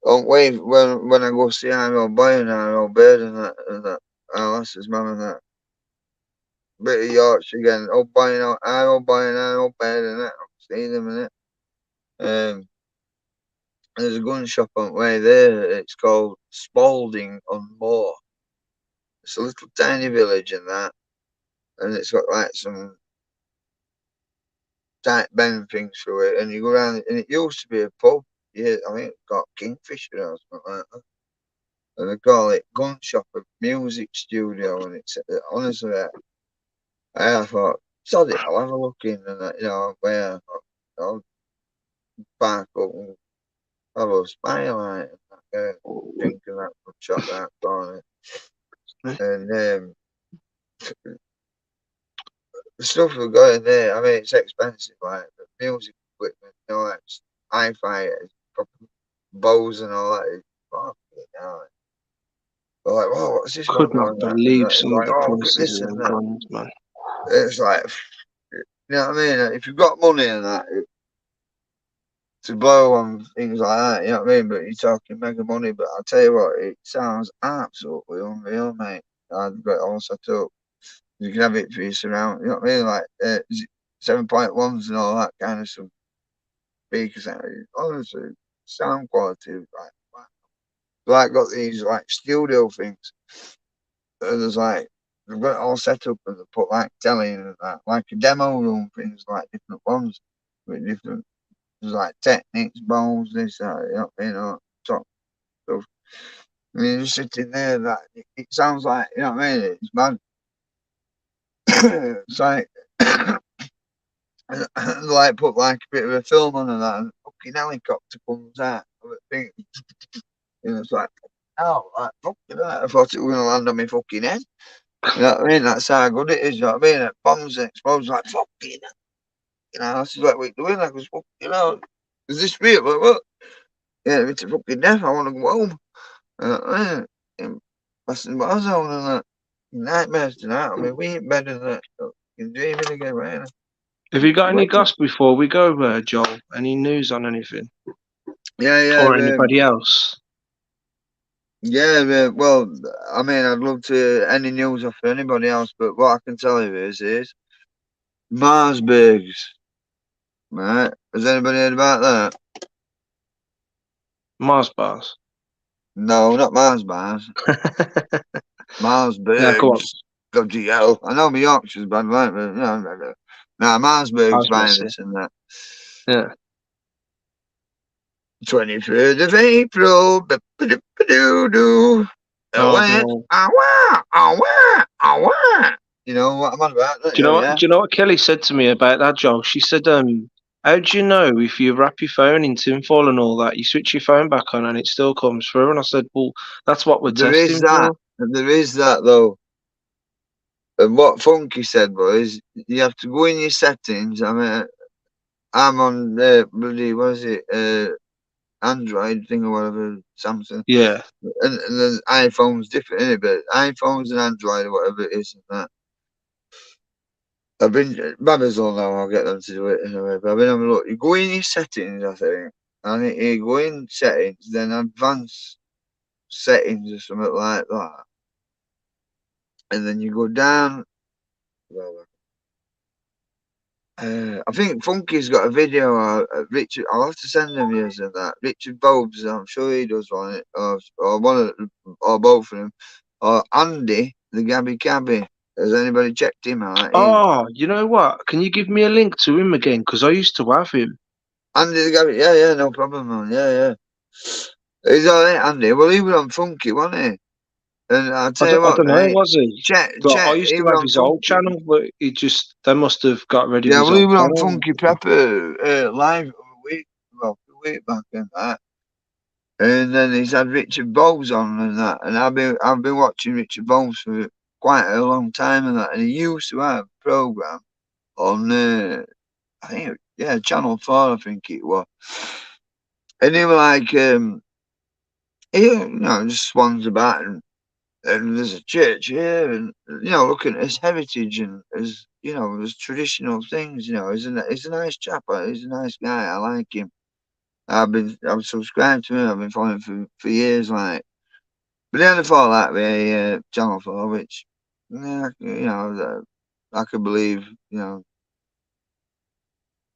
S3: On way when I go see our boy and our bird and that our lass's mum and that bit of Yorkshire again. Old boy and our boy and our bird and that. I've seen them in it. There's a gun shop on the way there. It's called Spalding on Moor. It's a little tiny village in that, and it's got like some tight bend things through it. And you go around, and it used to be a pub. Yeah, I think it's got Kingfisher or something like that. And they call it Gun Shop of Music Studio. And it's honestly, I thought, sod it, I'll have a look in and that, you know, where I thought, I'll park up and have a smile at it and that, drink in that gun shop that corner. And the stuff we've got in there, I mean, it's expensive, like the music equipment, you know, like hi-fi, bows and all that. It's fucking hell. They're like, oh, what's this
S1: Could
S3: one
S1: not
S3: going at? And
S1: believe
S3: it's
S1: some of
S3: like,
S1: the
S3: oh, look at
S1: prices
S3: this
S1: of
S3: and
S1: them
S3: that.
S1: guns, man.
S3: It's like, you know what I mean? If you've got money and that, to blow on things like that, you know what I mean? But you're talking mega money. But I'll tell you what, it sounds absolutely unreal, mate. I've got it all set up. You can have it for your surround, you know what I mean? Like 7.1s and all that kind of stuff. Speakers, honestly, sound quality, like, wow. Like got these like studio things. There's like they've got it all set up and they put like telly in and that, like a demo room things, like different ones with different. There's like techniques, bowls, this, that, you know, top stuff. I mean, you're just sitting there, that it sounds like, you know what I mean? It's mad. It's like, like put like a bit of a film on and that, and fucking helicopter comes out of it, thing, and it's like, oh, like fucking that. I thought it was gonna land on my fucking head. You know what I mean? That's how good it is. You know what I mean? It bombs and explodes like fucking. You know, this is like what you're doing. Like, fucking, you know, is this real? Like, what? Yeah, it's a fucking death. I want to go home. Busting bars on and that. Nightmares tonight. I mean, we ain't better than that. You're dreaming again, right?
S1: Have you got any
S3: Well,
S1: goss before we go, Joel? Any news on anything?
S3: yeah,
S1: Or
S3: yeah,
S1: anybody else?
S3: yeah. Well, I mean, I'd love to any news off anybody else, but what I can tell you is Marsburgs, right? Has anybody heard about that?
S1: Mars bars.
S3: No, not Mars bars.
S1: Yeah, go on.
S3: Marsburgs. Bloody hell. I know my Yorkshire's bad, right? But no. Nah, Marsburg's buying
S1: Osmosis.
S3: this and that.
S1: Yeah.
S3: 23rd of April. Ba-ba-da-ba-doo-doo.
S1: Oh,
S3: Went,
S1: no.
S3: You know what I'm on about, don't
S1: Do you
S3: you?
S1: know what?
S3: Yeah.
S1: Do you know what Kelly said to me about that, Joel? She said, how do you know if you wrap your phone in tinfoil and all that, you switch your phone back on and it still comes through? And I said, well, that's what we're
S3: There is
S1: testing
S3: that.
S1: for.
S3: There is that, though. And what Funky said was, you have to go in your settings. I mean, I'm on bloody, what is it? Android thing or whatever, Samsung.
S2: Yeah.
S3: And the iPhone's different, isn't it? But iPhones and Android or whatever it is, and that. I've been Babbers will know. I'll get them to do it anyway. But I've been having a look. You go in your settings, I think, and you go in settings, then advanced settings or something like that, and then you go down. Well, I think Funky's got a video. Richard, I'll have to send him yours and that. Richard Bobes, I'm sure he does one, or one of, or both of them, or Andy, the Gabby Cabby. Has anybody checked him out?
S2: Oh, you know what? Can you give me a link to him again? Because I used to have him.
S3: Andy the Gabby, yeah, no problem, man. Yeah. He's alright, Andy. Well, he was on Funky, wasn't he? And I'll tell you
S2: I
S3: what,
S2: don't know,
S3: mate.
S2: was he?
S3: Check,
S2: But I used
S3: he
S2: to
S3: was
S2: have
S3: on
S2: his old
S3: Funky.
S2: channel, but they must have got rid of
S3: Yeah,
S2: his
S3: well, he
S2: old
S3: was on
S2: channel.
S3: Funky Prepper live a week back and that. And then he's had Richard Bowles on and that. And I've been watching Richard Bowles for quite a long time and that. And he used to have a program on I think Channel 4, I think it was. And he was like just swans about and there's a church here and looking at his heritage and his traditional things, he's a nice chap, he's a nice guy, I like him. I've subscribed to him, I've been following him for years, like. But then I thought that way, Channel 4, which, I could believe, there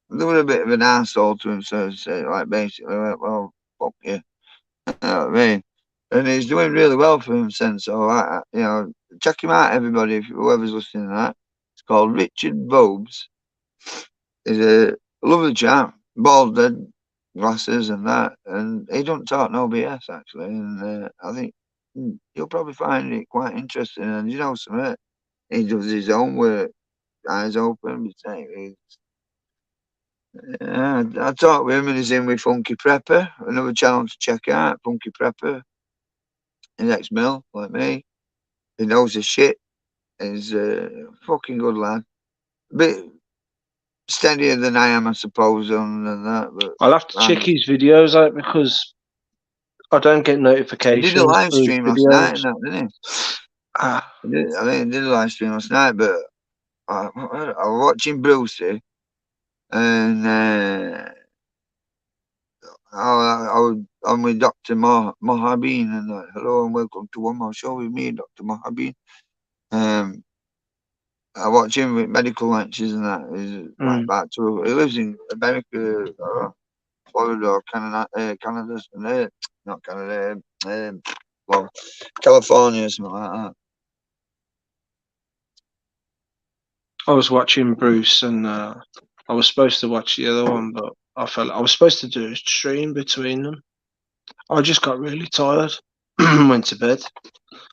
S3: was a bit of an asshole to him, so to say, like, basically, like, well, fuck you, you know what I mean? And he's doing really well for himself, so, check him out, everybody, if whoever's listening to that. It's called Richard Bobes. He's a lovely chap, bald head, glasses and that, and he don't talk no BS, actually, and I think you'll probably find it quite interesting. And something, he does his own work, eyes open. I talked with him and he's in with Funky Prepper, another channel to check out. Funky Prepper, he's ex-mill like me. He knows his shit. He's a fucking good lad. A bit steadier than I am, I suppose, on that. But
S2: I'll have to check his videos out because I don't get
S3: he did a
S2: notifications
S3: live
S2: for his
S3: stream last night,
S2: videos.
S3: and that, didn't he?
S2: Ah,
S3: I think he did a live stream last night, but I was watching Brucey, and I'm with Dr. Mohabeen, and hello and welcome to one more show with me, Dr. Mohabeen. I watch him with medical lectures and that. He's like that too. He lives in America, Florida, or Canada, not Canada, well, California, something like that.
S2: I was watching Bruce and I was supposed to watch the other one, but I was supposed to do a stream between them. I just got really tired, went to bed.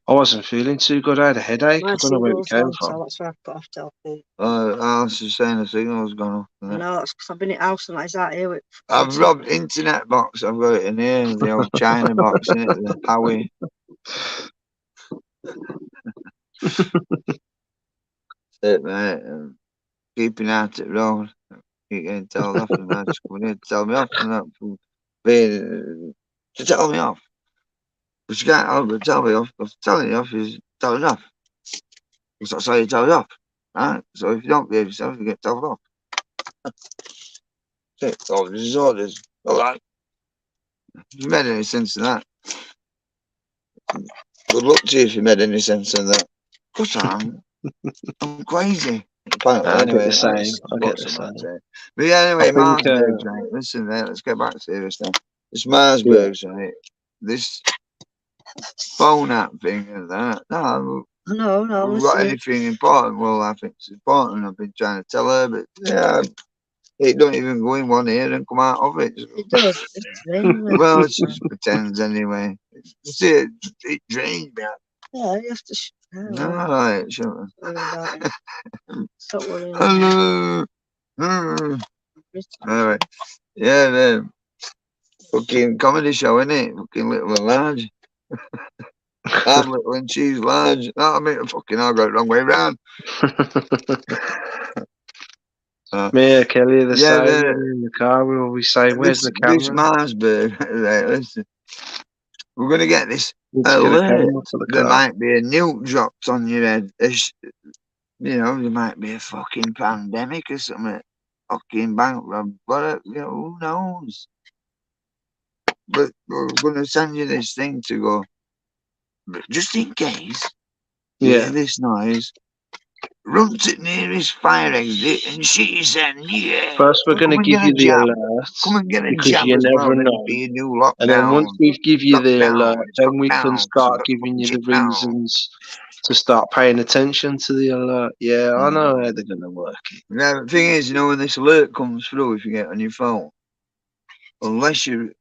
S2: I wasn't feeling too good. I had a headache.
S4: My
S2: I don't know where it
S4: signal's
S2: came
S4: on, so
S2: from.
S4: that's why I've got off telephone.
S3: I was just saying the signal's gone off.
S4: I know, it's because I've been at house and like that here with.
S3: I've robbed internet box. I've got it in here, the old China box, in it, the Howie. That's it, mate. Keeping out at road. Keep getting told off, and that's coming here to tell me off, and that to tell me off. But you can't help but tell me off. Telling you off is telling off. Because that's how you tell you off. Right? So if you don't behave yourself, you get told off. That's it. Orders is orders. Alright. If you made any sense of that. Good luck to you if you made any sense of that. Of course I'm crazy. Apparently,
S2: I get
S3: anyway,
S2: the same.
S3: that's
S2: I
S3: what
S2: get the
S3: someone
S2: same.
S3: said. But yeah,
S2: I
S3: anyway,
S2: think,
S3: Marsburg's right. Listen, mate, let's get back to serious now. It's
S2: yeah.
S3: Marsburg's right. This phone app thing and that. No,
S4: No,
S3: I've got
S4: listening.
S3: anything important. Well, I think it's important. I've been trying to tell her, but yeah, it don't even go in one ear and come out of it.
S4: It does. It's raining.
S3: Well, it just pretends anyway. See, it drains me.
S4: Yeah, you have to.
S3: No, right, sure.
S4: Stop worrying.
S3: Alright. Yeah, man. Fucking comedy show, innit? Fucking little and large. I'm little and she's large. No, I mean, fucking, I got it the wrong way round.
S1: Me and Kelly are the
S3: Yeah,
S1: same. When we're in the car, we always say, "Where's the
S3: this
S1: camera?"
S3: Marsburg, right, listen, we're going to get this
S1: Let's get a
S3: alert.
S1: camera for the
S3: There
S1: car.
S3: might be a nuke dropped on your head. You know, there might be a fucking pandemic or something. Fucking bank rob. But, you know, who knows? But we're going to send you this thing to go, but just in case you hear
S1: Yeah.
S3: this noise, run to the nearest fire exit and shoot yourself. Yeah.
S1: First, we're going
S3: Come
S1: to
S3: and
S1: give
S3: get a
S1: you the
S3: jab.
S1: alert
S3: Come and get a
S1: because
S3: jab
S1: you
S3: as well.
S1: never
S3: Then
S1: know.
S3: it'll be a new
S1: And then once
S3: lockdown.
S1: we give you the
S3: Lockdown.
S1: alert,
S3: It's
S1: then we can
S3: lockdown. 'Cause
S1: start
S3: we've got
S1: giving you
S3: shit
S1: the
S3: now.
S1: reasons to start paying attention to the alert. Yeah, I know how they're going to work it.
S3: Now, the thing is, you know, when this alert comes through, if you get on your phone, unless you,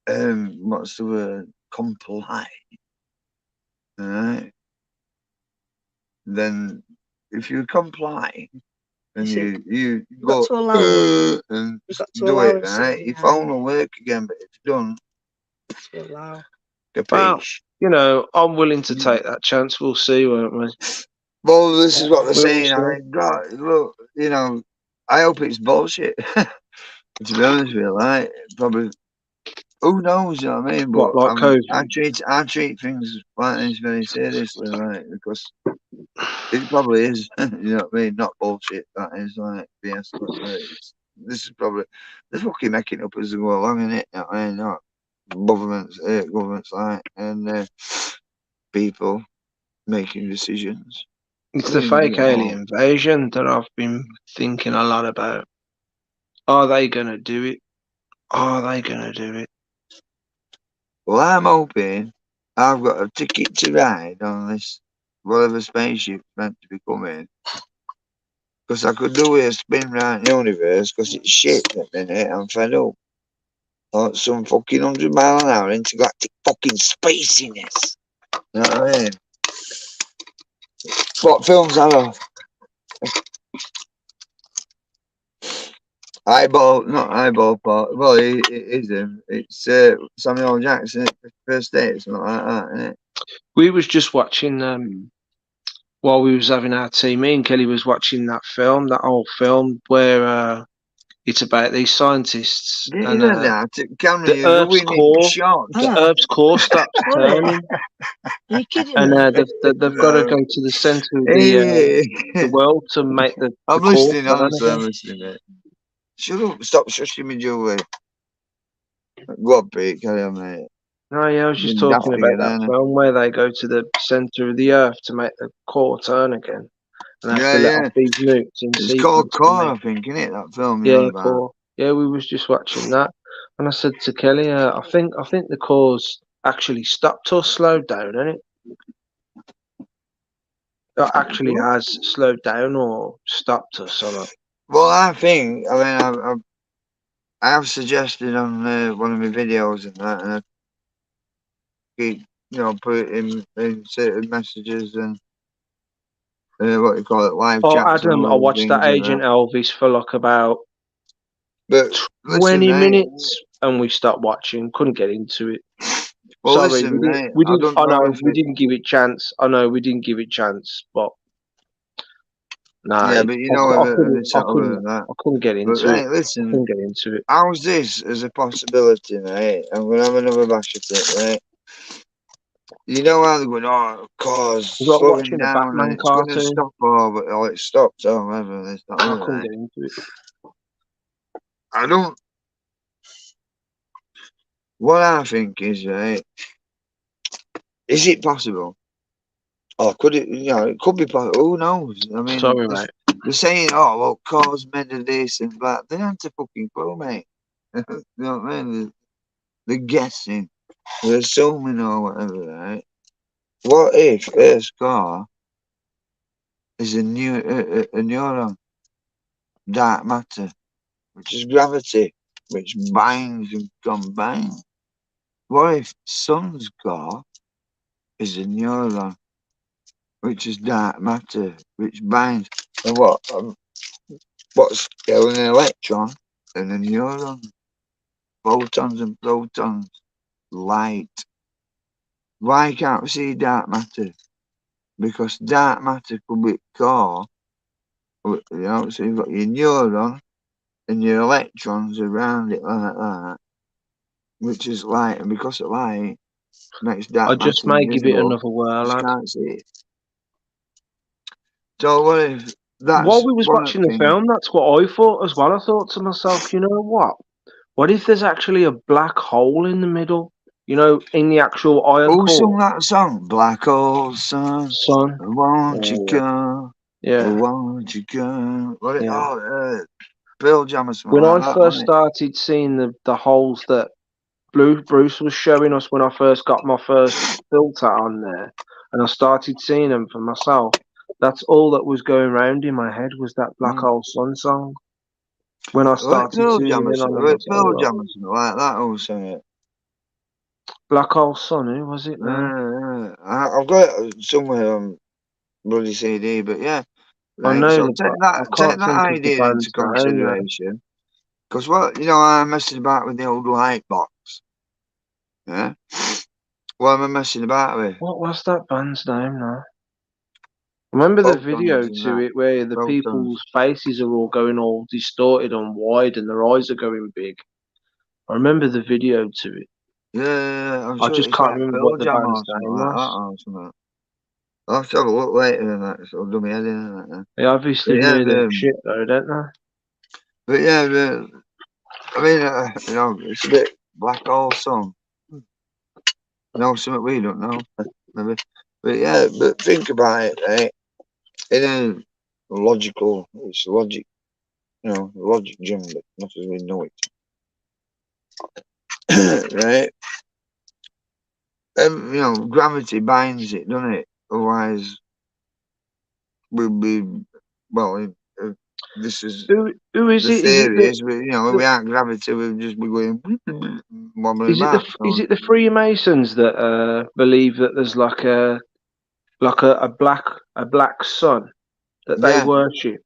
S3: what's the word, comply, alright? Then, if you comply and
S4: see,
S3: you
S4: you've got
S3: go
S4: to allow it.
S3: and
S4: You've got to
S3: do
S4: allow
S3: it,
S4: him
S3: right?
S4: something
S3: Your
S4: now.
S3: phone will work again, but it's done.
S4: To allow.
S1: Well,
S3: Capiche?
S1: you know, I'm willing to take that chance. We'll see, won't we?
S3: Well, this is what they're
S1: We will
S3: saying.
S1: see.
S3: I mean, God, look, you know, I hope it's bullshit. To be honest with you, like, probably, who knows, you know what I mean?
S1: What,
S3: But
S1: like COVID?
S3: I treat things like this very seriously, right? Because it probably is, you know what I mean? Not bullshit, that is like BS. This is probably, they're fucking making up as they go along, innit? You know what I mean? Not governments like, and people making decisions.
S1: It's
S3: I
S1: the
S3: mean, you
S1: fake
S3: know,
S1: alien invasion that I've been thinking a lot about. Are they going to do it? Are they going to do it?
S3: well, I'm hoping I've got a ticket to ride on this whatever spaceship's meant to be coming. Because I could do with a spin round the universe because it's shit at the minute. I'm fed up. Like some fucking 100 mile an hour intergalactic fucking spaciness. You know what I mean? What films are there? Not eyeball part. Well, it is him. It's Samuel Jackson, First Date, something like that, isn't it?
S1: We was just watching while we was having our tea. Me and Kelly was watching that old film where it's about these scientists
S3: Did you
S1: and
S3: know that? Cameron,
S1: the
S3: you're
S1: Earth's
S3: ruining the
S1: core.
S3: shot.
S1: The
S4: Hello.
S1: Earth's core stops
S4: Sorry.
S1: turning,
S4: Are you kidding
S1: and
S4: me?
S1: they've got to go to the center of
S3: Hey,
S1: the world to make the
S3: I'm
S1: core
S3: listening,
S1: turn
S3: honestly, I'm
S1: again.
S3: listening, mate. Shut up, stop shushing me, Julie. Go on, Pete, carry on, mate.
S1: No, yeah, I was just
S3: You're daft
S1: talking about
S3: again,
S1: that
S3: aren't
S1: film where they go to the center of the Earth to make the core turn again, and
S3: you?
S1: have
S3: Yeah,
S1: to let off
S3: yeah.
S1: these nukes in
S3: It's called
S1: sequence to
S3: Core,
S1: make.
S3: I think, isn't it? That film you're on
S1: Yeah,
S3: about.
S1: core. Yeah, we was just watching that, and I said to Kelly, I think the core's actually stopped or slowed down, and it actually has slowed down or stopped us on it.
S3: Well, I think, I mean, I have suggested on one of my videos and that, and I keep, you know, put it in certain messages and what you call it, live
S1: Oh,
S3: chats and
S1: Adam, I
S3: all these
S1: watched that
S3: things and
S1: Agent
S3: that.
S1: Elvis for like about
S3: But listen,
S1: 20
S3: mate.
S1: minutes, and we stopped watching. Couldn't get into it.
S3: Well,
S1: Sorry, we
S3: listen,
S1: didn't.
S3: mate.
S1: We
S3: I
S1: didn't.
S3: don't
S1: I
S3: know
S1: know
S3: if
S1: we
S3: it.
S1: didn't give it chance. I know we didn't give it chance, but no,
S3: Yeah, but you know, it's other than that.
S1: I couldn't get
S3: But
S1: into it.
S3: mate,
S1: I
S3: listen.
S1: couldn't get into it.
S3: How's this as a possibility, mate? I'm gonna have another bash at it, right? You know how they're going, oh, cause
S1: It was like
S3: slowing
S1: watching a
S3: down and
S1: Batman
S3: it's gonna
S1: cartoon.
S3: stop or it stops or whatever. There's not
S1: I
S3: other,
S1: couldn't
S3: right?
S1: get into it.
S3: I don't. What I think is, right? Is it possible? Or could it? You know, it could be possible. Who knows? I mean,
S1: Sorry, mate.
S3: they're saying, oh, well, cause made of this and that. They aren't a fucking clue, mate. You know what I mean? They're guessing. They're assuming or whatever, right? What if Earth's core is a neuron, dark matter, which is gravity, which binds and combines? What if Sun's core is a neuron, which is dark matter, which binds? And what's an electron and a neuron? Photons and protons, light. Why can't we see dark matter? Because dark matter could be core So you've got your neuron and your electrons around it like that, which is light, and because of light makes
S1: I
S3: dark
S1: just
S3: matter
S1: may give it
S3: invisible,
S1: another whirl,
S3: you
S1: lad.
S3: can't see it. So what if
S1: While
S3: that's
S1: we was
S3: one of
S1: watching
S3: the
S1: the
S3: things?
S1: film, that's what I thought as well. I thought to myself, you know what? What if there's actually a black hole in the middle? You know, in the actual iron
S3: Who sung
S1: core?
S3: that song? Black hole sun,
S1: Sun.
S3: won't you
S1: Yeah,
S3: go?
S1: yeah,
S3: Won't you go?
S1: yeah.
S3: Pearl Jam or something
S1: When
S3: like
S1: I
S3: that,
S1: first
S3: wasn't it?
S1: started seeing the holes that Bruce was showing us when I first got my first filter on there, and I started seeing them for myself, that's all that was going round in my head was that Black
S3: Mm.
S1: Hole Sun song. When I
S3: Like
S1: started
S3: Pearl Jam
S1: tuning
S3: or
S1: in on
S3: something,
S1: them, I
S3: like
S1: was like,
S3: Pearl
S1: right.
S3: Jam or something like that. Who sang it?
S1: Black Hole Sun, who was it now?
S3: I've got it somewhere on bloody CD, but yeah,
S1: I
S3: right.
S1: know
S3: So
S1: the, but I
S3: take
S1: can't
S3: that
S1: think of the
S3: idea into
S1: band's name now.
S3: consideration, because I'm messing about with the old light box. Yeah, what am I messing about with?
S1: What was that band's name now? Remember the video
S3: Photons and
S1: to
S3: that.
S1: it where the
S3: Photons.
S1: people's faces are all going all distorted and wide and their eyes are going big? I remember the video to it.
S3: I'm
S1: I
S3: sure
S1: just
S3: it's
S1: can't
S3: like
S1: remember
S3: Pearl
S1: what the
S3: Jam
S1: band's
S3: or something
S1: name
S3: like that
S1: was.
S3: or something. I'll have to have a look later and that. It'll do me head in and that.
S1: They
S3: But
S1: obviously
S3: yeah,
S1: knew their shit though, don't they?
S3: but yeah, I mean, it's a bit black hole song. Something we don't know, maybe. But yeah, but think about it, right? In a it's logic, logic gym, but not as we know it, right? Gravity binds it, doesn't it? Otherwise, we'll be, well, this is
S1: Who is
S3: the
S1: it? Is it
S3: theory is,
S1: the
S3: without gravity, we'll just be going wobbling
S1: is it the
S3: about.
S1: is
S3: So,
S1: it the Freemasons that believe that there's like a black sun that they
S3: yeah,
S1: worship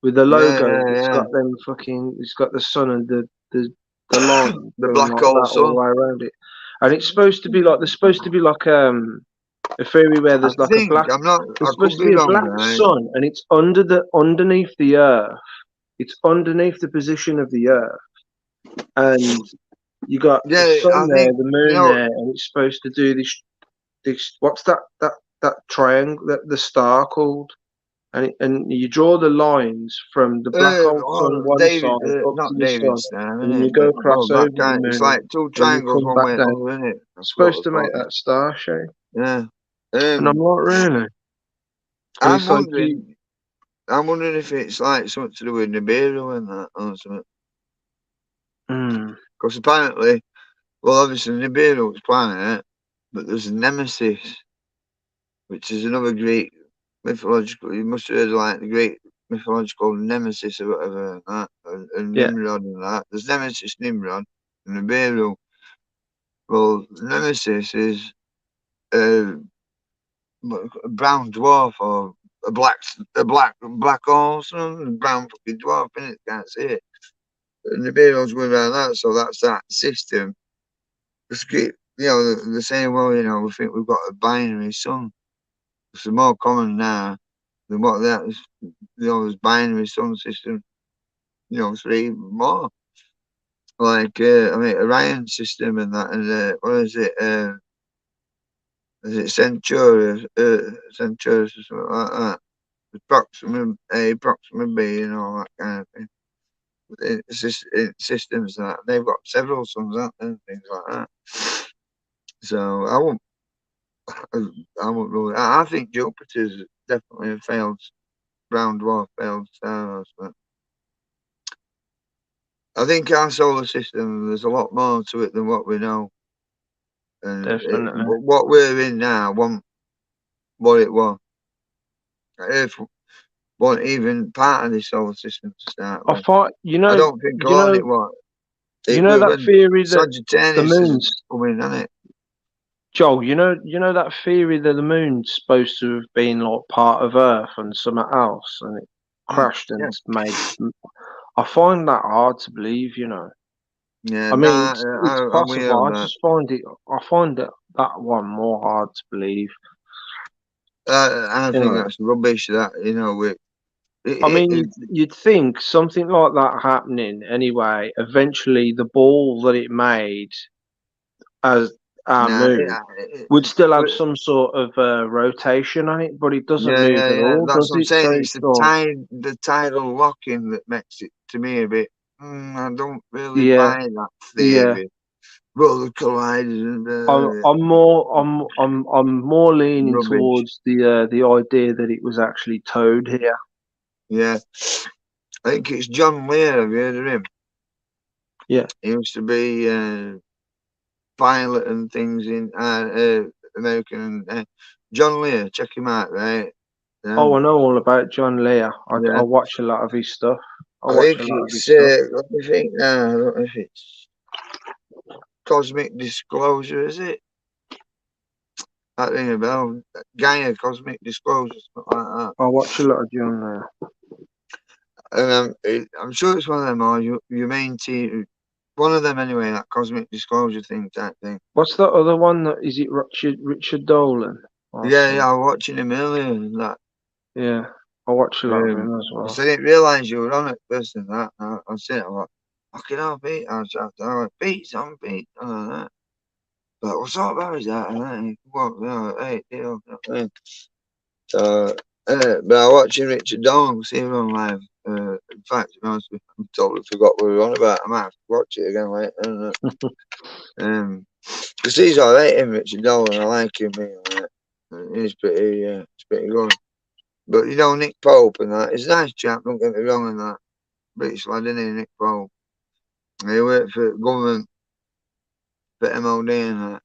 S1: with the
S3: yeah,
S1: logo
S3: yeah,
S1: that's
S3: yeah.
S1: got them fucking it's got the sun and the line
S3: The
S1: going
S3: black
S1: like
S3: hole
S1: that all the
S3: sun.
S1: way around it. And it's supposed to be like there's supposed to be like a theory where
S3: I
S1: there's like a
S3: think
S1: black
S3: I'm not. I
S1: there's
S3: could
S1: supposed to
S3: be
S1: be a
S3: wrong,
S1: black
S3: right?
S1: sun and it's underneath the earth. It's underneath the position of the earth. And you got the
S3: Yeah,
S1: sun
S3: I
S1: there,
S3: think
S1: the moon there, and it's supposed to do this what's that triangle that the star called? And you draw the lines from the black hole sun one
S3: David,
S1: side up to
S3: not
S1: the
S3: David
S1: sun,
S3: Stone,
S1: and
S3: isn't
S1: then you
S3: it?
S1: go
S3: But
S1: across
S3: well, that
S1: over the
S3: kind. It's
S1: moon,
S3: like two
S1: and you
S3: triangles
S1: come
S3: one
S1: back
S3: way or
S1: down.
S3: other, isn't it? That's what
S1: Supposed
S3: they
S1: to make
S3: call it.
S1: that star shape.
S3: Yeah.
S1: And I'm
S3: Um,
S1: like, really? And
S3: I'm
S1: it's like,
S3: wondering. I'm wondering if it's like something to do with Nibiru and that or something.
S1: mm,
S3: Because apparently, well, obviously Nibiru's planet, but there's Nemesis, which is another Greek mythological. You must have heard of, like the Greek mythological Nemesis or whatever, and
S1: yeah,
S3: Nimrod and that. There's Nemesis, Nimrod, and Nibiru. Well, Nemesis is a brown dwarf or a black hole, son, a brown fucking dwarf, innit? Can't see it. And Nibiru's going around that, so that's that system. It's great, the same way, we think we've got a binary sun. It's more common now than what that is, this binary sun system, three more. Like, Orion system and that, and what is it Centaurus, Centaurus or something like that? Approximate A, approximate B, and all that kind of thing. Systems and that, they've got several suns, haven't they, and things like that. So I won't rule it out. I think Jupiter's definitely a failed brown dwarf, failed star. But I think our solar system, there's a lot more to it than what we know. And
S1: definitely.
S3: what we're in now wasn't what it was. Earth wasn't even part of the solar system to start
S1: I
S3: with.
S1: thought,
S3: I don't think
S1: you
S3: all
S1: know,
S3: it was.
S1: you
S3: It
S1: know
S3: was
S1: that
S3: when
S1: theory that the
S3: Sagittarius is
S1: moon's
S3: coming, isn't it?
S1: Joel, you know that theory that the moon's supposed to have been like part of Earth and something else, and it crashed and
S3: Yeah.
S1: it's made. I find that hard to believe.
S3: Yeah,
S1: I mean,
S3: nah,
S1: it's
S3: I'm weird
S1: possible.
S3: on
S1: I
S3: that.
S1: just find it. I find that one more hard to believe.
S3: I
S1: You
S3: think
S1: know,
S3: that's rubbish. That
S1: I
S3: It,
S1: mean,
S3: it,
S1: you'd think something like that happening anyway. Eventually, the ball that it made as
S3: nah,
S1: move would still have some sort of rotation on it, but it doesn't
S3: yeah,
S1: move
S3: yeah,
S1: at
S3: yeah.
S1: all,
S3: That's
S1: does
S3: what I'm
S1: it? So
S3: saying. It's
S1: it's like,
S3: the tidal locking that makes it to me a bit. I don't really
S1: yeah,
S3: buy that
S1: yeah.
S3: theory. Roller colliders and
S1: I'm more leaning
S3: rubbish.
S1: towards the idea that it was actually towed here.
S3: Yeah, I think it's John Lear. Have you heard of him?
S1: Yeah.
S3: He used to be pilot and things in American. John Lear, check him out, right?
S1: Oh, I
S3: Um,
S1: know all about John Lear. I
S3: yeah,
S1: watch a lot of his stuff. I
S3: I
S1: watch
S3: think
S1: a lot of his
S3: it's.
S1: stuff.
S3: Let me think now. I don't know if it's Cosmic Disclosure, is it? That ring a bell. Gaia Cosmic Disclosure, something like that.
S1: I watch a lot of John Lear.
S3: And I'm sure it's one of them, or your main team. One of them anyway, that Cosmic Disclosure thing type thing.
S1: What's that other one? That is it Richard Dolan or
S3: Yeah, yeah,
S1: some?
S3: I was watching him earlier and that.
S1: Yeah, I watch a lot of him as
S3: Because
S1: well.
S3: I didn't realise you were on it first and that. I said, I'm like, fucking hell, Pete. I was shouting, I'm like, Pete's on Pete. And that. But what's up about that? And then, what, you know, hey, deal. You know what I mean? So, but I watching Richard Dolan, see him on live. In fact, to be honest with you, I totally forgot what we were on about. I might have to watch it again later. Because he's alright, him, Richard Dolan. I like him. He's it's pretty good. But you know, Nick Pope and that, he's a nice chap, don't get me wrong and that. British lad, isn't he, Nick Pope? He worked for government, for MOD and that.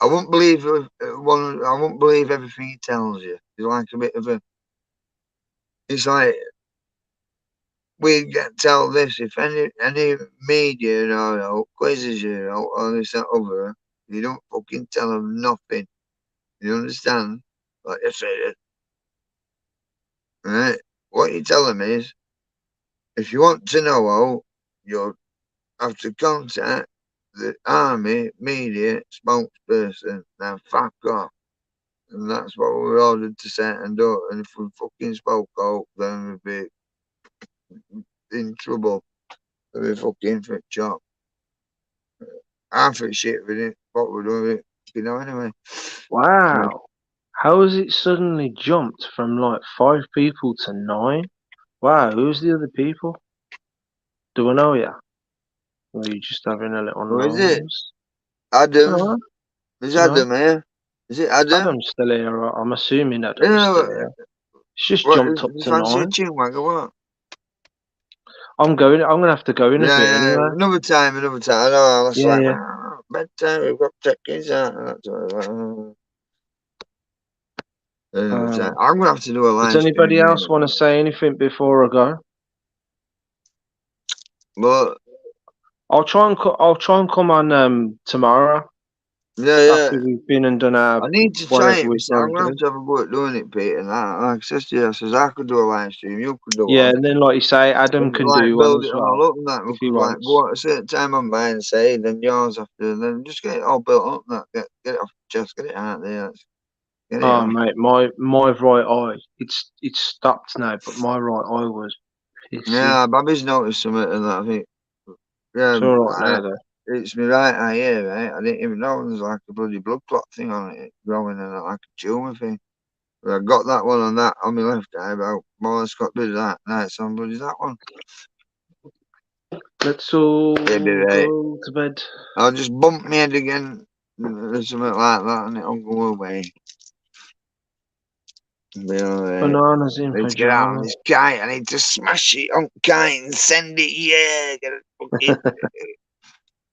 S3: I won't believe I won't believe everything he tells you. He's like a bit of a. It's like we get tell this if any media, you know, quizzes you, or this that other, you don't fucking tell them nothing. You understand? Like I said, right? What you tell them is, if you want to know how, you have to contact the army media spokesperson. Now fuck off. And that's what we were ordered to say and do. And if we fucking spoke out, then we'd be in trouble. We'd be fucking for chop. Half of shit we didn't what we're doing, you know, anyway. Yeah.
S1: Wow, how has it suddenly jumped from like 5 people to 9? Wow, who's the other people? Do I know ya? Or are you just having a little
S3: Who is it?
S1: nose?
S3: Adam.
S1: No,
S3: Is
S1: no.
S3: Adam here? Is it Adam?
S1: Adam's still here. I'm assuming Adam's
S3: Yeah,
S1: still here. It's just
S3: what,
S1: jumped up
S3: you
S1: to
S3: fancy a
S1: 9.
S3: chinwag or what?
S1: I'm going. I'm gonna have to go in a
S3: Yeah,
S1: bit
S3: yeah,
S1: anyway.
S3: another time, another time. I know, it's
S1: Yeah,
S3: like,
S1: yeah.
S3: bedtime, we've got to check kids out. And that's another time.
S1: Uh,
S3: I'm going to have to do a
S1: does
S3: live stream
S1: anybody else want to
S3: anyway.
S1: say anything before I go?
S3: But,
S1: I'll try and come on tomorrow
S3: yeah,
S1: after
S3: yeah.
S1: we've been and done our
S3: I need to try
S1: whatever
S3: it.
S1: we're
S3: I'm
S1: going
S3: going
S1: to
S3: to have
S1: do.
S3: to have a go at doing it, Pete. And that, like I says to you, I says, I could do a live stream, you could do
S1: Yeah,
S3: one.
S1: and then like you say, Adam
S3: And
S1: can
S3: like
S1: do one
S3: build
S1: as
S3: it
S1: well
S3: all up and that. We
S1: if he
S3: could like
S1: wants.
S3: go at a certain time on mine, say, then yours after, and then just get it all built up and that. Get it off the chest, get it out there. Get it
S1: Oh
S3: off.
S1: mate, my right eye, it's stopped now, but my right eye was pissing.
S3: Yeah, Bobby's noticed something and that, I think. Yeah,
S1: It's all right now though.
S3: it's my right eye here, right? I didn't even know there's like a bloody blood clot thing on it growing and like a tumour thing. But I got that one on that on my left eye, but more or less got rid of that. Now it's on bloody that one.
S1: Let's all
S3: It'll be right.
S1: go to bed.
S3: I'll just bump my head again or something like that and it'll go away. It'll be alright.
S1: Bananas in
S3: Let's get out on
S1: pajamas.
S3: this kite. I need to smash it on kite and send it. Yeah, get it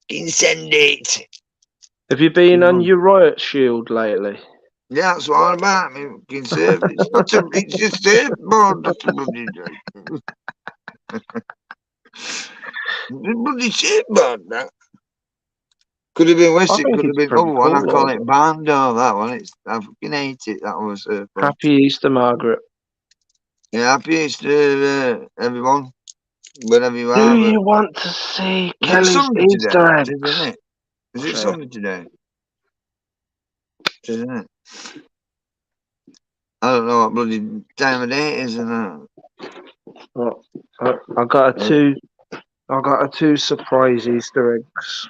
S3: fucking send it.
S1: Have you been on your riot shield lately?
S3: Yeah, that's what I'm about. I mean, fucking surf. It's not a. It's just surfboard. That's a bloody. It's a bloody surfboard. That could have been
S1: I
S3: West. It
S1: think
S3: could have
S1: it's
S3: been
S1: pretty
S3: other one. I
S1: cool.
S3: call it Bando. That one. It's. I fucking hate it. That was surfboard.
S1: Happy Easter, Margaret.
S3: Yeah, happy Easter, everyone. Wherever you
S1: Do
S3: are. But
S1: you want to see
S3: is it
S1: Kelly's
S3: Sunday today?
S1: Easter
S3: It is, isn't
S1: eggs?
S3: it? Is it
S1: Sure.
S3: Sunday today? It is, isn't it? I don't know what bloody time of day it is and that.
S1: Well, I got a two surprise Easter eggs.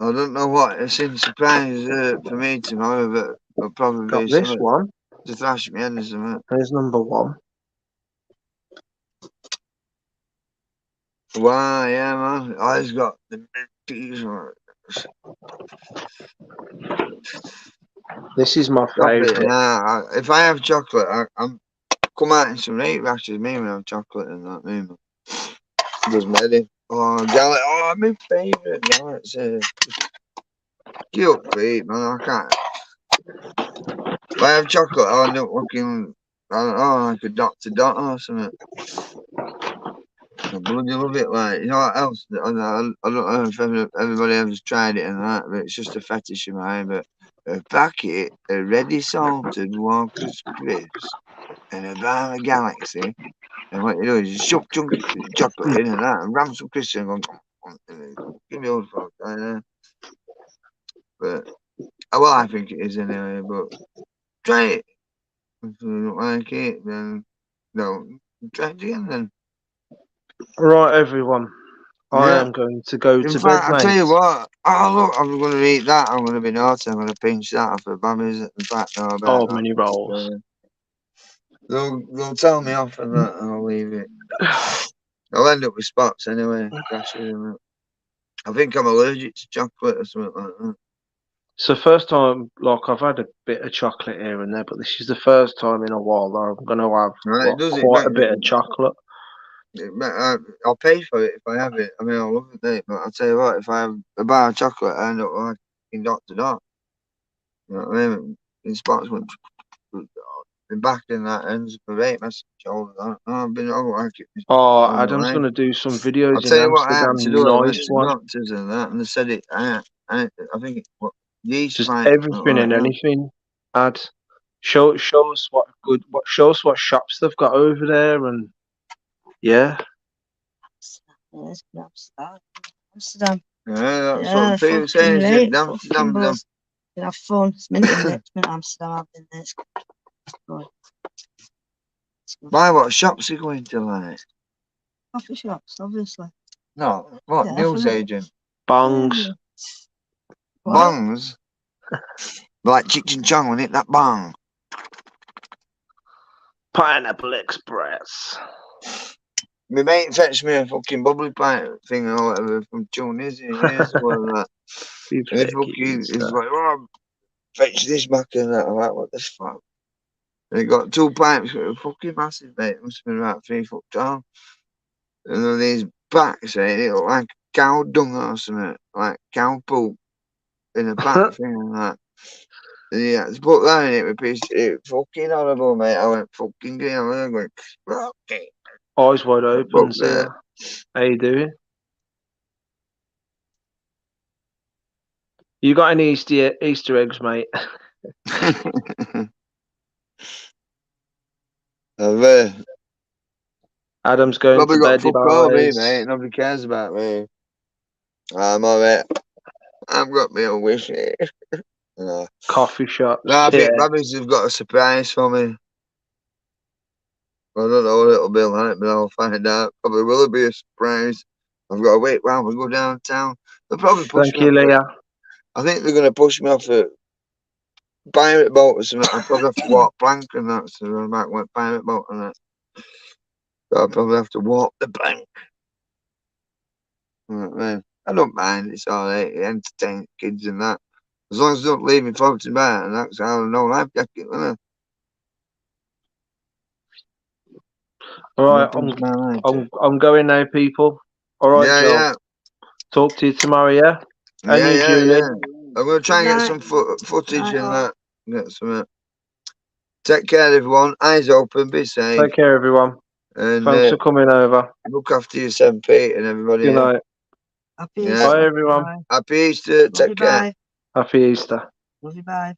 S3: I don't know what it's in surprise for me tomorrow, but it'll probably
S1: Got
S3: be
S1: this
S3: something
S1: one.
S3: to thrash me head or something.
S1: There's number one.
S3: Why, yeah, man. I just got the peas.
S1: This is my
S3: Chocolate.
S1: favourite.
S3: If I have chocolate, I'm come out in some right rashes. Me when I have chocolate and that. Me, man. Does me. Oh, Gallet. Oh, my favourite. Gallet's cute, great, man. I can't. If I have chocolate, I'll end up looking. I don't know, like a Dr. Dot or something. I bloody love it. Like, you know what else? I don't know if everybody ever tried it and that, but it's just a fetish of mine. But a packet of ready salted Walker's crisps and a bar of Galaxy. And what you do is you shove chunks of chocolate in and that and ram some crisps and go, give me old folk. But, well, I think it is anyway, but try it. If you don't like it, then no, try it again then.
S1: Right, everyone. I
S3: Yeah.
S1: am going to go
S3: In
S1: to bed,
S3: fact, I'll
S1: mate.
S3: tell you what. Oh, look, I'm going to eat that. I'm going to be naughty. I'm going to pinch that off the bummies. In fact, no, I better
S1: Oh,
S3: not.
S1: mini rolls.
S3: They'll tell me off and that, and I'll leave it. I'll end up with spots anyway. Crashing. I think I'm allergic to chocolate or something like that.
S1: It's the first time, like, I've had a bit of chocolate here and there, but this is the first time in a while that I'm going to have
S3: Right, does it
S1: quite
S3: make
S1: a bit of chocolate.
S3: I'll pay for it if I have it. I mean, I'll love it, mate, but I'll tell you what, if I have a bar of chocolate, I end up like in Dr. Dot. You know what I mean? In spots went the back in that ends up a rape message shoulder. I've been all like it.
S1: Oh,
S3: All my
S1: Adam's
S3: life.
S1: going to do some
S3: I'll
S1: videos in
S3: tell you what I had
S1: Amsterdam.
S3: to do. I went
S1: Nice
S3: to
S1: one.
S3: doctors and that, and they said it. I think it what yeast
S1: Just
S3: might
S1: everything
S3: like
S1: and
S3: that.
S1: anything. Ad, show us show us what shops they've got over there, and yeah.
S4: Yeah, it's good Amsterdam. Amsterdam.
S3: Yeah, that's
S4: Yeah,
S3: what people
S4: fucking
S3: say. Is
S4: right.
S3: damn,
S4: Fucking
S3: damn, damn.
S4: buzz. You can have fun. It's minute in it. It's minute Amsterdam. I've been there. It's good. It's good.
S3: Why? What shops are you going to like?
S4: Coffee shops, obviously.
S3: No, what
S4: Yeah,
S3: news
S4: for me.
S3: agent?
S1: Bongs.
S4: What?
S3: Bongs. Like Cheech and Chong, wasn't it? That bong.
S1: Pineapple Express.
S3: My mate fetched me a fucking bubbly pint thing or whatever from Tunisia years ago and that.
S1: You
S3: And he
S1: fake
S3: fucking
S1: Easter.
S3: is like, oh, fetch this back and that. I'm like, what the fuck? And he got 2 pints, that were fucking massive, mate. It must have been about 3 foot tall. And then these backs, it looked like cow dung or something, like cow poop in a back thing and that. And yeah, to put that in it with piece, it fucking horrible, mate. I went fucking green. I went, okay.
S1: Eyes wide
S3: I
S1: open,
S3: broke
S1: see ya.
S3: that.
S1: How you doing? You got any Easter eggs, mate?
S3: I've
S1: Adam's going
S3: probably
S1: to
S3: got
S1: bed,
S3: fuck all me,
S1: boys.
S3: mate. Nobody cares about me. I'm alright. I've got my own wish. No.
S1: Coffee shops.
S3: No, I
S1: Yeah.
S3: think Babbies have got a surprise for me. I don't know what it'll be like, but I'll find out. Probably will be a surprise. I've got to wait while we go downtown. They'll probably push
S1: Thank
S3: me
S1: you,
S3: off.
S1: Leah.
S3: I think they're going to push me off a pirate boat or something. I'll probably have to walk plank and that. So I might want pirate boat and that. So I'll probably have to walk the plank. I don't mind. It's all right. It entertains kids and that. As long as they don't leave me floating about, and that's how I know life jacket, isn't it?
S1: All right,
S3: Nothing's my life.
S1: I'm going now, people. All right,
S3: Yeah,
S1: Joe.
S3: yeah.
S1: Talk to you tomorrow, yeah? And
S3: Yeah,
S1: you,
S3: yeah,
S1: Julie.
S3: yeah. I'm going to try and get some footage and that. Get some. Take care, everyone. Eyes open. Be safe.
S1: Take care, everyone.
S3: And
S1: Thanks for coming over.
S3: look after your St. Pete and everybody.
S1: Good night.
S4: Happy
S3: Yeah.
S4: Easter.
S1: Bye, everyone.
S4: Bye.
S3: Happy Easter.
S4: Love you,
S3: Take care.
S4: bye.
S1: Happy Easter.
S4: Love you, bye.